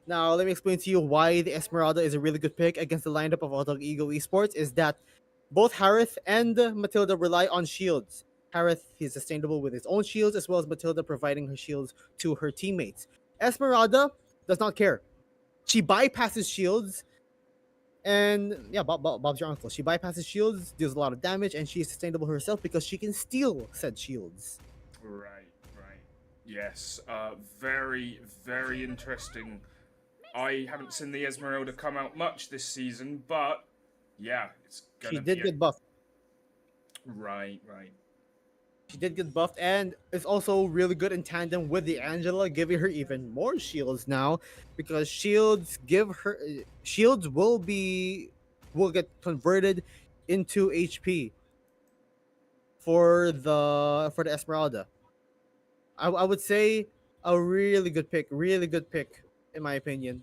Now let me explain to you why the Esmeralda is a really good pick against the lineup of Auto Ego Esports. Is that both Harith and Matilda rely on shields. Harith is sustainable with his own shields, as well as Matilda providing her shields to her teammates. Esmeralda does not care. She bypasses shields, and yeah, Bob's your uncle. She bypasses shields, deals a lot of damage, and she is sustainable herself because she can steal said shields. Right, right. Yes, very, very interesting. I haven't seen the Esmeralda come out much this season, but yeah, it's gonna She be did get buffed. Right, right. She did get buffed, and is also really good in tandem with the Angela, giving her even more shields now, because shields will get converted into HP for the Esmeralda. I would say a really good pick in my opinion.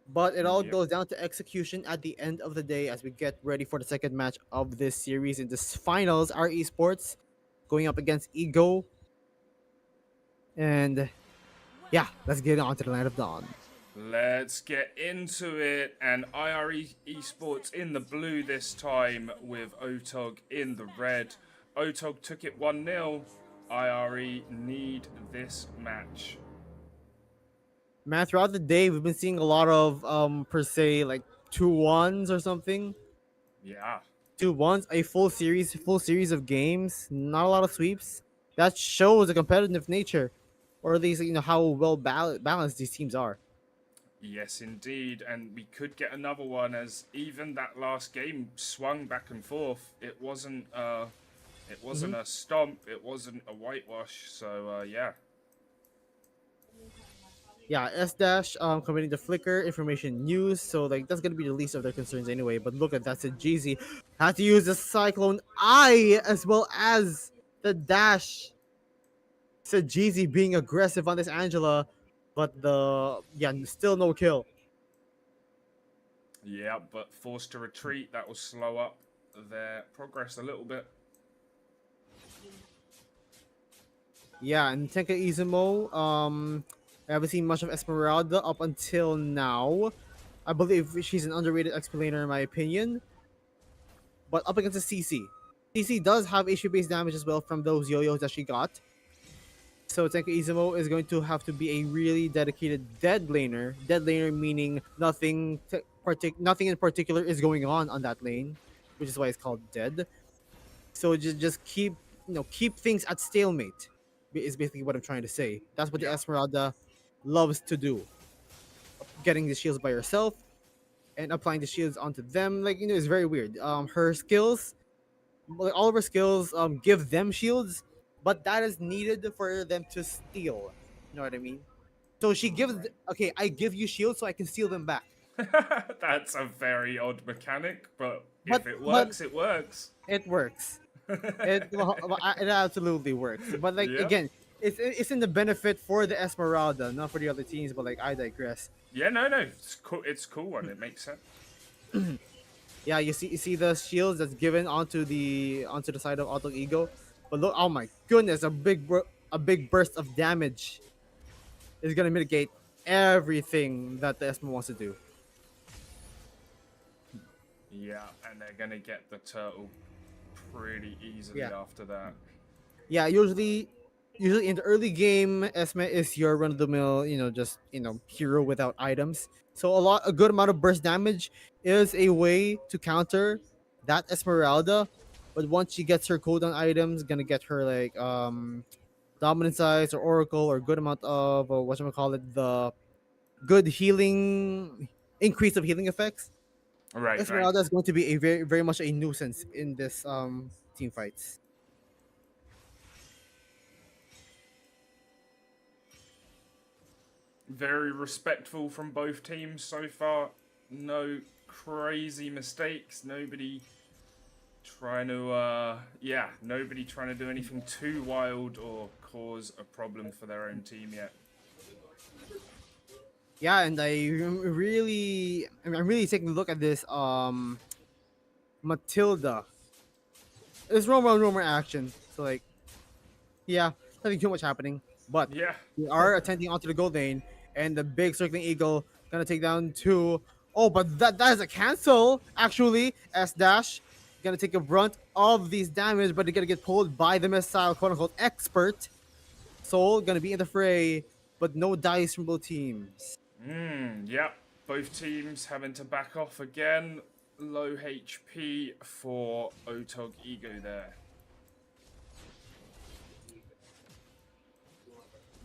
But it all Yep. goes down to execution at the end of the day as we get ready for the second match of this series in this finals. Our esports going up against Ego. And yeah, let's get on to the Land of Dawn. Let's get into it. And IRE Esports in the blue this time with Otog in the red. Otog took it 1-0. IRE need this match. Man, throughout the day, we've been seeing a lot of per se like 2-1s or something. Yeah. 2-1s, a full series of games, not a lot of sweeps. That shows the competitive nature, or at least how well balanced these teams are. Yes, indeed. And we could get another one as even that last game swung back and forth. It wasn't a stomp, it wasn't a whitewash. So yeah. Yeah, S dash committing the flicker information news, so like that's gonna be the least of their concerns anyway. But look at that, said Jeezy had to use the Cyclone Eye as well as the dash. Said Jeezy being aggressive on this Angela, but still no kill. Yeah, but forced to retreat, that will slow up their progress a little bit. Yeah, and Tenka Izumo, I haven't seen much of Esmeralda up until now. I believe she's an underrated explainer in my opinion. But up against the CC. CC does have HP based damage as well from those yo-yos that she got. So Tenka Izumo is going to have to be a really dedicated dead laner. Dead laner meaning nothing in particular is going on that lane, which is why it's called dead. So just keep things at stalemate. Is basically what I'm trying to say. That's what the Yeah. Esmeralda loves to do. Getting the shields by herself and applying the shields onto them, like it's very weird. Her skills, like all of her skills, give them shields, but that is needed for them to steal. You know what I mean? So she gives, okay, I give you shields so I can steal them back. That's a very odd mechanic, but But if it but works, it works. it works. It absolutely works. But like Yeah. again, it's in the benefit for the Esmeralda, not for the other teams. But like I digress. Yeah, no, it's cool. It's a cool one. It makes sense. Yeah, you see the shields that's given onto the side of Auto Ego, but look, oh my goodness, a big burst of damage is gonna mitigate everything that the Esma wants to do. Yeah, and they're gonna get the turtle pretty easily Yeah. after that. Yeah, usually in the early game, Esme is your run of the mill, just hero without items. So a good amount of burst damage is a way to counter that Esmeralda. But once she gets her cooldown items, gonna get her like dominant size or oracle or good amount of the good healing increase of healing effects. Right. Esmeralda is going to be a very very much a nuisance in this team fights. Very respectful from both teams so far. No crazy mistakes. Nobody trying to do anything too wild or cause a problem for their own team yet. Yeah, and I'm really taking a look at this Matilda. It's rumor action. So like yeah, nothing too much happening. But Yeah. we are attending onto the gold lane, and the big circling eagle gonna take down two. Oh, but that is a cancel actually. S dash gonna take a brunt of these damage, but they're gonna get pulled by the missile quote unquote expert. Soul gonna be in the fray, but no dice from both teams. Yep. Both teams having to back off again. Low HP for Otog Ego there.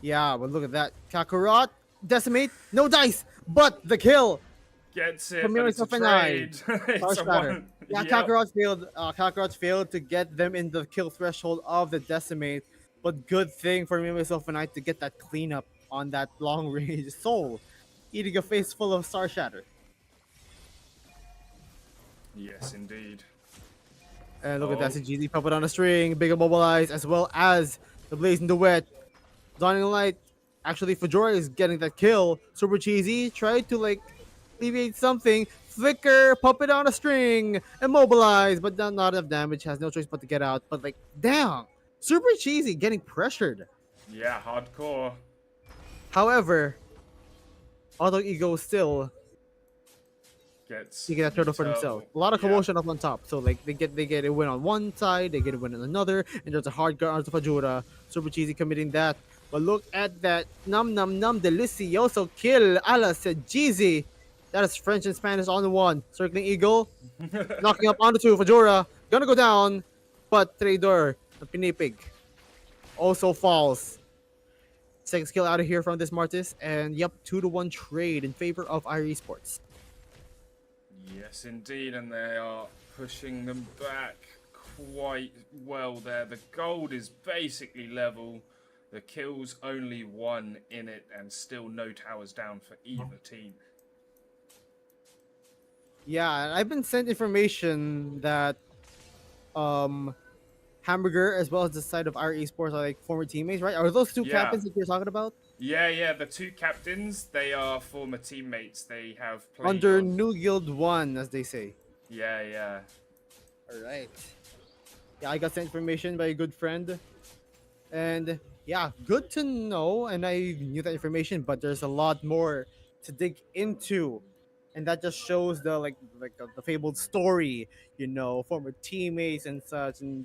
Yeah, but look at that. Kakarot, decimate, no dice, but the kill. Gets it, From but it's a yourself and I. trade. It's a Shatter. one. Yeah, Yep. Kakarot failed to get them in the kill threshold of the decimate. But good thing for me, myself, and I to get that cleanup on that long range soul, eating a face full of Star Shatter. Yes, indeed. And look at that, Oh. CGZ puppet on a string, big immobilized, as well as the Blazing Duet. Dawning Light, actually, Fajora is getting that kill. Super Cheesy tried to, like, alleviate something. Flicker, puppet on a string, immobilize, but not enough damage. Has no choice but to get out. But like, damn, super cheesy, getting pressured. Yeah, hardcore. However, Auto Ego still Gets he get that the turtle for themselves. turtle. A lot of Yeah. commotion up on top. So like they get a win on one side, they get a win on another, and there's a hard guard onto Fajura. Super cheesy committing that. But look at that num num num delicioso kill a la Jeezy. That is French and Spanish on the one. Circling Eagle, knocking up onto two. Fajura gonna go down, but Traidor, the Pinipig, also falls. Second skill out of here from this Martis, and yep, 2-1 trade in favor of IR Esports. Yes, indeed, and they are pushing them back quite well there. The gold is basically level. The kills only one in it, and still no towers down for either team. Yeah, I've been sent information that um Hamburger as well as the side of our esports are like former teammates, right? Are those two Yeah, captains that you're talking about? yeah. The two captains, they are former teammates. They have played Under on. New Guild 1, as they say. Yeah. Alright. Yeah, I got sent information by a good friend. And yeah, good to know. And I knew that information, but there's a lot more to dig into. And that just shows the fabled story, former teammates and such, and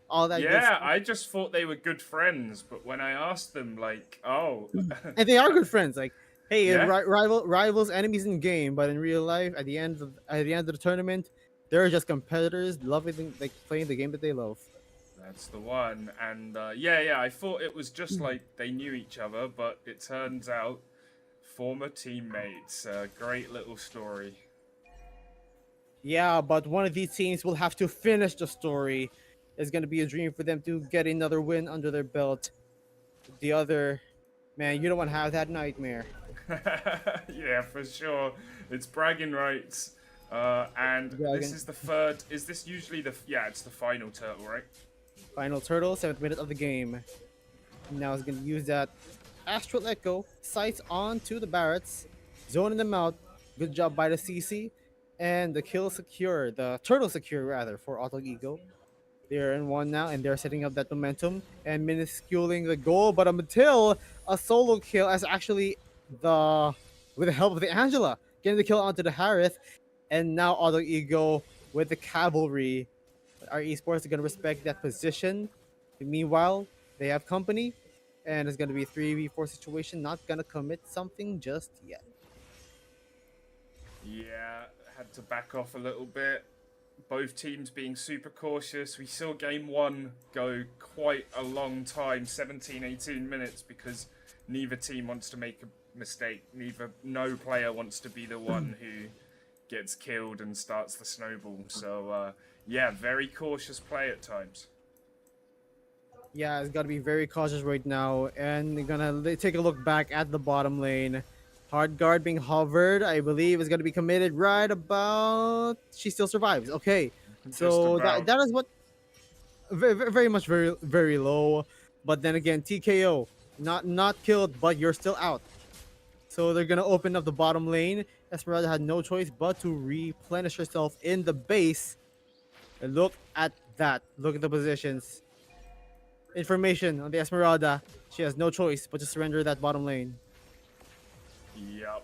all that good Yeah, stuff. I just thought they were good friends, but when I asked them, like, oh, And they are good friends. Like, hey, yeah, rivals, enemies in game, but in real life, at the end of the tournament, they're just competitors, loving like playing the game that they love. that's the one. And yeah, I thought it was just like they knew each other, but it turns out former teammates. Great little story. Yeah, but one of these teams will have to finish the story. It's gonna be a dream for them to get another win under their belt. The other, man, you don't want to have that nightmare. Yeah, for sure. It's bragging rights. And this Dragon, is the third. Is this usually the? Yeah, it's the final turtle, right? final turtle, 7th minute of the game. Now he's gonna use that Astral Echo, sights onto the Barretts, zoning them out. Good job by the CC. And the kill secure, the turtle secure rather, for Auto Ego. They're in one now, and they're setting up that momentum and minusculing the goal. But until a solo kill, as actually with the help of the Angela, getting the kill onto the Harith, and now Auto Ego with the cavalry. Our esports are gonna respect that position. Meanwhile, they have company, and it's gonna be a 3v4 situation. Not gonna commit something just yet. Yeah, had to back off a little bit. Both teams being super cautious. We saw game one go quite a long time, 17, 18 minutes, because neither team wants to make a mistake. No player wants to be the one who gets killed and starts the snowball. So, yeah, very cautious play at times. Yeah, it's got to be very cautious right now. And they're gonna take a look back at the bottom lane. Hard guard being hovered, I believe, is gonna be committed right about. She still survives. Okay, Just so that about. that is what very much very very low. But then again, TKO, not killed, but you're still out. So they're gonna open up the bottom lane. Esmeralda had no choice but to replenish herself in the base. And look at that. Look at the positions. Information on the Esmeralda. She has no choice but to surrender that bottom lane. Yep.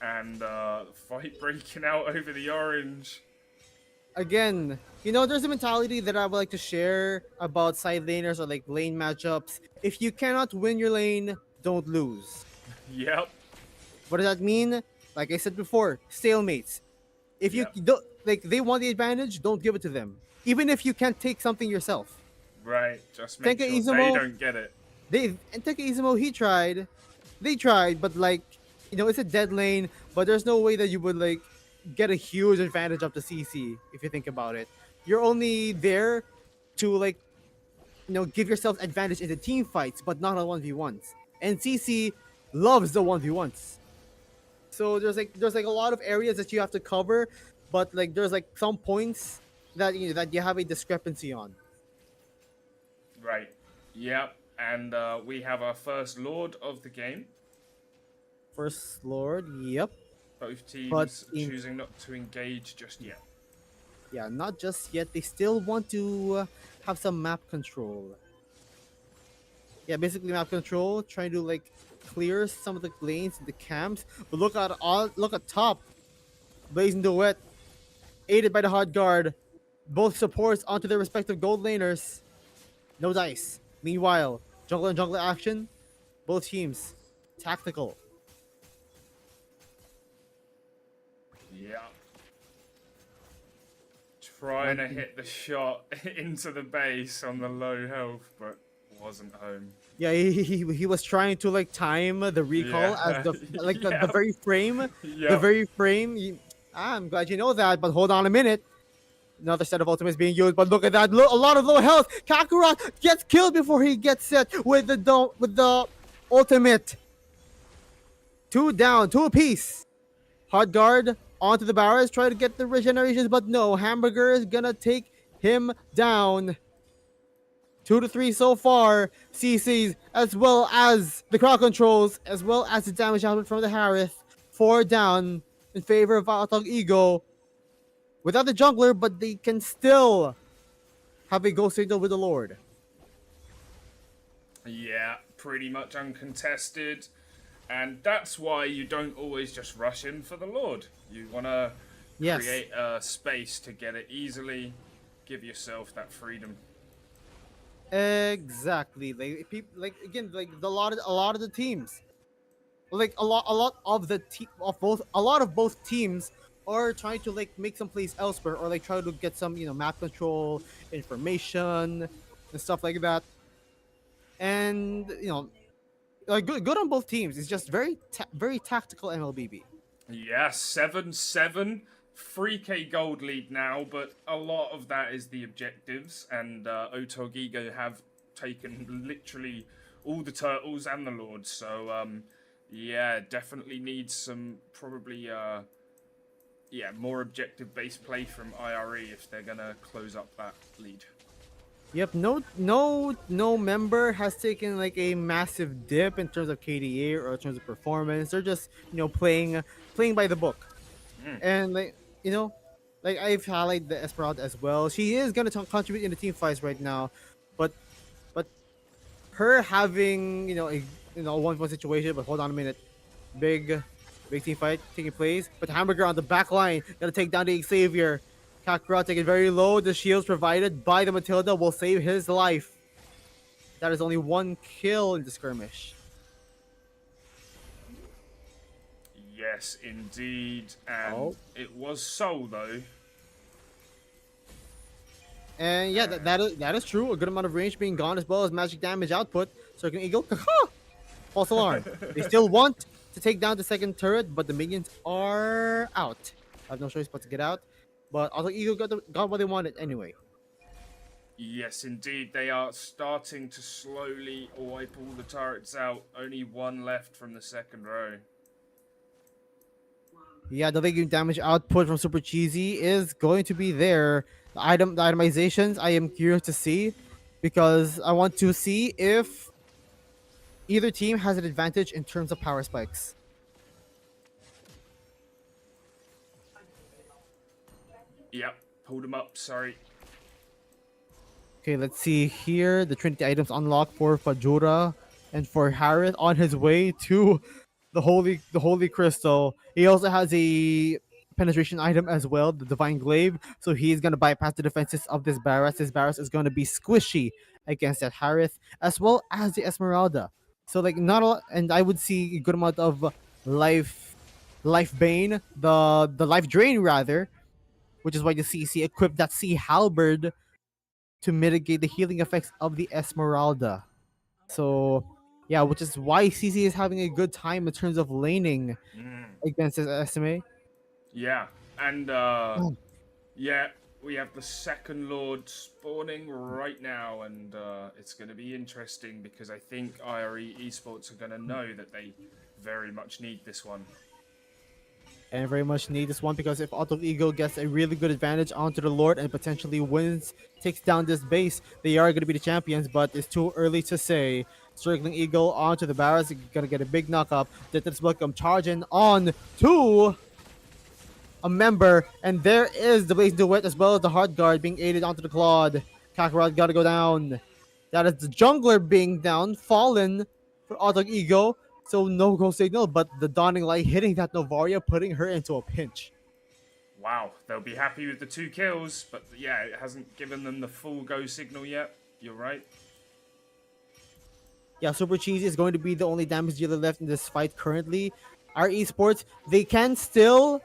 And fight breaking out over the orange. Again, there's a mentality that I would like to share about side laners or like lane matchups. If you cannot win your lane, don't lose. Yep. What does that mean? Like I said before, stalemates. If you Yep. don't like they want the advantage, don't give it to them. Even if you can't take something yourself. Right. Just make Tenka sure they Izumo, don't get it. Tenka Izumo, he tried. They tried, but like, it's a dead lane, but there's no way that you would like get a huge advantage up the CC if you think about it. You're only there to like, give yourself advantage in the team fights, but not on 1v1s. And CC loves the 1v1s. So there's like a lot of areas that you have to cover, but like there's like some points that you have a discrepancy on. Right. Yep. And we have our first Lord of the game. First Lord, yep. Both but teams team, choosing not to engage just yet. yeah, not just yet. They still want to have some map control. Yeah, basically map control, trying to like clear some of the lanes, the camps. But look at top, Blazing Duet, aided by the hard guard. Both supports onto their respective gold laners. No dice. Meanwhile, jungler and jungler action. Both teams tactical. Yeah. Trying One to team. hit the shot into the base on the low health, but wasn't home. Yeah, he was trying to like time the recall as Yeah. the like the Yep. very frame, the Yep. very frame. I'm glad you know that, but hold on a minute. Another set of ultimates being used, but look at that! A lot of low health. Kakarot gets killed before he gets set with the ultimate. Two down, two apiece. Hard guard onto the barrels, try to get the regenerations, but no. Hamburger is gonna take him down. 2 to 3 so far. CCs as well as the crowd controls, as well as the damage output from the Harith. 4 down in favor of Altog Ego. Without the jungler, but they can still have a go signal with the Lord. Yeah, pretty much uncontested. And that's why you don't always just rush in for the Lord. You want to Yes, create a space to get it easily, give yourself that freedom. exactly. Like people, like again, like a lot of the teams, like a lot of the of both, a lot of both teams are trying to like make some plays elsewhere, or like try to get some map control information and stuff like that. And like good on both teams. It's just very tactical MLBB. Yeah, 7-7. 3k gold lead now, but a lot of that is the objectives, and Otogigo have taken literally all the turtles and the lords, so yeah, definitely needs some probably yeah, more objective based play from IRE if they're gonna close up that lead. Yep, no member has taken like a massive dip in terms of KDA or in terms of performance. They're just playing by the book. And like you know, like I've highlighted the Esmeralda as well. She is gonna contribute in the team fights right now, but but her having a 1-1 situation. But hold on a minute, big big team fight taking place. But Hamburger on the back line gonna take down the Xavier. Kakarot taking very low. The shields provided by the Matilda will save his life. That is only 1 kill in the skirmish. Yes, indeed, and Oh. it was Soul though. And yeah, that is true. A good amount of range being gone, as well as magic damage output. Circling Eagle. False alarm. They still want to take down the second turret, but the minions are out. I have no choice but to get out. But also Eagle got what they wanted anyway. Yes, indeed, they are starting to slowly wipe all the turrets out. Only one left from the second row. Yeah, the legging damage output from Super Cheesy is going to be there. The itemizations I am curious to see, because I want to see if either team has an advantage in terms of power spikes. Yep, pulled him up, sorry. Okay, let's see here. The Trinity items unlocked for Fajura and for Harith on his way to the holy crystal. He also has a penetration item as well, the divine glaive. So he's gonna bypass the defenses of this Barras. This Barras is gonna be squishy against that Harith, as well as the Esmeralda. So like not a lot, and I would see a good amount of life bane, the life drain rather, which is why the CC equipped that sea halberd to mitigate the healing effects of the Esmeralda. So, yeah, which is why CC is having a good time in terms of laning against this SMA. Yeah, and yeah, we have the second Lord spawning right now, and it's going to be interesting because I think IRE Esports are going to know that they very much need this one. And very much need this one, because if Auto Ego gets a really good advantage onto the Lord and potentially takes down this base, they are going to be the champions, but it's too early to say. Circling Eagle onto the Barras, gonna get a big knock up. This welcome charging on to a member, and there is the Blaze Duet as well as the Hard Guard being aided onto the Claude. Kakarot gotta go down. That is the jungler being down, fallen for Auto Ego. So no go signal, but the Dawning Light hitting that Novaria, putting her into a pinch. Wow, they'll be happy with the 2 kills, but yeah, it hasn't given them the full go signal yet. You're right. Yeah, Super Cheesy is going to be the only damage dealer left in this fight currently. Our esports, they can still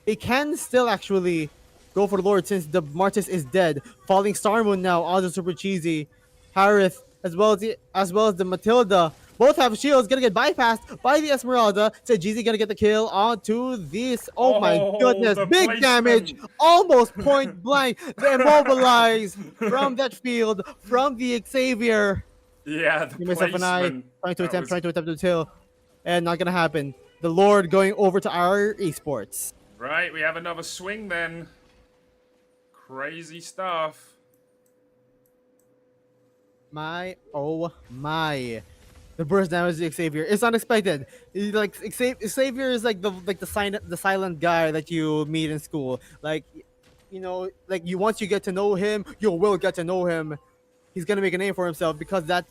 actually go for the Lord since the Martis is dead. Falling Star Moon now on the Super Cheesy. Harith as well as the Matilda. Both have shields, gonna get bypassed by the Esmeralda. So Cheesy gonna get the kill onto this. Oh my Oh, goodness, the big damage, placement! almost point blank. The immobilize from that field from the Xavier. Yeah, the Give myself an eye. placement. Trying to That attempt, was trying to attempt to kill, and not gonna happen. The Lord going over to our esports. right. We have another swing then. Crazy stuff. My oh my, the burst damage to Xavier is unexpected. Like Xavier is like the silent guy that you meet in school. Like, like you once you get to know him, you will get to know him. He's gonna make a name for himself because that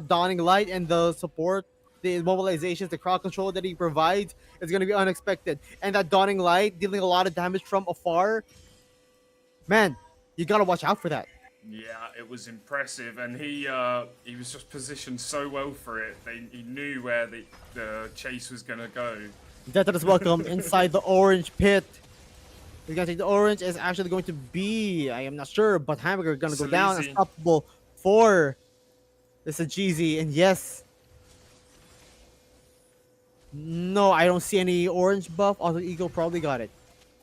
dawning light and the support, the immobilizations, the crowd control that he provides is gonna be unexpected. And that dawning light dealing a lot of damage from afar, man, you gotta watch out for that. Yeah, it was impressive, and he was just positioned so well for it. He knew where the chase was gonna go. Death is welcome inside the orange pit. We're gonna take the orange is actually going to be, I am not sure, but Hamburger gonna go down, Sleazy. unstoppable for this is Jeezy, and yes. No, I don't see any orange buff. Auto Eagle probably got it.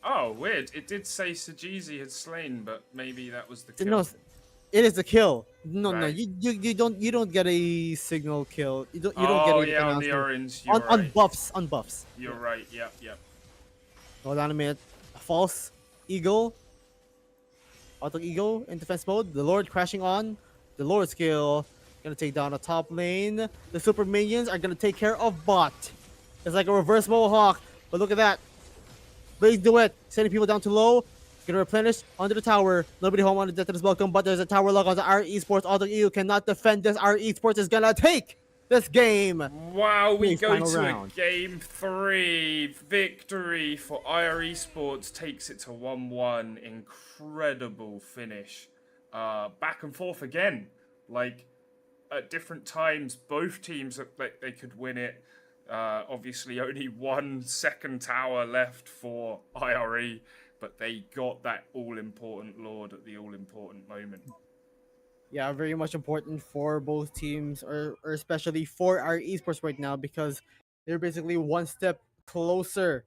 Oh, weird. It did say Sajizi had slain, but maybe that was the No, kill. it is the kill. No, no, Right. you don't get a signal kill. You don't get Oh, an yeah, on the announcement. orange. You're On right. buffs, on buffs. You're right. Yep, yep. Hold on a minute. False Eagle. Auto Eagle in defense mode. The Lord crashing on. The Lord skill. Gonna take down the top lane. The super minions are gonna take care of bot. It's like a reverse mohawk. But look at that. Blaze Duet. Sending people down to low. Gonna replenish under the tower. Nobody home on the death is welcome, but there's a tower lock on the R Esports. Auto EU cannot defend this. R Esports is gonna take this game. Wow, we Please, go final to round. a game 3 victory for IR Esports, takes it to 1-1. Incredible finish. Back and forth again. Like, at different times, both teams looked like they could win it. Obviously, only 1 second tower left for IRE, but they got that all-important Lord at the all-important moment. Yeah, very much important for both teams, or especially for our esports right now because they're basically one step closer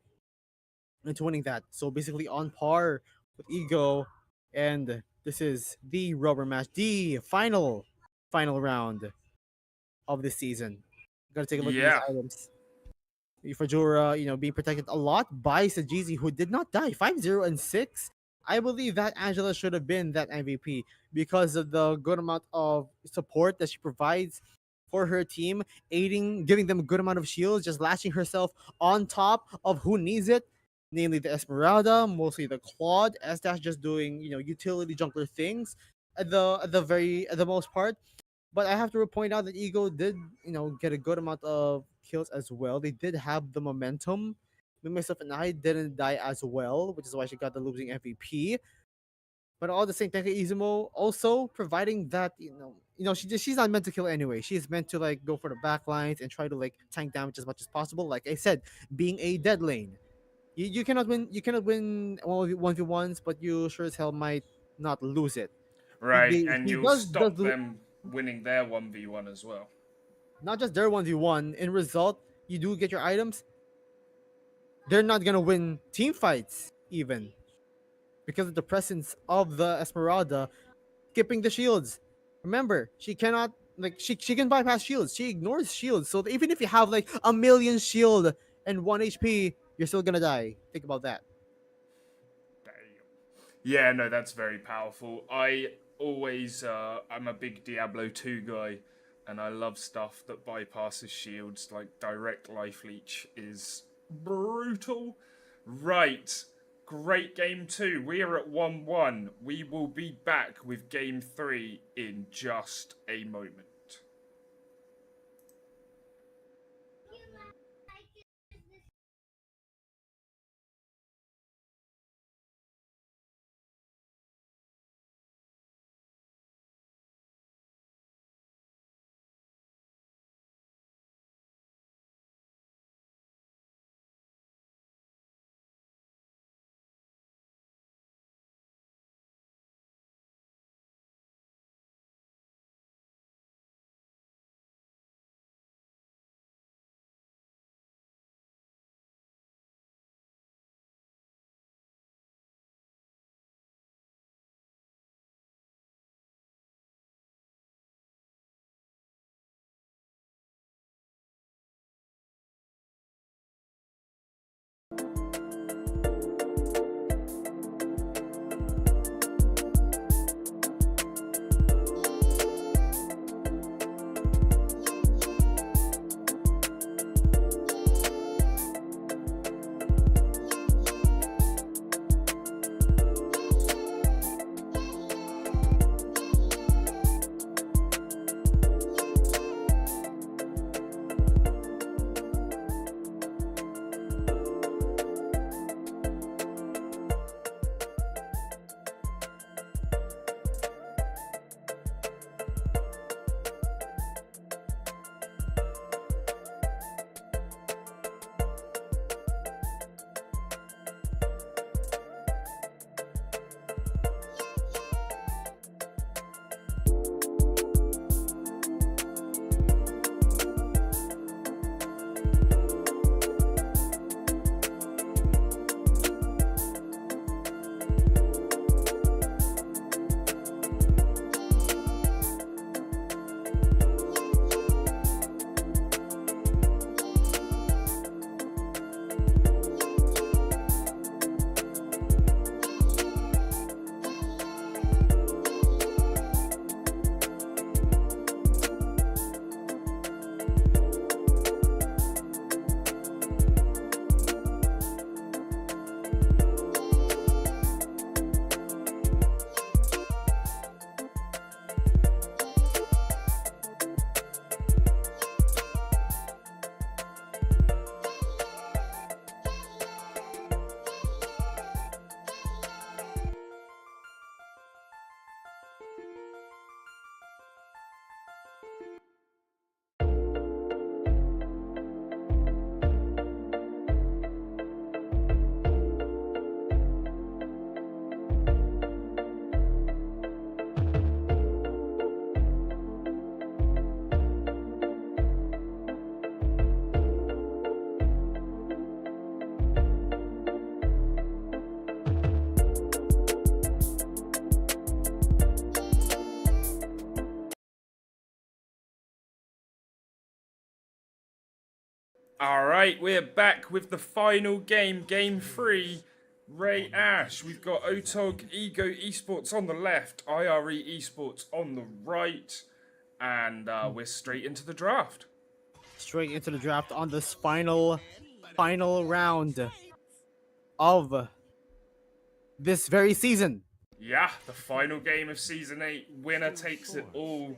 into winning that. So basically on par with Ego, and this is the rubber match, the final round of this season. Gotta take a look at these Yeah, items. Fajura, being protected a lot by Sajizi, who did not die. 5-0 and 6. I believe that Angela should have been that MVP because of the good amount of support that she provides for her team, aiding, giving them a good amount of shields, just lashing herself on top of who needs it, namely the Esmeralda, mostly the Claude. Estash just doing, utility jungler things at the most part. But I have to point out that Ego did, get a good amount of kills as well. They did have the momentum. Me, myself, and I didn't die as well, which is why she got the losing MVP. But all the same, Tenka Izumo also providing that, she's not meant to kill anyway. She's meant to like go for the back lines and try to like tank damage as much as possible. Like I said, being a dead lane, you cannot win 1v1s, but you sure as hell might not lose it. right, and He you'll does stop them winning their 1v1 as well. not just their 1v1. In result, you do get your items. They're not gonna win team fights even because of the presence of the Esmeralda skipping the shields. Remember, she cannot like she can bypass shields. She ignores shields. So even if you have like a million shield and 1 HP, you're still gonna die. Think about that. Damn. Yeah, no, that's very powerful. I'm a big Diablo 2 guy, and I love stuff that bypasses shields. Like direct life leech is brutal. Right, Great game two. We are at 1-1. We will be back with game three in just a moment. All right, we're back with the final game, game three. Ray Ash, we've got Otog Ego Esports on the left, IRE Esports on the right, and we're straight into the draft. Straight into the draft on this final round of this very season. Yeah, the final game of season 8. Winner takes it all.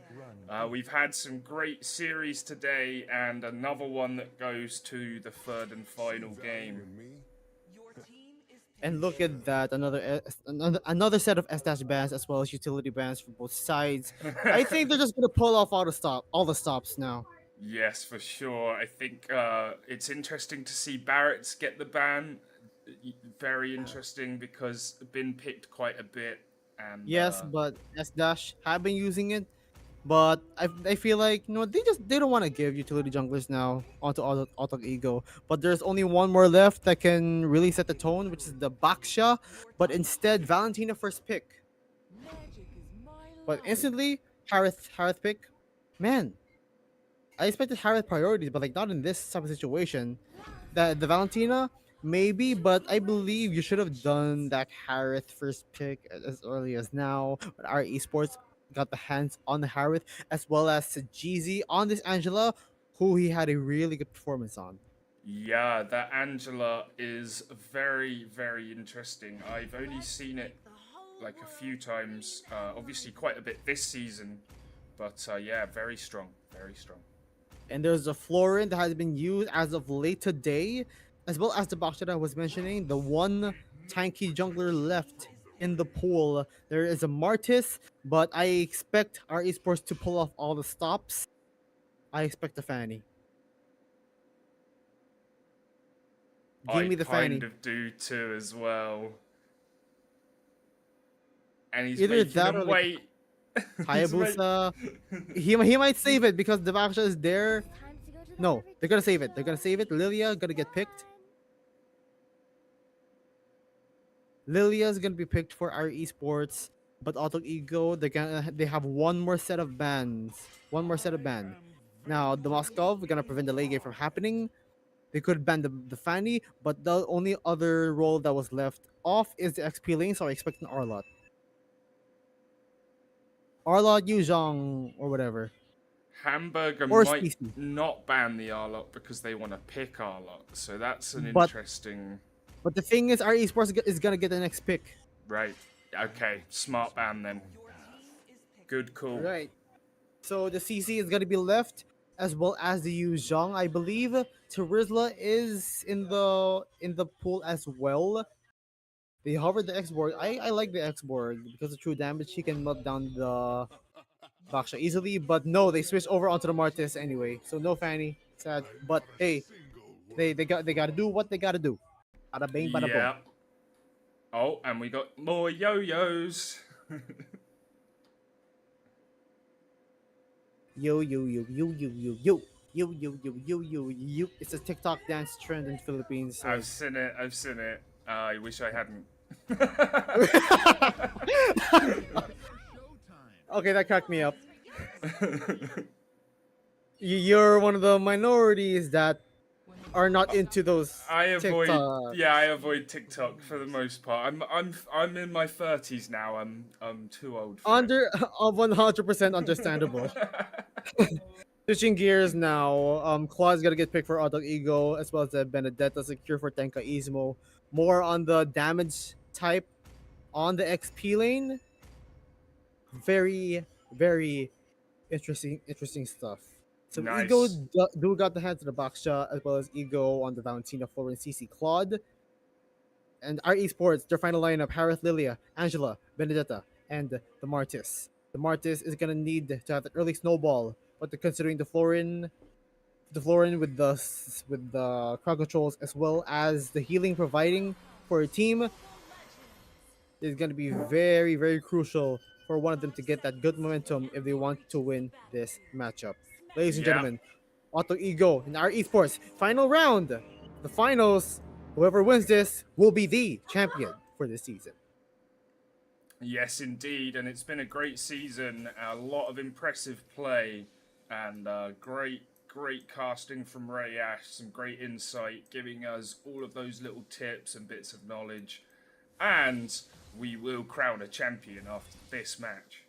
We've had some great series today, and another one that goes to the third and final game. And look at that, another set of S dash bans as well as utility bans for both sides. I think they're just gonna pull off all the stops now. Yes, for sure. I think it's interesting to see Barrett's get the ban. Very interesting because been picked quite a bit, and Yes, but S dash have been using it, but I feel like they don't want to give utility junglers now onto auto ego. But there's only one more left that can really set the tone, which is the Baksha. But instead, Valentina first pick. But instantly, Harith pick. Man, I expected Harith priorities, but like not in this type of situation. That the Valentina maybe, but I believe you should have done that Harith first pick as early as now. But our esports got the hands on the Harith as well as Jeezy on this Angela, who he had a really good performance on. Yeah, that Angela is very, very interesting. I've only seen it like a few times, obviously quite a bit this season, but yeah, very strong, very strong. And there's a Florin that has been used as of late today, as well as the box that I was mentioning. The one tanky jungler left in the pool. There is a Martis, but I expect our esports to pull off all the stops. I expect the Fanny. Give I me the kind Fanny. of do too as well. And he's Either making that or them like wait. he's make... Hayabusa. He might save it because the Baksha is there. No, they're gonna save it. They're gonna save it. Lilia gonna get picked. Lilia's gonna be picked for our esports, but Auto Ego they have one more set of bans. One more set of ban. Now the Moskov gonna prevent the late game from happening. They could ban the Fanny, but the only other role that was left off is the XP lane, so I expect an Arlot. Arlot, Yuzhong, or whatever. Hamburger Or might CC. not ban the Arlot because they want to pick Arlot, so that's an But interesting. but the thing is, our esports is gonna get the next pick. Right. Okay, smart ban then. Good call. Right. So the CC is gonna be left as well as the Yu Zhang. I believe Terizla is in the pool as well. They hover the X board. I like the X board because of true damage. She can melt down the Baksha easily. But no, they switched over onto the Martis anyway. So no Fanny. Sad. But hey, they gotta do what they gotta do. Bada bing, bada boom. Yeah. Oh, and we got more yo-yos. Yo yo yo yo yo yo yo. Yo yo yo yo yo yo. It's a TikTok dance trend in Philippines. I've seen it. I've seen it. I wish I hadn't. Okay, that cracked me up. You're one of the minorities that are not into those I avoid. TikTok. Yeah, I avoid TikTok for the most part. I'm in my 30s now. I'm too old for Under 100% understandable. Switching gears now, Claude's gonna get picked for Auto Ego as well as the Benedetta secure for Tenka Ismo. More on the damage type on the XP lane. Very, very interesting stuff. So Ego Nice. do got the hands of the box shot as well as Ego on the Valentina, Florence, CC, Claude. And our esports, their final lineup: Harith, Lilia, Angela, Benedetta, and the Martis. The Martis is gonna need to have an early snowball, but considering the Florin with the crowd controls as well as the healing providing for a team is gonna be very very crucial for one of them to get that good momentum if they want to win this matchup. Ladies and Yeah. gentlemen, Auto Ego in our esports final round, the finals. Whoever wins this will be the champion for this season. Yes, indeed, and it's been a great season. A lot of impressive play, and great casting from Ray Ash. Some great insight, giving us all of those little tips and bits of knowledge. And we will crown a champion after this match.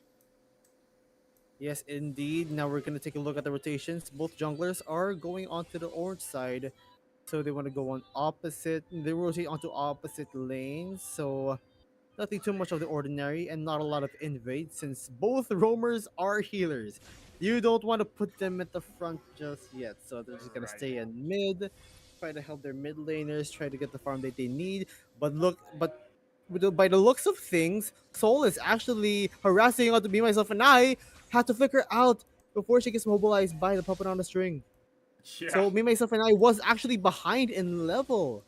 Yes, indeed. Now we're gonna take a look at the rotations. Both junglers are going onto the orange side, so they want to go on opposite. They rotate onto opposite lanes, so nothing too much of the ordinary, and not a lot of invade since both roamers are healers. You don't want to put them at the front just yet, so they're just gonna Right. stay in mid, try to help their mid laners, try to get the farm that they need. But by the looks of things, Soul is actually harassing out to be myself, and I had to flicker out before she gets mobilized by the puppet on the string. Yeah. So me, myself, and I was actually behind in level.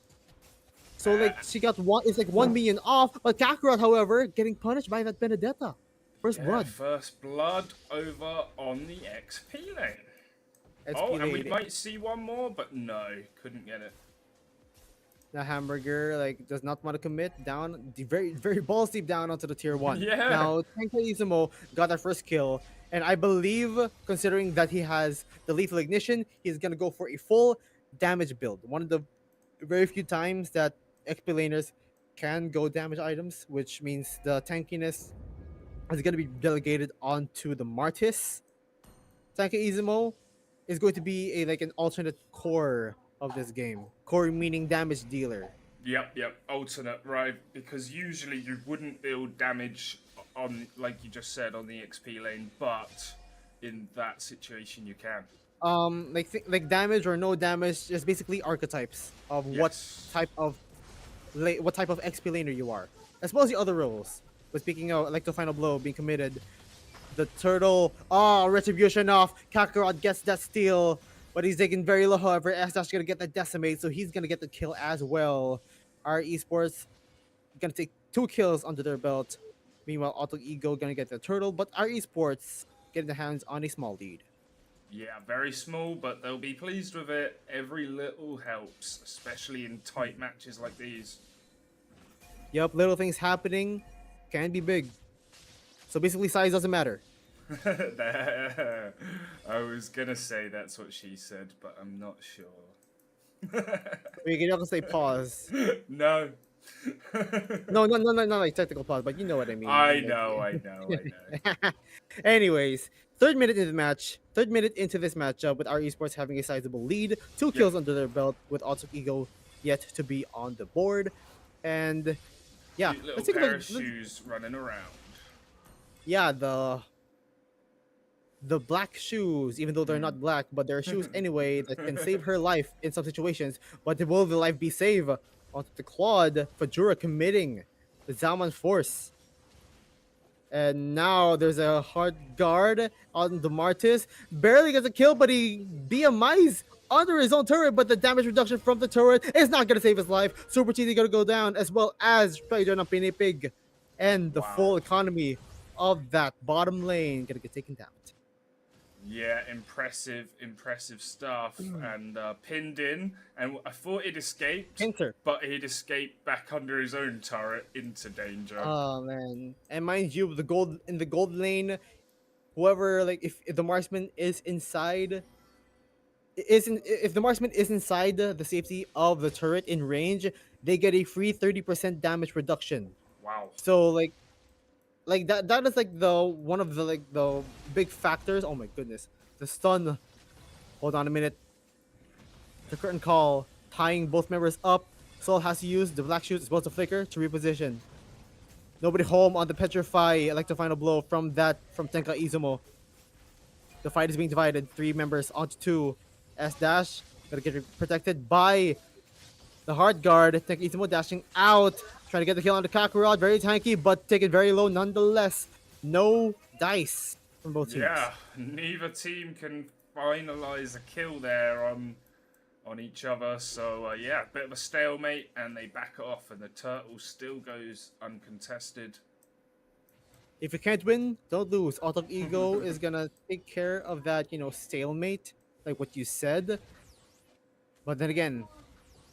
So like she got one, it's like 1 million off, but Kakarot, however, getting punished by that Benedetta. First Yeah, blood. first blood over on the XP lane. XP Oh, and we lane. might see one more, but no, couldn't get it. The hamburger like does not want to commit down the very balls deep down onto the tier 1. Yeah. Now Tenkei Izumo got that first kill, and I believe considering that he has the lethal ignition, he's gonna go for a full damage build. One of the very few times that XP laners can go damage items, which means the tankiness is gonna be delegated onto the Martis. Tenkei Izumo is going to be a like an alternate core of this game. Core meaning damage dealer. Yep. Alternate, right? Because usually you wouldn't build damage on, like you just said, on the XP lane, but in that situation you can. Like damage or no damage, just basically archetypes of Yes. what type of XP laner you are, as well as the other roles. But speaking of like the final blow being committed, the turtle, retribution off. Kakarot gets that steal, but he's taking very low. However, Astash gonna get that decimate, so he's gonna get the kill as well. Our esports gonna take 2 kills under their belt. Meanwhile, Auto Ego gonna get the turtle, but our esports getting the hands on a small lead. Yeah, very small, but they'll be pleased with it. Every little helps, especially in tight matches like these. Yep, little things happening can be big. So basically, size doesn't matter. I was gonna say that's what she said, but I'm not sure. We can also say pause. No. No, like technical pause, but you know what I mean. I Like, know, I know, I know. anyways, third minute into this matchup, with our esports having a sizable lead, 2 kills Yep. under their belt, with Auto Ego yet to be on the board, and yeah, Cute little let's take a pair look. of shoes running around. Yeah, the black shoes, even though they're not black, but they're shoes anyway that can save her life in some situations. But will the life be saved? Onto the Claude, Fajura committing the Zalman force. And now there's a hard guard on the Martis. Barely gets a kill, but he BMI's under his own turret, but the damage reduction from the turret is not going to save his life. Super Cheesy going to go down, as well as Spider on Pinipig. And the full Wow. economy of that bottom lane going to get taken down. Yeah, impressive stuff. And pinned in, and I thought he'd escaped, Pincer. but he'd escaped back under his own turret into danger. Oh man. And mind you, the gold lane, whoever like if the marksman is inside isn't if the marksman is inside the safety of the turret in range, they get a free 30% damage reduction. Wow. So like that is like the one of the like the big factors. Oh my goodness. The stun. Hold on a minute. The curtain call, tying both members up. Soul has to use the black shoes as well as the flicker to reposition. Nobody home on the Petrify Electro Final Blow from Tenka Izumo. The fight is being divided. 3 members onto 2. S Dash gonna get protected by the hard guard. Tenka Izumo dashing out. Trying to get the kill on the Kakarot. Very tanky, but taken very low nonetheless. No dice from both teams. Yeah, neither team can finalize a kill there on each other. So yeah, bit of a stalemate, and they back off, and the turtle still goes uncontested. If you can't win, don't lose. Auto Ego is gonna take care of that, stalemate, like what you said. But then again,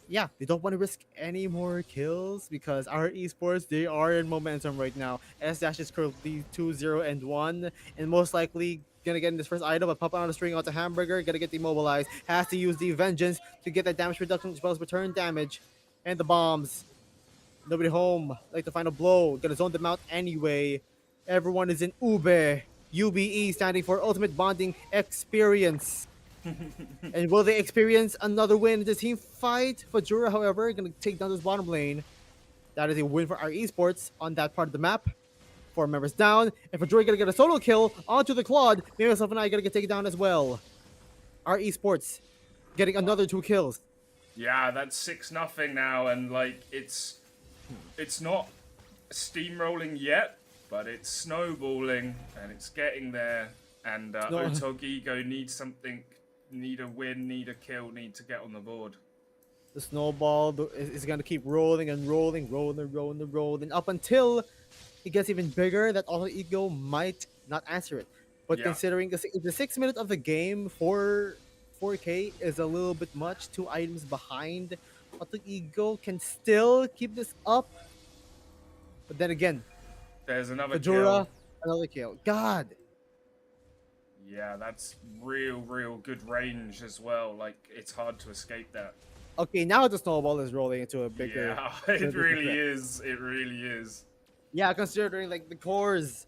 yeah, they don't want to risk any more kills because our esports, they are in momentum right now. S Dash is currently 2-0-1, and most likely gonna get in this first item, but pop on the string onto Hamburger, gonna get demobilized, has to use the Vengeance to get that damage reduction as well as return damage. And the bombs. Nobody home. Like the final blow. Gonna zone them out anyway. Everyone is in Ube. UBE standing for Ultimate Bonding Experience. And will they experience another win in the team fight? Fajura, however, gonna take down this bottom lane. That is a win for our esports on that part of the map. 4 members down. And Fajura gonna get a solo kill onto the Claude. Maybe myself and I gonna get taken down as well. Our esports getting another 2 kills. Yeah, that's 6-0 now, and like it's not steamrolling yet, but it's snowballing, and it's getting there. And Otogigo needs something, need a win, need a kill, need to get on the board. The snowball is going to keep rolling and rolling up until it gets even bigger. That Auto Ego might not answer it. But Yeah. considering the 6 minute of the game, 4K is a little bit much. 2 items behind. Auto Ego can still keep this up. But then again, There's another Fajura, kill. another kill. God. Yeah, that's real good range as well. Like, it's hard to escape that. Okay, now the snowball is rolling into a bigger. Yeah, to a it bigger really threat. is. It really is. Yeah, considering like the cores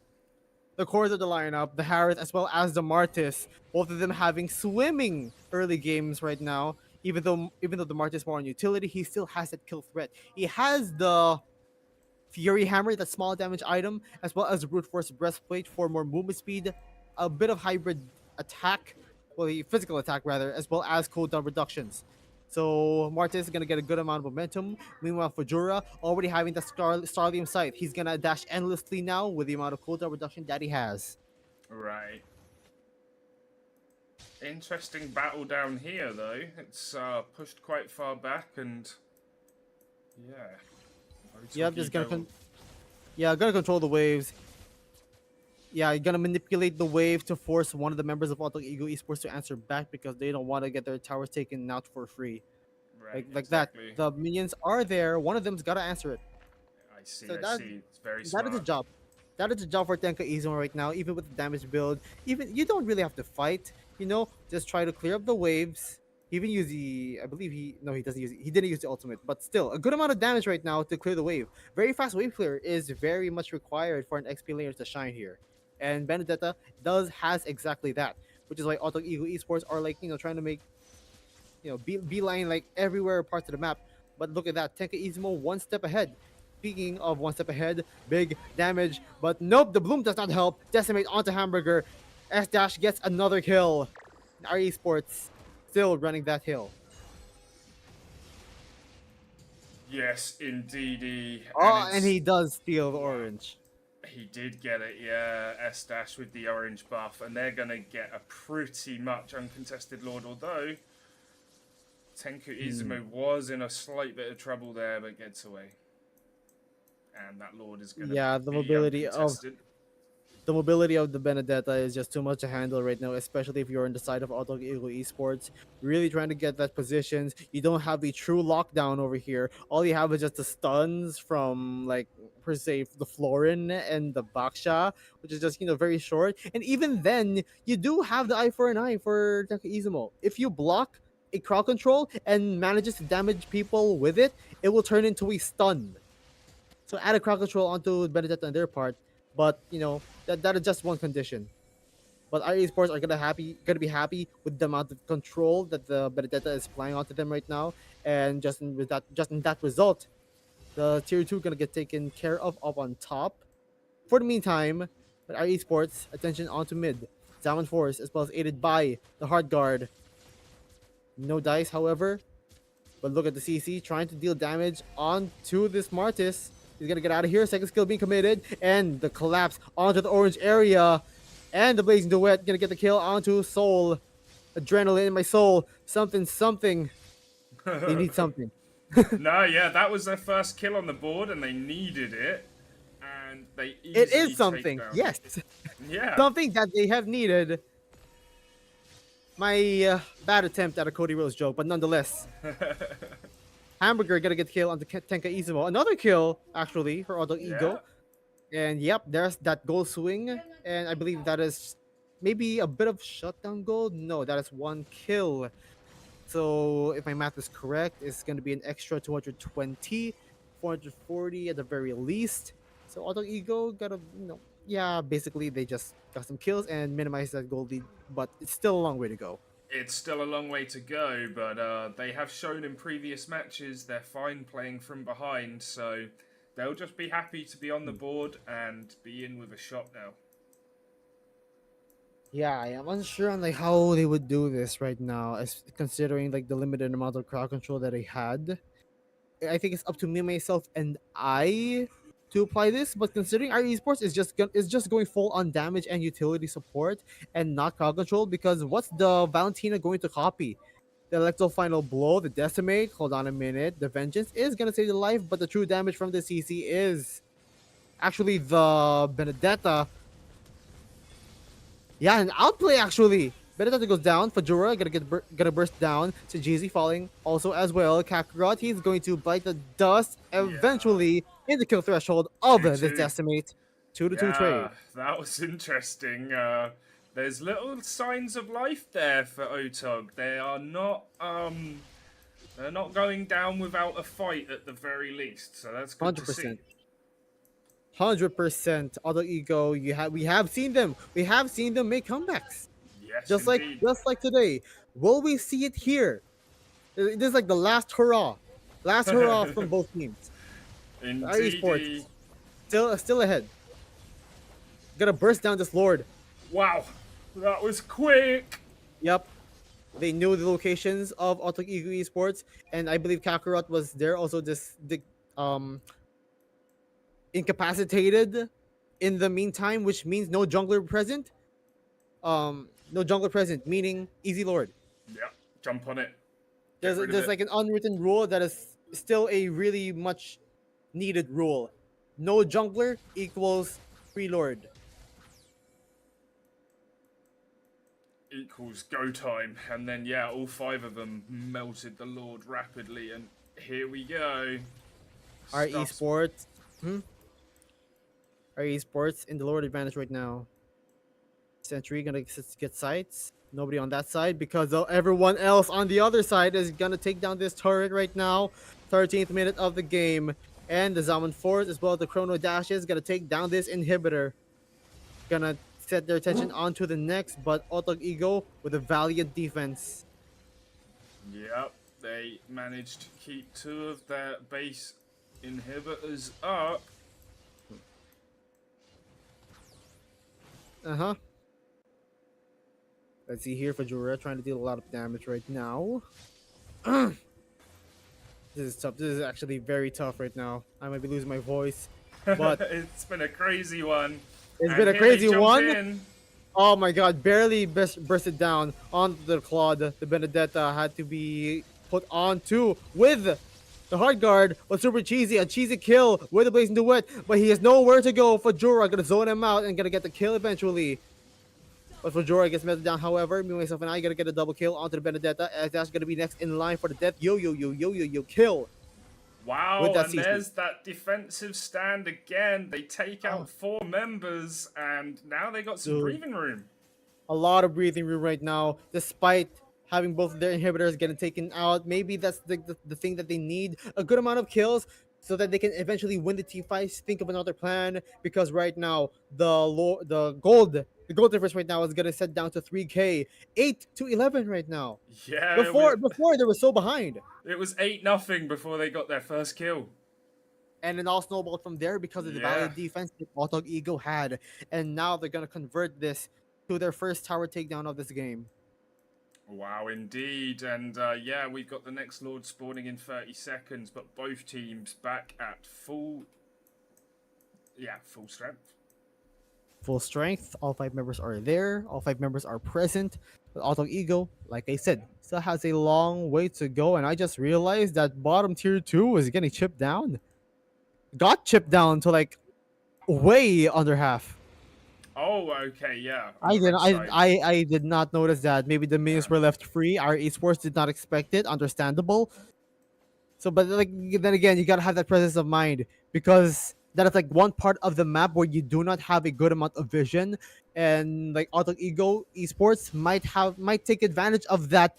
of the lineup, the Harris as well as the Martis, both of them having swimming early games right now. Even though the Mart is more on utility, he still has that kill threat. He has the Fury Hammer, that small damage item, as well as Brute Force Breastplate for more movement speed, a bit of hybrid attack, well, the physical attack rather, as well as cooldown reductions. So Martes is gonna get a good amount of momentum. Meanwhile, Fajura already having the Starlium Sight, he's gonna dash endlessly now with the amount of cooldown reduction that he has. Right. Interesting battle down here, though. It's pushed quite far back, and yeah. Yep, just gonna control the waves. Yeah, you're gonna manipulate the wave to force one of the members of Auto Ego Esports to answer back because they don't want to get their towers taken out for free. Right, Like that. exactly. The minions are there. One of them's gotta answer it. I see, So I see. It's very that is a smart. job. That is a job for Tenka Izuma right now. Even with the damage build, even you don't really have to fight. Just try to clear up the waves. Even use the, I believe he doesn't use, he didn't use the ultimate, but still a good amount of damage right now to clear the wave. Very fast wave clear is very much required for an XP layer to shine here, and Benedetta has exactly that, which is why Auto Ego Esports are like trying to make beeline like everywhere parts of the map. But look at that, Tenka Izuma one step ahead. Speaking of one step ahead, big damage, but nope, the bloom does not help. Decimate onto Hamburger. S Dash gets another kill. Our esports still running that hill. Yes, indeedy. Oh, and he does steal the orange. He did get it, yeah. S Dash with the orange buff, and they're gonna get a pretty much uncontested Lord, although Tenku Izumo was in a slight bit of trouble there, but gets away. And that Lord is gonna Yeah, the be mobility of uncontested. the mobility of the Benedetta is just too much to handle right now, especially if you're on the side of Auto Ego Esports. Really trying to get that positions. You don't have a true lockdown over here. All you have is just the stuns from, like, per se, the Florin and the Baksha, which is just, very short. And even then, you do have the eye for an eye for Tenka Izumo. If you block a crowd control and manages to damage people with it, it will turn into a stun. So add a crowd control onto Benedetta on their part, but that is just one condition. But our esports are gonna be happy with the amount of control that the Benedetta is applying onto them right now, and just in that result, the tier 2 gonna get taken care of up on top. For the meantime, with our esports, attention onto mid. Zaman Force as well as aided by the hard guard. No dice, however, but look at the CC trying to deal damage onto this Martis. He's gonna get out of here. Second skill being committed, and the collapse onto the orange area, and the blazing duet gonna get the kill onto Soul. Adrenaline in my soul. Something, something. They need something. No, yeah, that was their first kill on the board, and they needed it. And they easily It is take something. down. Yes, Yeah. something that they have needed. My bad attempt at a Cody Rose joke, but nonetheless, Hamburger gonna get kill on the Tenka Izumo. Another kill, actually, for Auto Ego. And yep, there's that goal swing. And I believe that is maybe a bit of shutdown goal. No, that is one kill. So if my math is correct, it's gonna be an extra 220, 440 at the very least. So Auto Ego gotta, yeah, basically they just got some kills and minimized that goal lead, but it's still a long way to go. It's still a long way to go, but they have shown in previous matches they're fine playing from behind, so they'll just be happy to be on the board and be in with a shot now. Yeah, I am unsure on like how they would do this right now, as considering like the limited amount of crowd control that I had. I think it's up to me, myself, and I to apply this. But considering our esports is just going full on damage and utility support and not crowd control, because what's the Valentina going to copy? The Electro Final Blow, the Decimate. Hold on a minute. The Vengeance is gonna save the life, but the true damage from the CC is actually the Benedetta. Yeah, an outplay actually. Benedetta goes down. Fajura gonna burst down. Sajizi falling also as well. Kakarot, he's going to bite the dust eventually in the kill threshold of this 2-2. Decimate. 2-2 trade. Yeah, that was interesting. There's little signs of life there for Otog. They're not going down without a fight at the very least. So that's good to see. 100%. 100%. Auto Ego, we have seen them. We have seen them make comebacks. Yes, Just indeed. like today. Will we see it here? This is like the last hurrah from both teams. Our Indeedy. esports still ahead. Gonna burst down this lord. Wow, that was quick. Yep, they knew the locations of Auto Ego Esports, and I believe Kakarot was there also. Um incapacitated in the meantime, which means no jungler present. No jungler present, meaning easy lord. Yep, jump on it. Get There's rid of there's it. like an unwritten rule that is still a really much needed rule. No jungler equals free lord. Equals go time. And then, yeah, all 5 of them melted the Lord rapidly. And here we go. Our Stuff's esports, our esports in the lord advantage right now. Sentry gonna get sights. Nobody on that side because everyone else on the other side is gonna take down this turret right now. 13th minute of the game, and the Zaman Force as well as the Chrono Dashes gonna take down this inhibitor. Gonna set their attention onto the next, but Otog Ego with a valiant defense. Yep, they managed to keep 2 of their base inhibitors up. Uh huh. Let's see here for Jura trying to deal a lot of damage right now. This is tough. This is actually very tough right now. I might be losing my voice, but It's been a crazy one. it's And been a here they crazy jump one. in. Oh my god, barely bursted down onto the Claude. The Benedetta had to be put onto with the hard guard, but super cheesy. A cheesy kill with the Blazing Duet, but he has nowhere to go. Fajora gonna zone him out and gonna get the kill eventually. But Fajora gets melted down, however. Me, myself, and I gotta get a double kill onto the Benedetta, as that's gonna be next in line for the death. Yo, kill. Wow, With that and CC. there's that defensive stand again. They take Oh. out 4 members, and now they got some Dude. breathing room. A lot of breathing room right now, despite having both of their inhibitors getting taken out. Maybe that's the thing that they need. A good amount of kills so that they can eventually win the team fights. Think of another plan, because right now the gold difference right now is gonna set down to 3K. 8-11 right now. Yeah, Before they were so behind. it was 8-0 before they got their first kill. And it all snowballed from there because of the Yeah. valiant defense that Autog Ego had. And now they're gonna convert this to their first tower takedown of this game. Wow, indeed. And yeah, we've got the next Lord spawning in 30 seconds, but both teams back at full strength. Full strength. All 5 members are there. All 5 members are present. But Auto Ego, like I said, still has a long way to go. And I just realized that bottom tier 2 is getting chipped down. Got chipped down to like way under half. Oh, okay, yeah. on I the did red I, side. I did not notice that. Maybe the minions Yeah. were left free. Our esports did not expect it. Understandable. So, but like then again, you gotta have that presence of mind, because that is like one part of the map where you do not have a good amount of vision, and like Auto Ego Esports might take advantage of that,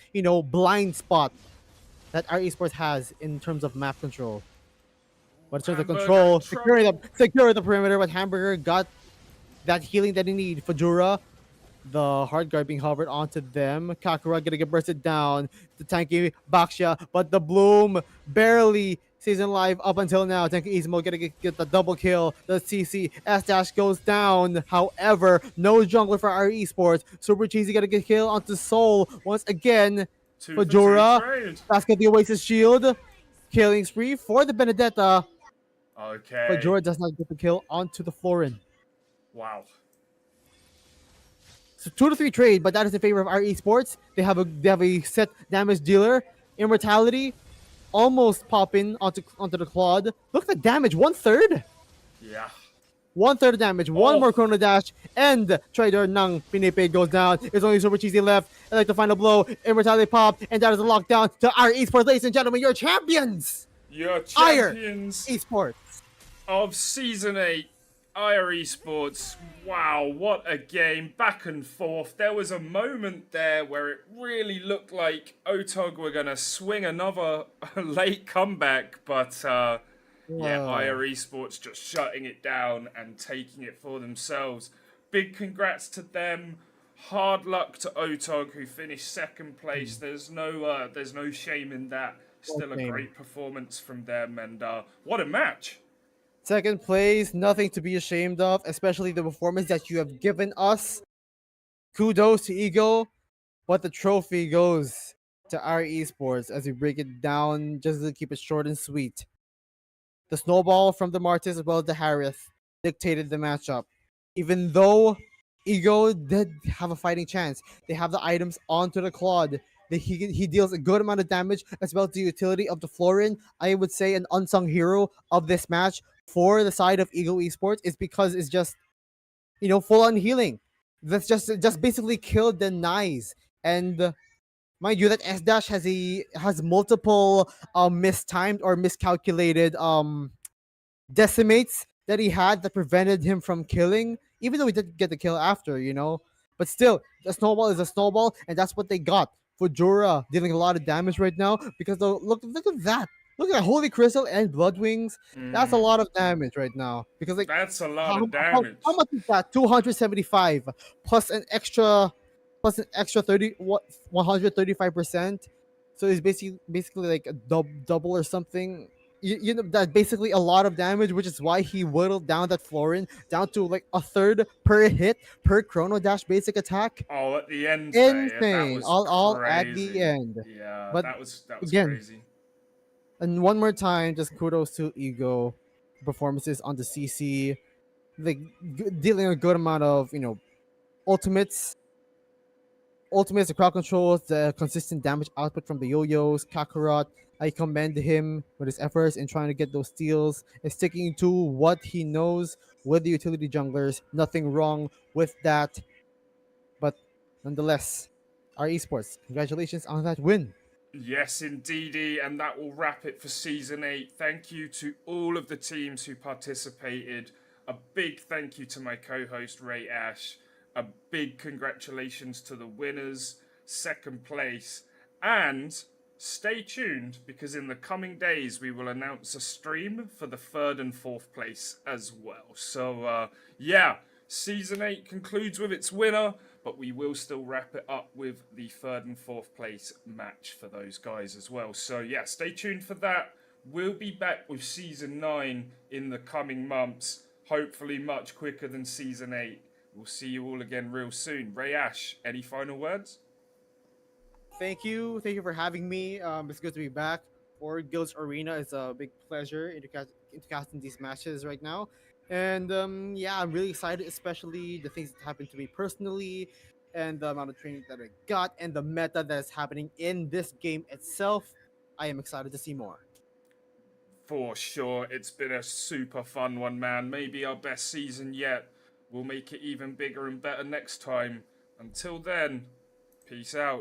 blind spot that our esports has in terms of map control. But in terms of Hamburger control, in trouble. secure the perimeter, but Hamburger got that healing that he need. Fajura, the hard guard being hovered onto them. Kakura gonna get bursted down. The tanky Baksha, but the Bloom barely stays alive up until now. Tanky Izmo gonna get the double kill. The CC S dash goes down. However, no jungler for our esports. Super Cheesy gonna get killed onto Soul once again. 2 for 2 Fajura, trade. basket the Oasis shield. Killing spree for the Benedetta. Okay. Fajura does not get the kill onto the Florin. Wow. So 2-3 trade, but that is in favor of our esports. They have a set damage dealer. Immortality almost popping onto the Claude. Look at the damage, 1/3. Yeah. 1/3 damage, one Oh. more Chrono Dash, and Trader Nang Pinipe goes down. It's only Super Cheesy left. And like the final blow, Immortality pop, and that is a lockdown to our esports. Ladies and gentlemen, your champions! Your Ire champions Esports. of Season 8, Ire Esports. Wow, what a game. Back and forth. There was a moment there where it really looked like Otog were going to swing another late comeback, but yeah, Wow. Ire Esports just shutting it down and taking it for themselves. Big congrats to them. Hard luck to Otog, who finished second place. There's no shame in that. No Still a shame. great performance from them, and what a match! Second place, nothing to be ashamed of, especially the performance that you have given us. Kudos to Ego, but the trophy goes to our esports as we break it down just to keep it short and sweet. The snowball from the Martis as well as the Harith dictated the matchup. Even though Ego did have a fighting chance, they have the items onto the Claude. He deals a good amount of damage as well as the utility of the Florin. I would say an unsung hero of this match for the side of Ego Esports is because it's just full on healing. That's just basically killed the Nice. And mind you that S Dash has multiple mistimed or miscalculated decimates that he had that prevented him from killing, even though he did get the kill after. But still, a snowball is a snowball, and that's what they got. Fujura dealing a lot of damage right now because look at that. Look at that Holy Crystal and Blood Wings. That's a Mm, lot of damage right now. Because like that's a lot how, of how damage. much is that? 275 plus an extra 135%. So it's basically like a double or something. You know that basically a lot of damage, which is why he whittled down that Florin down to like a third per hit per Chrono Dash basic attack. Oh, at the end there, that Insane. was All at the crazy. end. Yeah, But that was again, crazy. and one more time, just kudos to Ego performances on the CC, like dealing a good amount of ultimates. Ultimates, the crowd controls, the consistent damage output from the yo-yos, Kakarot. I commend him with his efforts in trying to get those steals and sticking to what he knows with the utility junglers. Nothing wrong with that. But nonetheless, our esports, congratulations on that win. Yes, indeedy, and that will wrap it for season 8. Thank you to all of the teams who participated. A big thank you to my co host, Ray Ash. A big congratulations to the winners, second place, and stay tuned because in the coming days we will announce a stream for the third and fourth place as well. So, yeah, season 8 concludes with its winner, but we will still wrap it up with the third and fourth place match for those guys as well. So, yeah, stay tuned for that. We'll be back with season 9 in the coming months, hopefully much quicker than season 8. We'll see you all again real soon. Ray Ash, any final words? Thank you for having me. It's good to be back for GuildsArena. It's a big pleasure into casting these matches right now, and yeah, I'm really excited, especially the things that happened to me personally, and the amount of training that I got, and the meta that is happening in this game itself. I am excited to see more. For sure, it's been a super fun one, man. Maybe our best season yet. We'll make it even bigger and better next time. Until then, peace out.